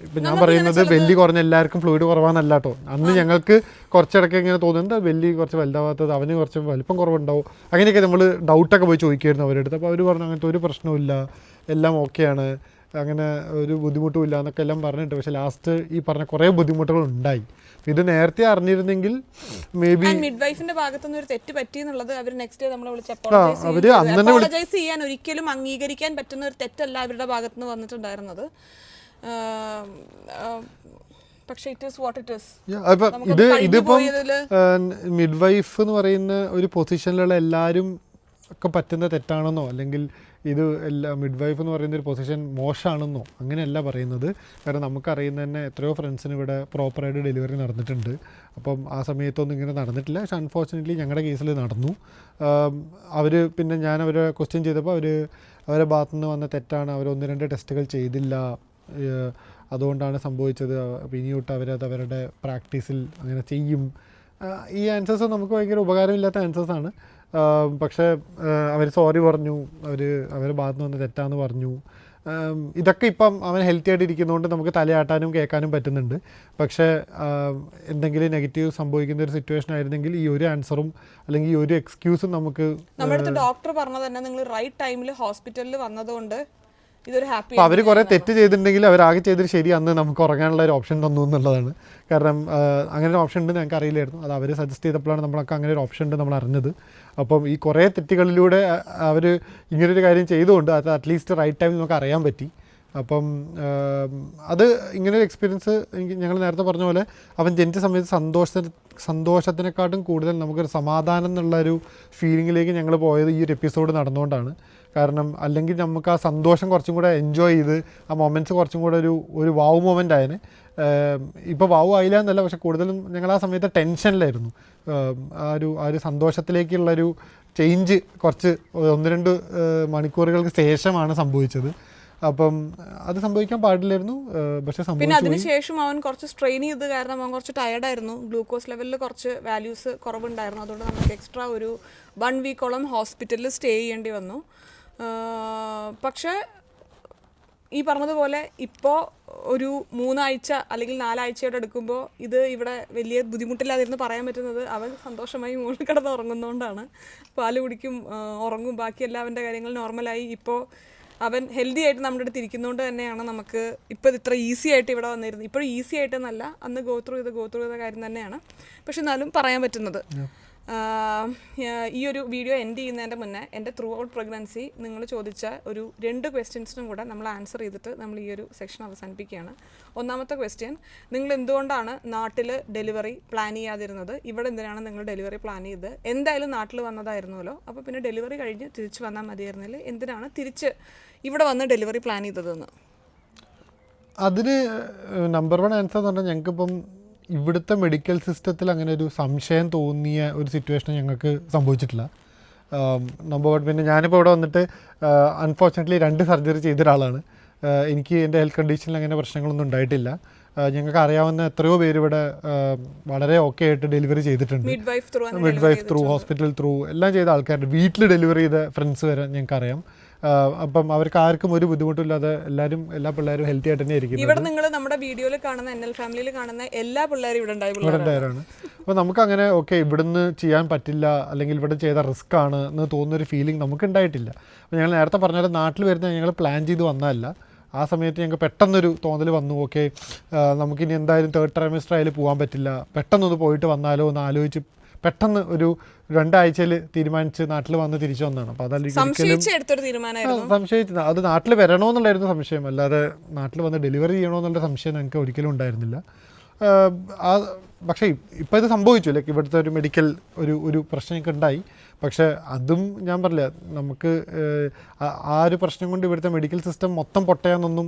ഇപ്പം ഞാൻ പറയുന്നത് ബെല്ലി കുറഞ്ഞ എല്ലാവർക്കും ഫ്ലൂയിഡ് കുറവാന്നല്ല കേട്ടോ. അന്ന് ഞങ്ങൾക്ക് കുറച്ചിടയ്ക്ക് ഇങ്ങനെ തോന്നുന്നുണ്ട് ബെല്ലി കുറച്ച് വലുതാവാത്തത്, അവന് കുറച്ച് വലിപ്പം കുറവുണ്ടാവും, അങ്ങനെയൊക്കെ നമ്മൾ ഡൗട്ടൊക്കെ പോയി ചോദിക്കുമായിരുന്നു അവരുടെ അടുത്ത്. അപ്പോൾ അവർ പറഞ്ഞു അങ്ങനത്തെ ഒരു പ്രശ്നവുമില്ല, എല്ലാം ഓക്കെയാണ്, അങ്ങനെ ഒരു ബുദ്ധിമുട്ടുമില്ല എന്നൊക്കെ എല്ലാം പറഞ്ഞിട്ട്. പക്ഷേ ലാസ്റ്റ് ഈ പറഞ്ഞ കുറേ ബുദ്ധിമുട്ടുകൾ ഉണ്ടായി. ഇത് നേരത്തെ അറിഞ്ഞിരുന്നെങ്കിൽ മേ ബി മിഡ്വൈഫിന്റെ ഭാഗത്തുനിന്ന് ഒരു തെറ്റ് പറ്റി എന്നുള്ളത് അവർ നെക്സ്റ്റ് ഡേ നമ്മളെ വിളിച്ച് അപ്പോളജൈസ് ചെയ്യാൻ ഒരിക്കലും അംഗീകരിക്കാൻ പറ്റുന്ന ഒരു തെറ്റല്ല അവരുടെ ഭാഗത്തുനിന്ന് വന്നിട്ടുണ്ടായിരുന്നത്. പക്ഷേ it is what it is. ഇതിപ്പം മിഡ് വൈഫ് എന്ന് പറയുന്ന ഒരു പൊസിഷനിലുള്ള എല്ലാവരും ഒക്കെ പറ്റുന്ന തെറ്റാണെന്നോ അല്ലെങ്കിൽ ഇത് മിഡ് വൈഫ് എന്ന് പറയുന്ന ഒരു പൊസിഷൻ മോശമാണെന്നോ അങ്ങനെയല്ല പറയുന്നത്. കാരണം നമുക്കറിയുന്ന തന്നെ എത്രയോ ഫ്രണ്ട്സിന് ഇവിടെ പ്രോപ്പറായിട്ട് ഡെലിവറി നടന്നിട്ടുണ്ട്. അപ്പം ആ സമയത്തൊന്നും ഇങ്ങനെ നടന്നിട്ടില്ല. പക്ഷെ അൺഫോർച്ചുനേറ്റ്ലി ഞങ്ങളുടെ കേസിൽ നടന്നു. പിന്നെ ഞാൻ അവരെ ക്വസ്റ്റ്യൻ ചെയ്തപ്പോൾ അവരുടെ ഭാഗത്തുനിന്ന് വന്ന തെറ്റാണ്, അവർ 1-2 ടെസ്റ്റുകൾ ചെയ്തില്ല, അതുകൊണ്ടാണ് സംഭവിച്ചത്, ഇനി തൊട്ട് അവരത് അവരുടെ പ്രാക്ടീസിൽ അങ്ങനെ ചെയ്യും. ഈ ആൻസേഴ്സ് നമുക്ക് ഭയങ്കര ഉപകാരമില്ലാത്ത ആൻസേഴ്സാണ്. പക്ഷേ അവർ സോറി പറഞ്ഞു, അവരുടെ ഭാഗത്ത് നിന്ന് വന്ന് തെറ്റാന്ന് പറഞ്ഞു. ഇതൊക്കെ ഇപ്പം അവൻ ഹെൽത്തി ആയിട്ട് ഇരിക്കുന്നതുകൊണ്ട് നമുക്ക് തലയാട്ടാനും കേൾക്കാനും പറ്റുന്നുണ്ട്. പക്ഷേ എന്തെങ്കിലും നെഗറ്റീവ് സംഭവിക്കുന്ന ഒരു സിറ്റുവേഷൻ ആയിരുന്നെങ്കിൽ ഈ ഒരു ആൻസറും അല്ലെങ്കിൽ ഈ ഒരു എക്സ്ക്യൂസും നമുക്ക് നമ്മുടെ അടുത്ത് ഡോക്ടർ പറഞ്ഞത് തന്നെ നിങ്ങൾ റൈറ്റ് ടൈമിൽ ഹോസ്പിറ്റലിൽ വന്നതുകൊണ്ട് ഇതൊരു ഹാപ്പി. അപ്പോൾ അവർ കുറേ തെറ്റ് ചെയ്തിട്ടുണ്ടെങ്കിൽ അവരാകെ ചെയ്തിട്ട് ശരി അന്ന് നമുക്ക് ഉറങ്ങാനുള്ള ഒരു ഓപ്ഷൻ തന്നു എന്നുള്ളതാണ്. കാരണം അങ്ങനെ ഒരു ഓപ്ഷൻ ഉണ്ട് ഞങ്ങൾക്ക് അറിയില്ലായിരുന്നു. അത് അവർ സജസ്റ്റ് ചെയ്തപ്പോഴാണ് നമ്മളൊക്കെ അങ്ങനെ ഒരു ഓപ്ഷൻ ഉണ്ട് നമ്മൾ അറിഞ്ഞത്. അപ്പം ഈ കുറേ തെറ്റുകളിലൂടെ അവർ ഇങ്ങനൊരു കാര്യം ചെയ്തുകൊണ്ട് അത് അറ്റ്ലീസ്റ്റ് റൈറ്റ് ടൈമിൽ നമുക്ക് അറിയാൻ പറ്റി. അപ്പം അത് ഇങ്ങനൊരു എക്സ്പീരിയൻസ് എനിക്ക് ഞങ്ങൾ നേരത്തെ പറഞ്ഞ പോലെ അവൻ ജനിച്ച സമയത്ത് സന്തോഷത്തിനെക്കാട്ടും കൂടുതൽ നമുക്കൊരു സമാധാനം എന്നുള്ളൊരു ഫീലിങ്ങിലേക്ക് ഞങ്ങൾ പോയത് ഈ ഒരു എപ്പിസോഡ് നടന്നുകൊണ്ടാണ്. കാരണം അല്ലെങ്കിൽ നമുക്ക് ആ സന്തോഷം കുറച്ചും കൂടെ എൻജോയ് ചെയ്ത് ആ മൊമെൻറ്റ്സ് കുറച്ചും കൂടെ ഒരു വാവ് മൊമെൻ്റ് ആയതിന്. ഇപ്പോൾ വാവ് ആയില്ല എന്നല്ല, പക്ഷെ കൂടുതലും ഞങ്ങൾ ആ സമയത്ത് ടെൻഷനിലായിരുന്നു. ആ ഒരു സന്തോഷത്തിലേക്കുള്ളൊരു ചേഞ്ച് കുറച്ച് 1-2 മണിക്കൂറുകൾക്ക് ശേഷമാണ് സംഭവിച്ചത്. അപ്പം അത് സംഭവിക്കാൻ പാടില്ലായിരുന്നു, പക്ഷെ പിന്നെ അതിനുശേഷം അവൻ കുറച്ച് സ്ട്രെയിൻ ചെയ്ത് കാരണം അവൻ കുറച്ച് ടയർഡായിരുന്നു. ഗ്ലൂക്കോസ് ലെവലിൽ കുറച്ച് വാല്യൂസ് കുറവുണ്ടായിരുന്നു. അതുകൊണ്ട് നമുക്ക് എക്സ്ട്രാ ഒരു 1 വീക്കോളം ഹോസ്പിറ്റലിൽ സ്റ്റേ ചെയ്യേണ്ടി വന്നു. പക്ഷേ ഈ പറഞ്ഞതുപോലെ ഇപ്പോൾ ഒരു 3 ആഴ്ച അല്ലെങ്കിൽ 4 ആഴ്ചയോടെ എടുക്കുമ്പോൾ ഇത് ഇവിടെ വലിയ ബുദ്ധിമുട്ടില്ലാതിരുന്ന് പറയാൻ പറ്റുന്നത് അവൻ സന്തോഷമായി മുകളിൽ കിടന്ന് ഉറങ്ങുന്നതുകൊണ്ടാണ്. പാല് കുടിക്കും, ഉറങ്ങും, ബാക്കി എല്ലാവൻ്റെ കാര്യങ്ങൾ നോർമലായി. ഇപ്പോൾ അവൻ ഹെൽത്തി ആയിട്ട് നമ്മുടെ അടുത്ത് ഇരിക്കുന്നതുകൊണ്ട് തന്നെയാണ് നമുക്ക് ഇപ്പോൾ ഇത് ഇത്ര ഈസി ആയിട്ട് ഇവിടെ വന്നിരുന്നത്. ഇപ്പോഴും ഈസി ആയിട്ടെന്നല്ല, അന്ന് ഗോ ത്രൂ ചെയ്ത കാര്യം തന്നെയാണ്. പക്ഷെ എന്നാലും പറയാൻ പറ്റുന്നത്. ഈ ഒരു വീഡിയോ എൻഡ് ചെയ്യുന്നതിൻ്റെ മുന്നേ എൻ്റെ ത്രൂ ഔട്ട് പ്രഗ്നൻസി നിങ്ങൾ ചോദിച്ച ഒരു 2 ക്വസ്റ്റ്യൻസിനും കൂടെ നമ്മൾ ആൻസർ ചെയ്തിട്ട് നമ്മൾ ഈ ഒരു സെക്ഷൻ അവസാനിപ്പിക്കുകയാണ്. ഒന്നാമത്തെ ക്വസ്റ്റ്യൻ, നിങ്ങൾ എന്തുകൊണ്ടാണ് നാട്ടിൽ ഡെലിവറി പ്ലാൻ ചെയ്യാതിരുന്നത്? ഇവിടെ എന്തിനാണ് നിങ്ങൾ ഡെലിവറി പ്ലാൻ ചെയ്തത്? എന്തായാലും നാട്ടിൽ വന്നതായിരുന്നല്ലോ, അപ്പോൾ പിന്നെ ഡെലിവറി കഴിഞ്ഞ് തിരിച്ച് വന്നാൽ മതിയായിരുന്നില്ല, എന്തിനാണ് തിരിച്ച് ഇവിടെ വന്ന് ഡെലിവറി പ്ലാൻ ചെയ്തതെന്ന്? അതിന് നമ്പർ 1 ആൻസർ എന്ന് പറഞ്ഞാൽ ഞങ്ങൾക്കിപ്പം ഇവിടുത്തെ മെഡിക്കൽ സിസ്റ്റത്തിൽ അങ്ങനെ ഒരു സംശയം തോന്നിയ ഒരു സിറ്റുവേഷൻ ഞങ്ങൾക്ക് സംഭവിച്ചിട്ടില്ല. നമ്പർ 1. പിന്നെ ഞാനിപ്പോൾ ഇവിടെ വന്നിട്ട് അൺഫോർച്ചുനേറ്റ്ലി 2 സർജറി ചെയ്ത ഒരാളാണ്. എനിക്ക് എൻ്റെ ഹെൽത്ത് കണ്ടീഷനിൽ അങ്ങനെ പ്രശ്നങ്ങളൊന്നും ഉണ്ടായിട്ടില്ല. ഞങ്ങൾക്ക് അറിയാവുന്ന എത്രയോ പേര് ഇവിടെ വളരെ ഓക്കെ ആയിട്ട് ഡെലിവറി ചെയ്തിട്ടുണ്ട്. Mid wife through, hospital through എല്ലാം ചെയ്ത ആൾക്കാരുണ്ട്. വീട്ടിൽ ഡെലിവറി ചെയ്ത ഫ്രണ്ട്സ് വരെ ഞങ്ങൾക്കറിയാം. അപ്പം അവർക്ക് ആർക്കും ഒരു ബുദ്ധിമുട്ടില്ലാതെ എല്ലാ പിള്ളേരും ഹെൽത്തി ആയിട്ട് തന്നെ ഇരിക്കുന്നത്. ഇവിടെ നിങ്ങൾ നമ്മുടെ വീഡിയോയിൽ കാണുന്ന NL ഫാമിലിയിൽ കാണുന്ന എല്ലാ പിള്ളേരും ഇവിടെ ഉണ്ടായവരാണ്. അപ്പോൾ നമുക്കങ്ങനെ ഓക്കെ ഇവിടുന്ന് ചെയ്യാൻ പറ്റില്ല അല്ലെങ്കിൽ ഇവിടെ ചെയ്ത റിസ്ക് ആണ് എന്ന് തോന്നുന്നൊരു ഫീലിംഗ് നമുക്ക് ഉണ്ടായിട്ടില്ല. അപ്പോൾ ഞങ്ങൾ നേരത്തെ പറഞ്ഞാൽ നാട്ടിൽ വരുന്ന ഞങ്ങൾ പ്ലാൻ ചെയ്ത് വന്നതല്ല. ആ സമയത്ത് ഞങ്ങൾക്ക് പെട്ടെന്നൊരു തോന്നൽ വന്നു, ഓക്കെ നമുക്കിനി എന്തായാലും 3rd ട്രൈമസ്റ്റർ ആയാലും പോകാൻ പറ്റില്ല, പെട്ടെന്നൊന്ന് പോയിട്ട് വന്നാലോ എന്ന് ആലോചിച്ച് പെട്ടെന്ന് ഒരു 2 ആഴ്ചയിൽ തീരുമാനിച്ച് നാട്ടിൽ വന്ന് തിരിച്ചു വന്നതാണ്. അപ്പോൾ അതല്ലെങ്കിൽ സംശയിച്ചത് അത് നാട്ടിൽ വരണമെന്നുണ്ടായിരുന്നു സംശയം, അല്ലാതെ നാട്ടിൽ വന്ന് ഡെലിവറി ചെയ്യണമെന്നുള്ള സംശയം ഞങ്ങൾക്ക് ഒരിക്കലും ഉണ്ടായിരുന്നില്ല. പക്ഷേ ഇപ്പോൾ ഇത് സംഭവിച്ചു, ലൈക്ക് ഇവിടുത്തെ ഒരു മെഡിക്കൽ ഒരു പ്രശ്നമൊക്കെ ഉണ്ടായി. പക്ഷേ അതും ഞാൻ പറഞ്ഞില്ല, നമുക്ക് ആ ഒരു പ്രശ്നം കൊണ്ട് ഇവിടുത്തെ മെഡിക്കൽ സിസ്റ്റം മൊത്തം പൊട്ടയാന്നൊന്നും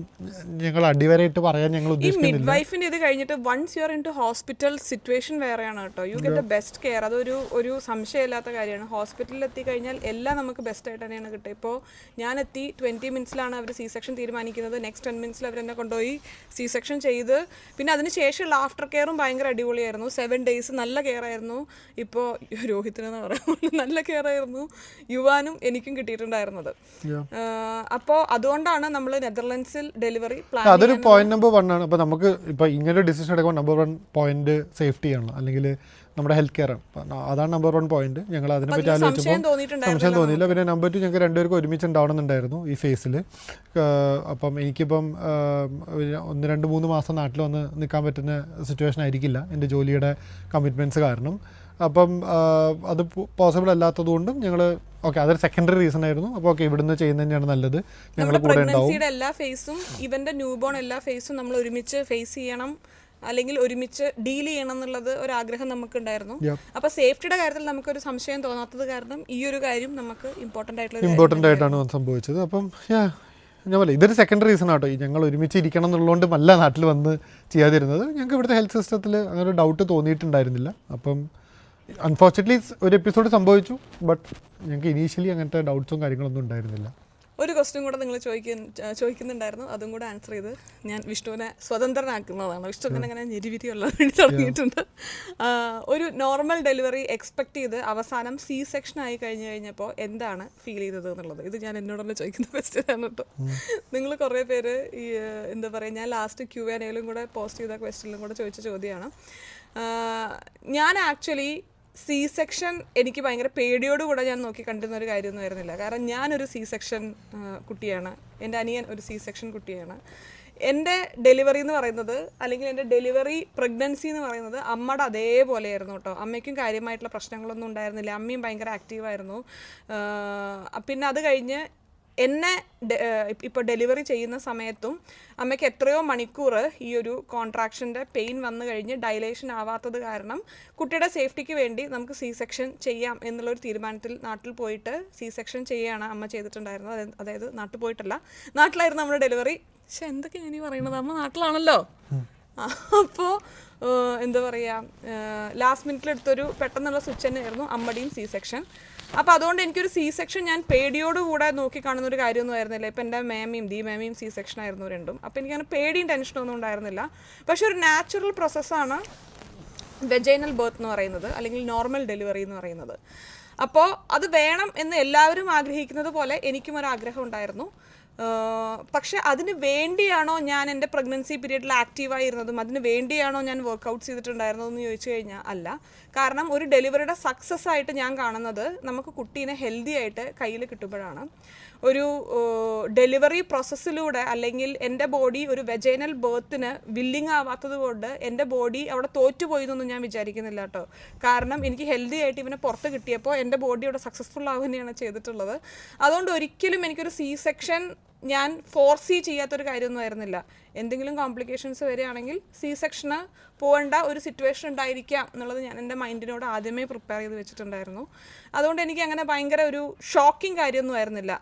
ഞങ്ങൾ അടിവരായിട്ട് പറയാൻ ഞങ്ങൾ ഉദ്ദേശിക്കുന്നില്ല. മിഡ് വൈഫിന്റെ ഇത് കഴിഞ്ഞിട്ട് once you are in to hospital situation വേറെയാണ് കേട്ടോ. You get the best care. അതൊരു സംശയമില്ലാത്ത കാര്യമാണ്. ഹോസ്പിറ്റലിൽ എത്തിക്കഴിഞ്ഞാൽ എല്ലാം നമുക്ക് ബെസ്റ്റ് ആയിട്ട് തന്നെയാണ് കിട്ടുക. ഇപ്പോൾ ഞാൻ എത്തി 20 മിനിറ്റ്സിലാണ് അവർ സി സെക്ഷൻ തീരുമാനിക്കുന്നത്. നെക്സ്റ്റ് 10 മിനിറ്റ്സിൽ അവർ എന്നെ കൊണ്ടുപോയി സി സെക്ഷൻ ചെയ്ത്, പിന്നെ അതിന് ശേഷമുള്ള ആഫ്റ്റർ കെയറും ഭയങ്കര അടിപൊളിയായിരുന്നു. 7 days നല്ല കെയർ ആയിരുന്നു. ഇപ്പോൾ രോഹിത്തിനെന്ന് പറയുമ്പോൾ നല്ല കെയർ ആയിരുന്നു യുവാനും എനിക്കും കിട്ടിയിട്ടുണ്ടായിരുന്നത്. അപ്പോൾ അതുകൊണ്ടാണ് നമ്മൾ നെതർലൻഡ്സിൽ ഡെലിവറി പ്ലാൻ. അതൊരു പോയിന്റ് നമ്പർ 1 ആണ്. അപ്പോൾ നമുക്ക് ഇപ്പോൾ ഇങ്ങനെ ഡിസിഷൻ എടുക്കുമ്പോൾ നമ്പർ 1 പോയിന്റ് സേഫ്റ്റി ആണ്, അല്ലെങ്കിൽ നമ്മുടെ ഹെൽത്ത് കെയർ ആണ്. അതാണ് നമ്പർ 1 പോയിന്റ്. ഞങ്ങൾ അതിനെപ്പറ്റി ആലോചിച്ചപ്പോൾ സംശയം തോന്നിയില്ല. പിന്നെ നമ്പർ 2 ഞങ്ങൾക്ക് 2 പേർക്കും ഒരുമിച്ച് ഉണ്ടാവണമെന്നുണ്ടായിരുന്നു ഈ ഫേസിൽ. അപ്പം എനിക്കിപ്പം 1-2-3 മാസം നാട്ടിൽ വന്ന് നിൽക്കാൻ പറ്റുന്ന സിറ്റുവേഷൻ ആയിരിക്കില്ല എൻ്റെ ജോലിയുടെ കമ്മിറ്റ്മെൻറ്റ്സ് കാരണം. അപ്പം അത് പോസിബിൾ അല്ലാത്തതുകൊണ്ടും ഞങ്ങൾ ഓക്കെ അതൊരു സെക്കൻഡറി റീസൺ ആയിരുന്നു. അപ്പോൾ ഓക്കെ ഇവിടുന്ന് ചെയ്യുന്നത് തന്നെയാണ് നല്ലത്, ഞങ്ങൾ കൂടെ ഉണ്ടാവും. എല്ലാ ഫേസും ഇവൻ്റെ ന്യൂബോൺ എല്ലാ ഫേസും നമ്മൾ ഒരുമിച്ച് ഫേസ് ചെയ്യണം, അല്ലെങ്കിൽ ഒരുമിച്ച് ഡീൽ ചെയ്യണം എന്നുള്ളത് ഒരാഗ്രഹം നമുക്കുണ്ടായിരുന്നു. അപ്പോൾ സേഫ്റ്റിയുടെ കാര്യത്തിൽ നമുക്കൊരു സംശയം തോന്നാത്തത് കാരണം ഈ ഒരു കാര്യം നമുക്ക് ഇമ്പോർട്ടൻ്റ് ആയിട്ടാണ് സംഭവിച്ചത്. അപ്പം ഞാൻ പോലെ ഇതൊരു സെക്കൻഡറി റീസൺ ആട്ടോ. ഞങ്ങൾ ഒരുമിച്ച് ഇരിക്കണം എന്നുള്ളതുകൊണ്ടും അല്ല നാട്ടിൽ വന്ന് ചെയ്യാതിരുന്നത്. ഞങ്ങൾക്ക് ഇവിടുത്തെ ഹെൽത്ത് സിസ്റ്റത്തിൽ അങ്ങനെ ഒരു ഡൗട്ട് തോന്നിയിട്ടുണ്ടായിരുന്നില്ല. അപ്പം അൺഫോർച്ചുനേറ്റ്ലി ഒരു എപ്പിസോഡ് സംഭവിച്ചു, ബട്ട് ഞങ്ങൾക്ക് ഇനീഷ്യലി അങ്ങനത്തെ ഡൗട്ട്സും കാര്യങ്ങളൊന്നും ഉണ്ടായിരുന്നില്ല. ഒരു ക്വസ്റ്റ്യൻ കൂടെ നിങ്ങൾ ചോദിക്കുന്നുണ്ടായിരുന്നു, അതും കൂടെ ആൻസർ ചെയ്ത് ഞാൻ വിഷ്ണുവിനെ സ്വതന്ത്രനാക്കുന്നതാണ്. വിഷ്ണുവിനെ അങ്ങനെ ഞെരിവിരിയുള്ള വേണ്ടി തുടങ്ങിയിട്ടുണ്ട്. ഒരു നോർമൽ ഡെലിവറി എക്സ്പെക്ട് ചെയ്ത് അവസാനം സി സെക്ഷൻ ആയി കഴിഞ്ഞപ്പോൾ എന്താണ് ഫീൽ ചെയ്തത് എന്നുള്ളത് ഇത് ഞാൻ എന്നോടല്ല ചോദിക്കുന്ന ക്വസ്റ്റ്യൻ ആണ് കേട്ടോ. നിങ്ങൾ കുറേ പേര് ഈ എന്താ പറയുക, ഞാൻ ലാസ്റ്റ് Q&Aയിലും കൂടെ പോസ്റ്റ് ചെയ്ത ക്വസ്റ്റ്യനിലും കൂടെ ചോദിച്ച ചോദ്യമാണ്. ഞാൻ ആക്ച്വലി സി സെക്ഷൻ എനിക്ക് ഭയങ്കര പേടിയോടുകൂടെ ഞാൻ നോക്കി കണ്ടിരുന്ന ഒരു കാര്യമൊന്നും ആയിരുന്നില്ല. കാരണം ഞാനൊരു സി സെക്ഷൻ കുട്ടിയാണ്, എൻ്റെ അനിയൻ ഒരു സി സെക്ഷൻ കുട്ടിയാണ്. എൻ്റെ ഡെലിവറി എന്ന് പറയുന്നത്, അല്ലെങ്കിൽ എൻ്റെ ഡെലിവറി പ്രഗ്നൻസി എന്ന് പറയുന്നത് അമ്മയുടെ അതേപോലെയായിരുന്നു കേട്ടോ. അമ്മയ്ക്കും കാര്യമായിട്ടുള്ള പ്രശ്നങ്ങളൊന്നും ഉണ്ടായിരുന്നില്ല, അമ്മയും ഭയങ്കര ആക്റ്റീവായിരുന്നു. പിന്നെ അത് കഴിഞ്ഞ് എന്നെ ഇപ്പോൾ ഡെലിവറി ചെയ്യുന്ന സമയത്തും അമ്മയ്ക്ക് എത്രയോ മണിക്കൂർ ഈ ഒരു കോൺട്രാക്ഷൻ്റെ പെയിൻ വന്നു കഴിഞ്ഞ് ഡൈലേഷൻ ആവാത്തത് കാരണം കുട്ടിയുടെ സേഫ്റ്റിക്ക് വേണ്ടി നമുക്ക് സി സെക്ഷൻ ചെയ്യാം എന്നുള്ളൊരു തീരുമാനത്തിൽ നാട്ടിൽ പോയിട്ട് സി സെക്ഷൻ ചെയ്യുകയാണ് അമ്മ ചെയ്തിട്ടുണ്ടായിരുന്നത്. അതായത് നാട്ടിൽ പോയിട്ടല്ല, നാട്ടിലായിരുന്നു നമ്മുടെ ഡെലിവറി. പക്ഷെ എന്തൊക്കെ ഞാനീ പറയുന്നത്, അമ്മ നാട്ടിലാണല്ലോ. അപ്പോൾ എന്താ പറയുക, ലാസ്റ്റ് മിനിറ്റിലെടുത്തൊരു പെട്ടെന്നുള്ള സ്വിച്ച് തന്നെയായിരുന്നു അമ്മയുടെയും സി സെക്ഷൻ. അപ്പോൾ അതുകൊണ്ട് എനിക്കൊരു സി സെക്ഷൻ ഞാൻ പേടിയോടുകൂടെ നോക്കി കാണുന്ന ഒരു കാര്യമൊന്നും ആയിരുന്നില്ല. ഇപ്പം എൻ്റെ മേമയും സി സെക്ഷൻ ആയിരുന്നു രണ്ടും. അപ്പോൾ എനിക്കങ്ങനെ പേടിയും ടെൻഷനൊന്നും ഉണ്ടായിരുന്നില്ല. പക്ഷെ ഒരു നാച്ചുറൽ പ്രോസസ്സാണ് വെജൈനൽ ബർത്ത് എന്ന് പറയുന്നത്, അല്ലെങ്കിൽ നോർമൽ ഡെലിവറി എന്ന് പറയുന്നത്. അപ്പോൾ അത് വേണം എന്ന് എല്ലാവരും ആഗ്രഹിക്കുന്നത് പോലെ എനിക്കും ഒരു ആഗ്രഹം ഉണ്ടായിരുന്നു. പക്ഷെ അതിന് വേണ്ടിയാണോ ഞാൻ എൻ്റെ പ്രഗ്നൻസി പീരീഡിൽ ആക്റ്റീവായിരുന്നതും അതിന് വേണ്ടിയാണോ ഞാൻ വർക്കൗട്ട്സ് ചെയ്തിട്ടുണ്ടായിരുന്നതെന്ന് ചോദിച്ചു കഴിഞ്ഞാൽ അല്ല. കാരണം ഒരു ഡെലിവറിയുടെ സക്സസ് ആയിട്ട് ഞാൻ കാണുന്നത് നമുക്ക് കുട്ടീനെ ഹെൽത്തി ആയിട്ട് കയ്യിൽ കിട്ടുമ്പോഴാണ്. ഒരു ഡെലിവറി പ്രോസസ്സിലൂടെ, അല്ലെങ്കിൽ എൻ്റെ ബോഡി ഒരു വെജൈനൽ ബേർത്തിന് വില്ലിങ് ആവാത്തത് കൊണ്ട് എൻ്റെ ബോഡി അവിടെ തോറ്റുപോയി എന്നൊന്നും ഞാൻ വിചാരിക്കുന്നില്ല കേട്ടോ. കാരണം എനിക്ക് ഹെൽത്തി ആയിട്ട് ഇവനെ പുറത്ത് കിട്ടിയപ്പോൾ എൻ്റെ ബോഡി അവിടെ സക്സസ്ഫുൾ ആവുകയാണ് ചെയ്തിട്ടുള്ളത്. അതുകൊണ്ട് ഒരിക്കലും എനിക്കൊരു സി സെക്ഷൻ ഞാൻ ഫോർസി ചെയ്യാത്തൊരു കാര്യമൊന്നും ആയിരുന്നില്ല. എന്തെങ്കിലും കോംപ്ലിക്കേഷൻസ് വരികയാണെങ്കിൽ സി സെക്ഷന് പോകേണ്ട ഒരു സിറ്റുവേഷൻ ഉണ്ടായിരിക്കാം എന്നുള്ളത് ഞാൻ എൻ്റെ മൈൻഡിനോട് ആദ്യമേ പ്രിപ്പയർ ചെയ്ത് വെച്ചിട്ടുണ്ടായിരുന്നു. അതുകൊണ്ട് എനിക്ക് അങ്ങനെ ഭയങ്കര ഒരു ഷോക്കിംഗ് കാര്യമൊന്നും ആയിരുന്നില്ല.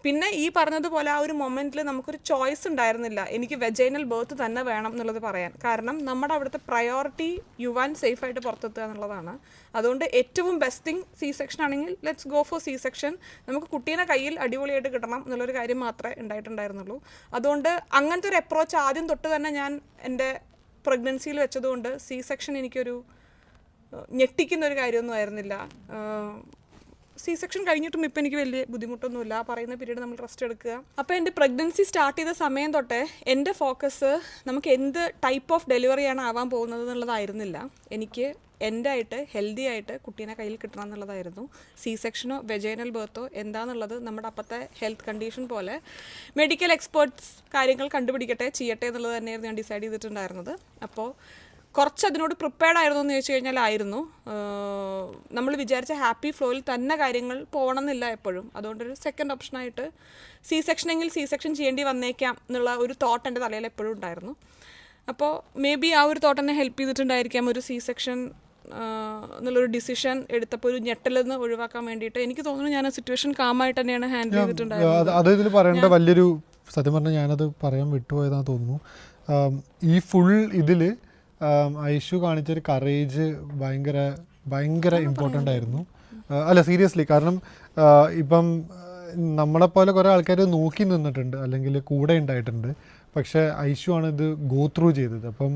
പിന്നെ ഈ പറഞ്ഞതുപോലെ ആ ഒരു മൊമെൻറ്റിൽ നമുക്കൊരു ചോയ്സ് ഉണ്ടായിരുന്നില്ല, എനിക്ക് വെജൈനൽ ബർത്ത് തന്നെ വേണം എന്നുള്ളത് പറയാൻ. കാരണം നമ്മുടെ അവിടുത്തെ പ്രയോറിറ്റി യുവാൻ സേഫായിട്ട് പുറത്തെത്തുക എന്നുള്ളതാണ്. അതുകൊണ്ട് ഏറ്റവും ബെസ്റ്റ് തിങ് സി സെക്ഷൻ ആണെങ്കിൽ let's go for C section. നമുക്ക് കുട്ടീനെ കയ്യിൽ അടിപൊളിയായിട്ട് കിട്ടണം എന്നുള്ളൊരു കാര്യം മാത്രമേ ഉണ്ടായിട്ടുണ്ടായിരുന്നുള്ളൂ. അതുകൊണ്ട് അങ്ങനത്തെ ഒരു അപ്രോച്ച് ആദ്യം തൊട്ട് തന്നെ ഞാൻ എൻ്റെ പ്രഗ്നൻസിയിൽ വെച്ചതുകൊണ്ട് സി സെക്ഷൻ എനിക്കൊരു ഞെട്ടിക്കുന്നൊരു കാര്യമൊന്നും ആയിരുന്നില്ല. സി സെക്ഷൻ കഴിഞ്ഞിട്ടും ഇപ്പം എനിക്ക് വലിയ ബുദ്ധിമുട്ടൊന്നുമില്ല. പറയുന്ന പീരീഡ് നമ്മൾ റെസ്റ്റ് എടുക്കുക. അപ്പോൾ എൻ്റെ പ്രഗ്നൻസി സ്റ്റാർട്ട് ചെയ്ത സമയം തൊട്ടേ എൻ്റെ ഫോക്കസ് നമുക്ക് എന്ത് ടൈപ്പ് ഓഫ് ഡെലിവറിയാണ് ആവാൻ പോകുന്നത് എന്നുള്ളതായിരുന്നില്ല. എനിക്ക് എൻ്റെ ആയിട്ട് ഹെൽത്തി ആയിട്ട് കുട്ടീനെ കയ്യിൽ കിട്ടണം എന്നുള്ളതായിരുന്നു. സി സെക്ഷനോ വെജൈനൽ ബർത്തോ എന്താണെന്നുള്ളത് നമ്മുടെ അപ്പോഴത്തെ ഹെൽത്ത് കണ്ടീഷൻ പോലെ മെഡിക്കൽ എക്സ്പേർട്സ് കാര്യങ്ങൾ കണ്ടുപിടിക്കട്ടെ, ചെയ്യട്ടെ എന്നുള്ളത് തന്നെയായിരുന്നു ഞാൻ ഡിസൈഡ് ചെയ്തിട്ടുണ്ടായിരുന്നത്. അപ്പോൾ കുറച്ച് അതിനോട് പ്രിപ്പയർഡ് ആയിരുന്നു എന്ന് ചോദിച്ചു കഴിഞ്ഞാൽ ആയിരുന്നു. നമ്മൾ വിചാരിച്ച ഹാപ്പി ഫ്ലോയിൽ തന്നെ കാര്യങ്ങൾ പോകണമെന്നില്ല എപ്പോഴും. അതുകൊണ്ടൊരു സെക്കൻഡ് ഓപ്ഷനായിട്ട് സി സെക്ഷനെങ്കിൽ സി സെക്ഷൻ ചെയ്യേണ്ടി വന്നേക്കാം എന്നുള്ള ഒരു തോട്ട് എൻ്റെ തലയിൽ എപ്പോഴും ഉണ്ടായിരുന്നു. അപ്പോൾ മേ ബി ആ ഒരു തോട്ട് എന്നെ ഹെൽപ്പ് ചെയ്തിട്ടുണ്ടായിരിക്കാം ഒരു സി സെക്ഷൻ എന്നുള്ളൊരു ഡിസിഷൻ എടുത്തപ്പോൾ ഒരു ഞെട്ടലെന്ന് ഒഴിവാക്കാൻ വേണ്ടിയിട്ട്. എനിക്ക് തോന്നുന്നു ഞാൻ ആ സിറ്റുവേഷൻ കാമായിട്ട് തന്നെയാണ് ഹാൻഡിൽ ചെയ്തിട്ടുണ്ടായിരുന്നത്. അത് ഇതിൽ പറയേണ്ട വലിയൊരു സത്യം പറഞ്ഞാൽ ഞാനത് പറയാൻ വിട്ടുപോയതാണെന്ന് തോന്നുന്നു. ഈ ഫുൾ ഇതിൽ ഐഷു കാണിച്ചൊരു കറേജ് ഭയങ്കര ഇമ്പോർട്ടൻ്റ് ആയിരുന്നു. അല്ല സീരിയസ്ലി, കാരണം ഇപ്പം നമ്മളെപ്പോലെ കുറേ ആൾക്കാർ നോക്കി നിന്നിട്ടുണ്ട് അല്ലെങ്കിൽ കൂടെ ഉണ്ടായിട്ടുണ്ട്. പക്ഷേ ഐഷു ആണ് ഇത് ഗോ ത്രൂ ചെയ്തത്. അപ്പം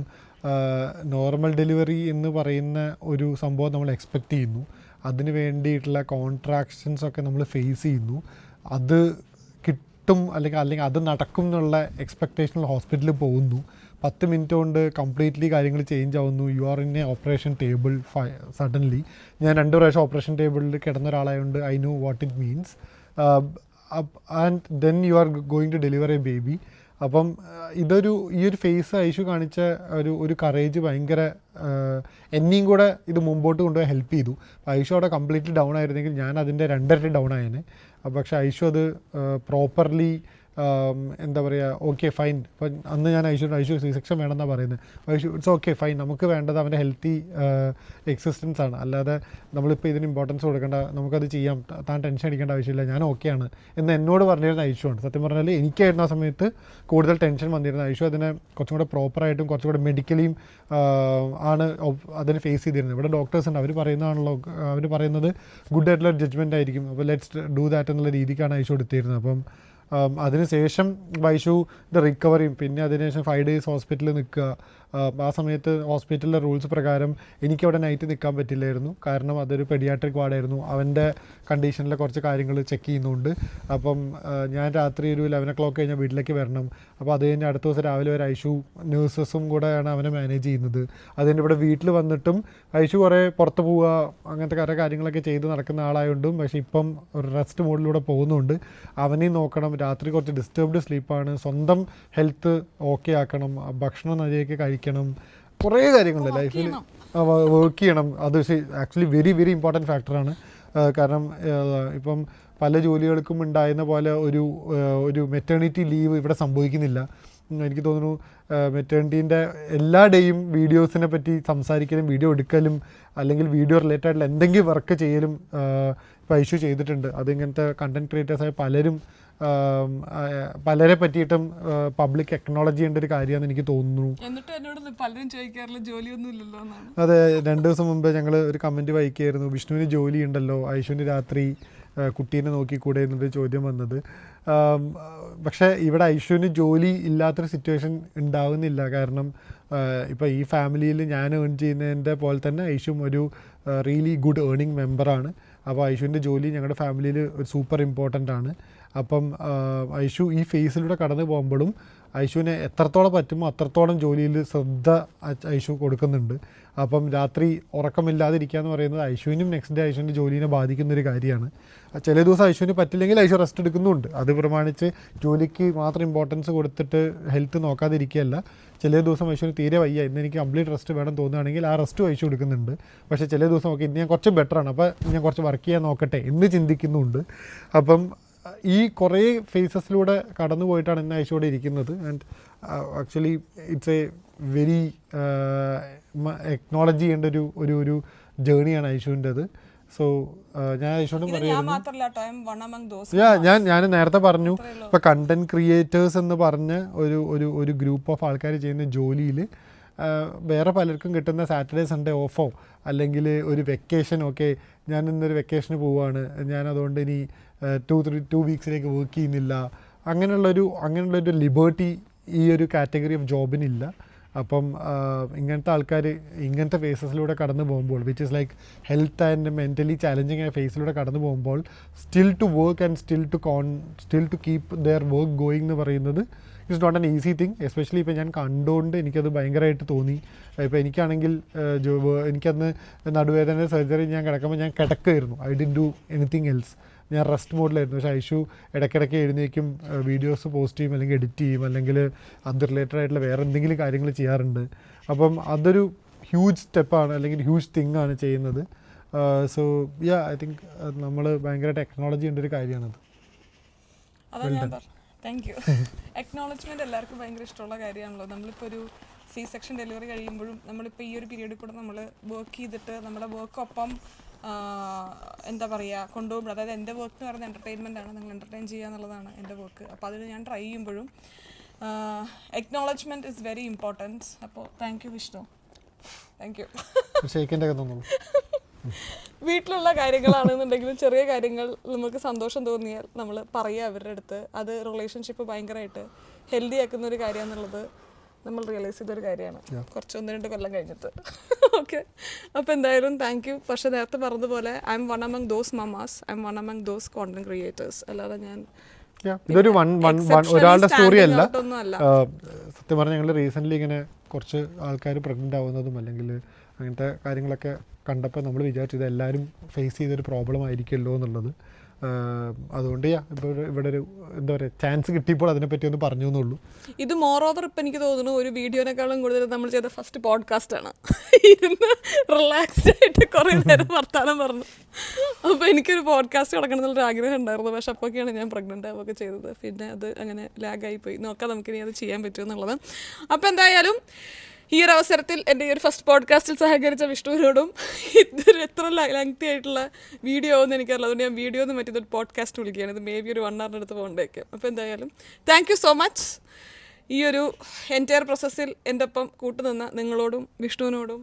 നോർമൽ ഡെലിവറി എന്ന് പറയുന്ന ഒരു സംഭവം നമ്മൾ എക്സ്പെക്റ്റ് ചെയ്യുന്നു, അതിന് വേണ്ടിയിട്ടുള്ള കോൺട്രാക്ഷൻസ് ഒക്കെ നമ്മൾ ഫേസ് ചെയ്യുന്നു, അത് കിട്ടും അല്ലെങ്കിൽ അത് നടക്കും എന്നുള്ള എക്സ്പെക്റ്റേഷനിൽ ഹോസ്പിറ്റലിൽ പോകുന്നു. 10 മിനിറ്റ് കൊണ്ട് കംപ്ലീറ്റ്ലി കാര്യങ്ങൾ ചേഞ്ച് ആവുന്നു. You are in a operation table suddenly. ഞാൻ 2 പ്രാവശ്യം ഓപ്പറേഷൻ ടേബിളിൽ കിടന്ന ഒരാളായതുകൊണ്ട് I know what it means. And then you are going to deliver a baby. അപ്പം ഈ ഒരു ഫേസ് ഐഷു കാണിച്ച ഒരു കറേജ് എന്നെയും കൂടെ ഇത് മുമ്പോട്ട് കൊണ്ടുപോയി ഹെൽപ്പ് ചെയ്തു. ഐഷു അവിടെ കംപ്ലീറ്റ്ലി ഡൗൺ ആയിരുന്നെങ്കിൽ ഞാൻ അതിൻ്റെ 2 ഇരട്ടി ഡൗൺ ആയേനെ. പക്ഷേ ഐഷു അത് പ്രോപ്പർലി എന്താ പറയുക, ഓക്കെ ഫൈൻ. ഇപ്പം അന്ന് ഞാൻ ഐഷു സി സെക്ഷൻ വേണമെന്നാണ് പറയുന്നത്. ഇറ്റ്സ് ഓക്കെ ഫൈൻ, നമുക്ക് വേണ്ടത് അവൻ്റെ ഹെൽത്തി എക്സിസ്റ്റൻസ് ആണ്, അല്ലാതെ നമ്മളിപ്പോൾ ഇതിന് ഇമ്പോർട്ടൻസ് കൊടുക്കേണ്ട, നമുക്കത് ചെയ്യാം, താൻ ടെൻഷൻ അടിക്കേണ്ട ആവശ്യമില്ല, ഞാൻ ഓക്കെയാണ് എന്ന് എന്നോട് പറഞ്ഞിരുന്ന ഐഷുവാണ്. സത്യം പറഞ്ഞാൽ എനിക്കായിരുന്നു ആ സമയത്ത് കൂടുതൽ ടെൻഷൻ വന്നിരുന്നത്. ഐഷു അതിനെ കുറച്ചും കൂടെ പ്രോപ്പറായിട്ടും കുറച്ചും കൂടെ മെഡിക്കലിയും ആണ് അതിന് ഫേസ് ചെയ്തിരുന്നത്. ഇവിടെ ഡോക്ടേഴ്സ് ഉണ്ട്, അവർ പറയുന്നത് ഗുഡ് ആയിട്ടുള്ള ജഡ്ജ്മെൻ്റ് ആയിരിക്കും, അപ്പോൾ ലെറ്റ്സ് ഡൂ ദാറ്റ് എന്നുള്ള രീതിക്കാണ് ഐഷു എടുത്തിരുന്നത്. അപ്പം അതിനുശേഷം ഐഷുവിൻ്റെ റിക്കവറിയും പിന്നെ അതിനുശേഷം 5 days ഹോസ്പിറ്റലിൽ നിൽക്കുക, ആ സമയത്ത് ഹോസ്പിറ്റലിലെ റൂൾസ് പ്രകാരം എനിക്കവിടെ നൈറ്റ് നിൽക്കാൻ പറ്റില്ലായിരുന്നു. കാരണം അതൊരു പെഡിയാട്രിക് വാർഡായിരുന്നു. അവൻ്റെ കണ്ടീഷനിലെ കുറച്ച് കാര്യങ്ങൾ ചെക്ക് ചെയ്യുന്നുണ്ട്. അപ്പം ഞാൻ രാത്രി ഒരു 11 o'clock കഴിഞ്ഞാൽ വീട്ടിലേക്ക് വരണം. അപ്പോൾ അത് കഴിഞ്ഞ് അടുത്ത ദിവസം രാവിലെ വരെ ഐഷു നേഴ്സസും കൂടെയാണ് അവനെ മാനേജ് ചെയ്യുന്നത്. അതിൻ്റെ ഇവിടെ വീട്ടിൽ വന്നിട്ടും ഐഷു കുറേ പുറത്ത് പോവുക അങ്ങനത്തെ കുറേ കാര്യങ്ങളൊക്കെ ചെയ്ത് നടക്കുന്ന ആളായതുകൊണ്ടും പക്ഷേ ഇപ്പം ഒരു റെസ്റ്റ് മോഡിലൂടെ പോകുന്നുണ്ട്. അവനെയും നോക്കണം. രാത്രി കുറച്ച് ഡിസ്റ്റർബ്ഡ് സ്ലീപ്പാണ്. സ്വന്തം ഹെൽത്ത് ഓക്കെ ആക്കണം. ഭക്ഷണം മര്യാദയ്ക്ക് കഴിക്കണം. കുറേ കാര്യങ്ങളുണ്ട് ലൈഫിൽ. വർക്ക് ചെയ്യണം. അത് ആക്ച്വലി വെരി വെരി ഇമ്പോർട്ടൻറ്റ് ഫാക്ടറാണ്. കാരണം ഇപ്പം പല ജോലികൾക്കും ഉണ്ടായിരുന്ന പോലെ ഒരു മെറ്റേണിറ്റി ലീവ് ഇവിടെ സംഭവിക്കുന്നില്ല. എനിക്ക് തോന്നുന്നു മെറ്റേണിറ്റീൻ്റെ എല്ലാ ഡേയും വീഡിയോസിനെ പറ്റി സംസാരിക്കലും വീഡിയോ എടുക്കലും അല്ലെങ്കിൽ വീഡിയോ റിലേറ്റഡ് ആയിട്ടുള്ള എന്തെങ്കിലും വർക്ക് ചെയ്യലും ഇപ്പോൾ ഐഷു ചെയ്തിട്ടുണ്ട്. അതിങ്ങനത്തെ കണ്ടൻറ് ക്രിയേറ്റേഴ്സായ പലരെ പറ്റിയിട്ടും പബ്ലിക് എക്നോളജ് ചെയ്യേണ്ട ഒരു കാര്യമാണെന്ന് എനിക്ക് തോന്നുന്നു. അതെ, 2 ദിവസം മുമ്പ് ഞങ്ങൾ ഒരു കമൻറ്റ് വായിക്കുകയായിരുന്നു, വിഷ്ണുവിന് ജോലി ഉണ്ടല്ലോ, ഐഷുവിന് രാത്രി കുട്ടീനെ നോക്കിക്കൂടെ എന്നൊരു ചോദ്യം വന്നത്. പക്ഷേ ഇവിടെ ഐഷുവിന് ജോലി ഇല്ലാത്തൊരു സിറ്റുവേഷൻ ഉണ്ടാവുന്നില്ല. കാരണം ഇപ്പോൾ ഈ ഫാമിലിയിൽ ഞാൻ ഏൺ ചെയ്യുന്നതിൻ്റെ പോലെ തന്നെ ഐഷും ഒരു റിയലി ഗുഡ് ഏർണിംഗ് മെമ്പറാണ്. അപ്പോൾ ഐഷുവിൻ്റെ ജോലി ഞങ്ങളുടെ ഫാമിലിയിൽ ഒരു സൂപ്പർ ഇമ്പോർട്ടൻ്റ് ആണ്. അപ്പം ഐഷു ഈ ഫേസിലൂടെ കടന്നു പോകുമ്പോഴും ഐഷുവിനെ എത്രത്തോളം പറ്റുമോ അത്രത്തോളം ജോലിയിൽ ശ്രദ്ധ ഐഷു കൊടുക്കുന്നുണ്ട്. അപ്പം രാത്രി ഉറക്കമില്ലാതിരിക്കുക എന്ന് പറയുന്നത് ഐഷുവിനും നെക്സ്റ്റ് ഡേ ഐഷുവിൻ്റെ ജോലിനെ ബാധിക്കുന്നൊരു കാര്യമാണ്. ചില ദിവസം ഐഷുവിന് പറ്റില്ലെങ്കിൽ ഐഷു റെസ്റ്റ് എടുക്കുന്നുമുണ്ട്. അത് പ്രമാണിച്ച് ജോലിക്ക് മാത്രം ഇമ്പോർട്ടൻസ് കൊടുത്തിട്ട് ഹെൽത്ത് നോക്കാതിരിക്കുകയല്ല. ചില ദിവസം ഐഷുവിന് തീരെ വയ്യ, ഇന്ന് എനിക്ക് കംപ്ലീറ്റ് റെസ്റ്റ് വേണം തോന്നുകയാണെങ്കിൽ ആ റെസ്റ്റും ഐഷു എടുക്കുന്നുണ്ട്. പക്ഷേ ചില ദിവസം ഓക്കെ ഇന്ന് ഞാൻ കുറച്ച് ബെറ്ററാണ്, അപ്പോൾ ഞാൻ കുറച്ച് വർക്ക് ചെയ്യാൻ നോക്കട്ടെ എന്ന് ചിന്തിക്കുന്നുണ്ട്. അപ്പം ഈ കുറേ ഫേസസിലൂടെ കടന്നു പോയിട്ടാണ് ഇന്ന് ഐഷുവിടെ ഇരിക്കുന്നത്. And actually it's A very acknowledge ചെയ്യേണ്ട ഒരു ജേണിയാണ് ഐഷുവിൻ്റെത്. സോ ഞാൻ ഐഷുവിനും പറയുന്നു, ഞാൻ നേരത്തെ പറഞ്ഞു ഇപ്പോൾ കണ്ടൻറ് ക്രിയേറ്റേഴ്സ് എന്ന് പറഞ്ഞ ഒരു ഗ്രൂപ്പ് ഓഫ് ആൾക്കാർ ചെയ്യുന്ന ജോലിയിൽ വേറെ പലർക്കും കിട്ടുന്ന സാറ്റർഡേ സൺഡേ ഓഫോ അല്ലെങ്കിൽ ഒരു വെക്കേഷൻ, ഓക്കെ ഞാൻ ഇന്നൊരു വെക്കേഷന് പോവുകയാണ്, ഞാൻ അതുകൊണ്ട് ഇനി 2 വീക്സിലേക്ക് വർക്ക് ചെയ്യുന്നില്ല, അങ്ങനെയുള്ളൊരു ലിബേർട്ടി ഈ ഒരു കാറ്റഗറി ഓഫ് ജോബിനില്ല. അപ്പം ഇങ്ങനത്തെ ആൾക്കാർ ഇങ്ങനത്തെ ഫേസസിലൂടെ കടന്നു പോകുമ്പോൾ, which is like health and mentally challenging ആയ ഫേസിലൂടെ കടന്നു പോകുമ്പോൾ still to work and still to keep their work going എന്ന് പറയുന്നത് it's not an easy thing. Especially ഇപ്പോൾ ഞാൻ കണ്ടുകൊണ്ട് എനിക്കത് ഭയങ്കരമായിട്ട് തോന്നി. ഇപ്പോൾ എനിക്കാണെങ്കിൽ എനിക്കന്ന് നടുവേദന സർജറി ഞാൻ കിടക്കുമ്പോൾ ഞാൻ കിടക്കുമായിരുന്നു. I did do anything else. ഞാൻ റെസ്റ്റ് മോഡിലായിരുന്നു. പക്ഷേ ഐഷു ഇടയ്ക്കിടയ്ക്ക് എഴുന്നേക്കും, വീഡിയോസ് പോസ്റ്റ് ചെയ്യും, അല്ലെങ്കിൽ എഡിറ്റ് ചെയ്യും, അല്ലെങ്കിൽ അത് റിലേറ്റഡ് ആയിട്ടുള്ള വേറെ എന്തെങ്കിലും കാര്യങ്ങൾ ചെയ്യാറുണ്ട്. അപ്പം അതൊരു ഹ്യൂജ് സ്റ്റെപ്പാണ്, അല്ലെങ്കിൽ ഹ്യൂജ് തിങ് ആണ് ചെയ്യുന്നത്. സോ യാ, ഐ തിങ്ക് നമ്മൾ ഭയങ്കര ടെക്നോളജി ഉള്ളൊരു കാര്യമാണത്. Thank you. എക്നോളജ്മെൻറ്റ് എല്ലാവർക്കും ഭയങ്കര ഇഷ്ടമുള്ള കാര്യമാണല്ലോ. നമ്മളിപ്പോൾ ഒരു C-section ഡെലിവറി കഴിയുമ്പോഴും നമ്മളിപ്പോൾ ഈ ഒരു പീരീഡിൽ കൂടെ നമ്മൾ വർക്ക് ചെയ്തിട്ട് നമ്മുടെ വർക്കൊപ്പം എന്താ പറയുക കൊണ്ടുപോകുമ്പോൾ, അതായത് എൻ്റെ വർക്ക് എന്ന് പറയുന്നത് എൻ്റർടൈൻമെൻ്റ് ആണ്, നിങ്ങൾ എൻ്റർടൈൻ ചെയ്യുക എന്നുള്ളതാണ് എൻ്റെ വർക്ക്. അപ്പോൾ അതിന് ഞാൻ ട്രൈ ചെയ്യുമ്പോഴും എക്നോളജ്മെൻറ്റ് ഇസ് വെരി ഇമ്പോർട്ടൻറ്റ്. അപ്പോൾ thank you Vishnu, thank you. വീട്ടിലുള്ള കാര്യങ്ങളാണെന്നുണ്ടെങ്കിലും ചെറിയ കാര്യങ്ങൾ നമുക്ക് സന്തോഷം തോന്നിയാൽ നമ്മൾ പറയുക അവരുടെ അടുത്ത്. അത് റിലേഷൻഷിപ്പ് ഭയങ്കരമായിട്ട് ഹെൽത്തി ആക്കുന്ന ഒരു കാര്യമാണെന്നുള്ളത് നമ്മൾ റിയലൈസ് ചെയ്തൊരു കാര്യമാണ് കുറച്ച് 1-2 കൊല്ലം കഴിഞ്ഞിട്ട്. ഓക്കെ, അപ്പോൾ എന്തായാലും താങ്ക് യു. പക്ഷേ നേരത്തെ പറഞ്ഞതുപോലെ I'm one among those mamas, I'm one among those content creators. അല്ലാതെ ഞാൻ ഇതൊരു ഒരാളുടെ സ്റ്റോറി അല്ല. സത്യം പറഞ്ഞാൽ ഞങ്ങൾ റീസെൻ്റ്ലി ഇങ്ങനെ കുറച്ച് ആൾക്കാർ പ്രഗ്നൻ്റ് ആവുന്നതും അല്ലെങ്കിൽ അങ്ങനത്തെ കാര്യങ്ങളൊക്കെ കണ്ടപ്പോൾ നമ്മൾ വിചാരിച്ചത് എല്ലാവരും ഫേസ് ചെയ്തൊരു പ്രോബ്ലം ആയിരിക്കുമല്ലോ എന്നുള്ളത്. അതുകൊണ്ട് ഇപ്പോൾ ഇവിടെ ഒരു എന്താ പറയുക ചാൻസ് കിട്ടിയപ്പോൾ അതിനെപ്പറ്റി ഒന്ന് പറഞ്ഞു എന്നുള്ളൂ. ഇത് മോർ ഓവർ ഇപ്പം എനിക്ക് തോന്നുന്നു ഒരു വീഡിയോനേക്കാളും കൂടുതൽ നമ്മൾ ചെയ്ത ഫസ്റ്റ് പോഡ്കാസ്റ്റാണ്. ഇരുന്ന് റിലാക്സ്ഡ് ആയിട്ട് കുറേ നേരം വർത്താനം പറഞ്ഞു. അപ്പോൾ എനിക്കൊരു പോഡ്കാസ്റ്റ് തുടങ്ങണം എന്നുള്ളൊരു ആഗ്രഹം ഉണ്ടായിരുന്നു. പക്ഷെ അപ്പോഴൊക്കെയാണ് ഞാൻ പ്രഗ്നൻ്റ് ആവുകയൊക്കെ ചെയ്തത്. പിന്നെ അത് അങ്ങനെ ലാഗായിപ്പോയി. നോക്കാം നമുക്കിനി അത് ചെയ്യാൻ പറ്റുമെന്നുള്ളത്. അപ്പോൾ എന്തായാലും ഈ ഒരു അവസരത്തിൽ എൻ്റെ ഈ ഒരു ഫസ്റ്റ് പോഡ്കാസ്റ്റിൽ സഹകരിച്ച വിഷ്ണുവിനോടും ഇതൊരു എത്ര ലെങ്തി ആയിട്ടുള്ള വീഡിയോ എന്ന് എനിക്കറിയില്ല, അതുകൊണ്ട് ഞാൻ വീഡിയോ എന്ന് മറ്റൊരു പോഡ്കാസ്റ്റ് വിളിക്കുകയാണ്. ഇത് മേ ബി ഒരു 1 hour അടുത്ത് പോകേണ്ടേക്കും. അപ്പോൾ എന്തായാലും താങ്ക് യു സോ മച്ച്. ഈ ഒരു എൻറ്റയർ പ്രോസസ്സിൽ എൻ്റെ ഒപ്പം കൂട്ടുനിന്ന നിങ്ങളോടും വിഷ്ണുവിനോടും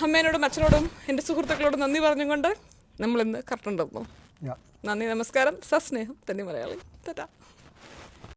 അമ്മേനോടും അച്ഛനോടും എൻ്റെ സുഹൃത്തുക്കളോടും നന്ദി പറഞ്ഞുകൊണ്ട് നമ്മളിന്ന് കറക്റ്റ് ഉണ്ടായിരുന്നു. നന്ദി, നമസ്കാരം, സസ്നേഹം, തന്നെ മലയാളി. ടാറ്റാ.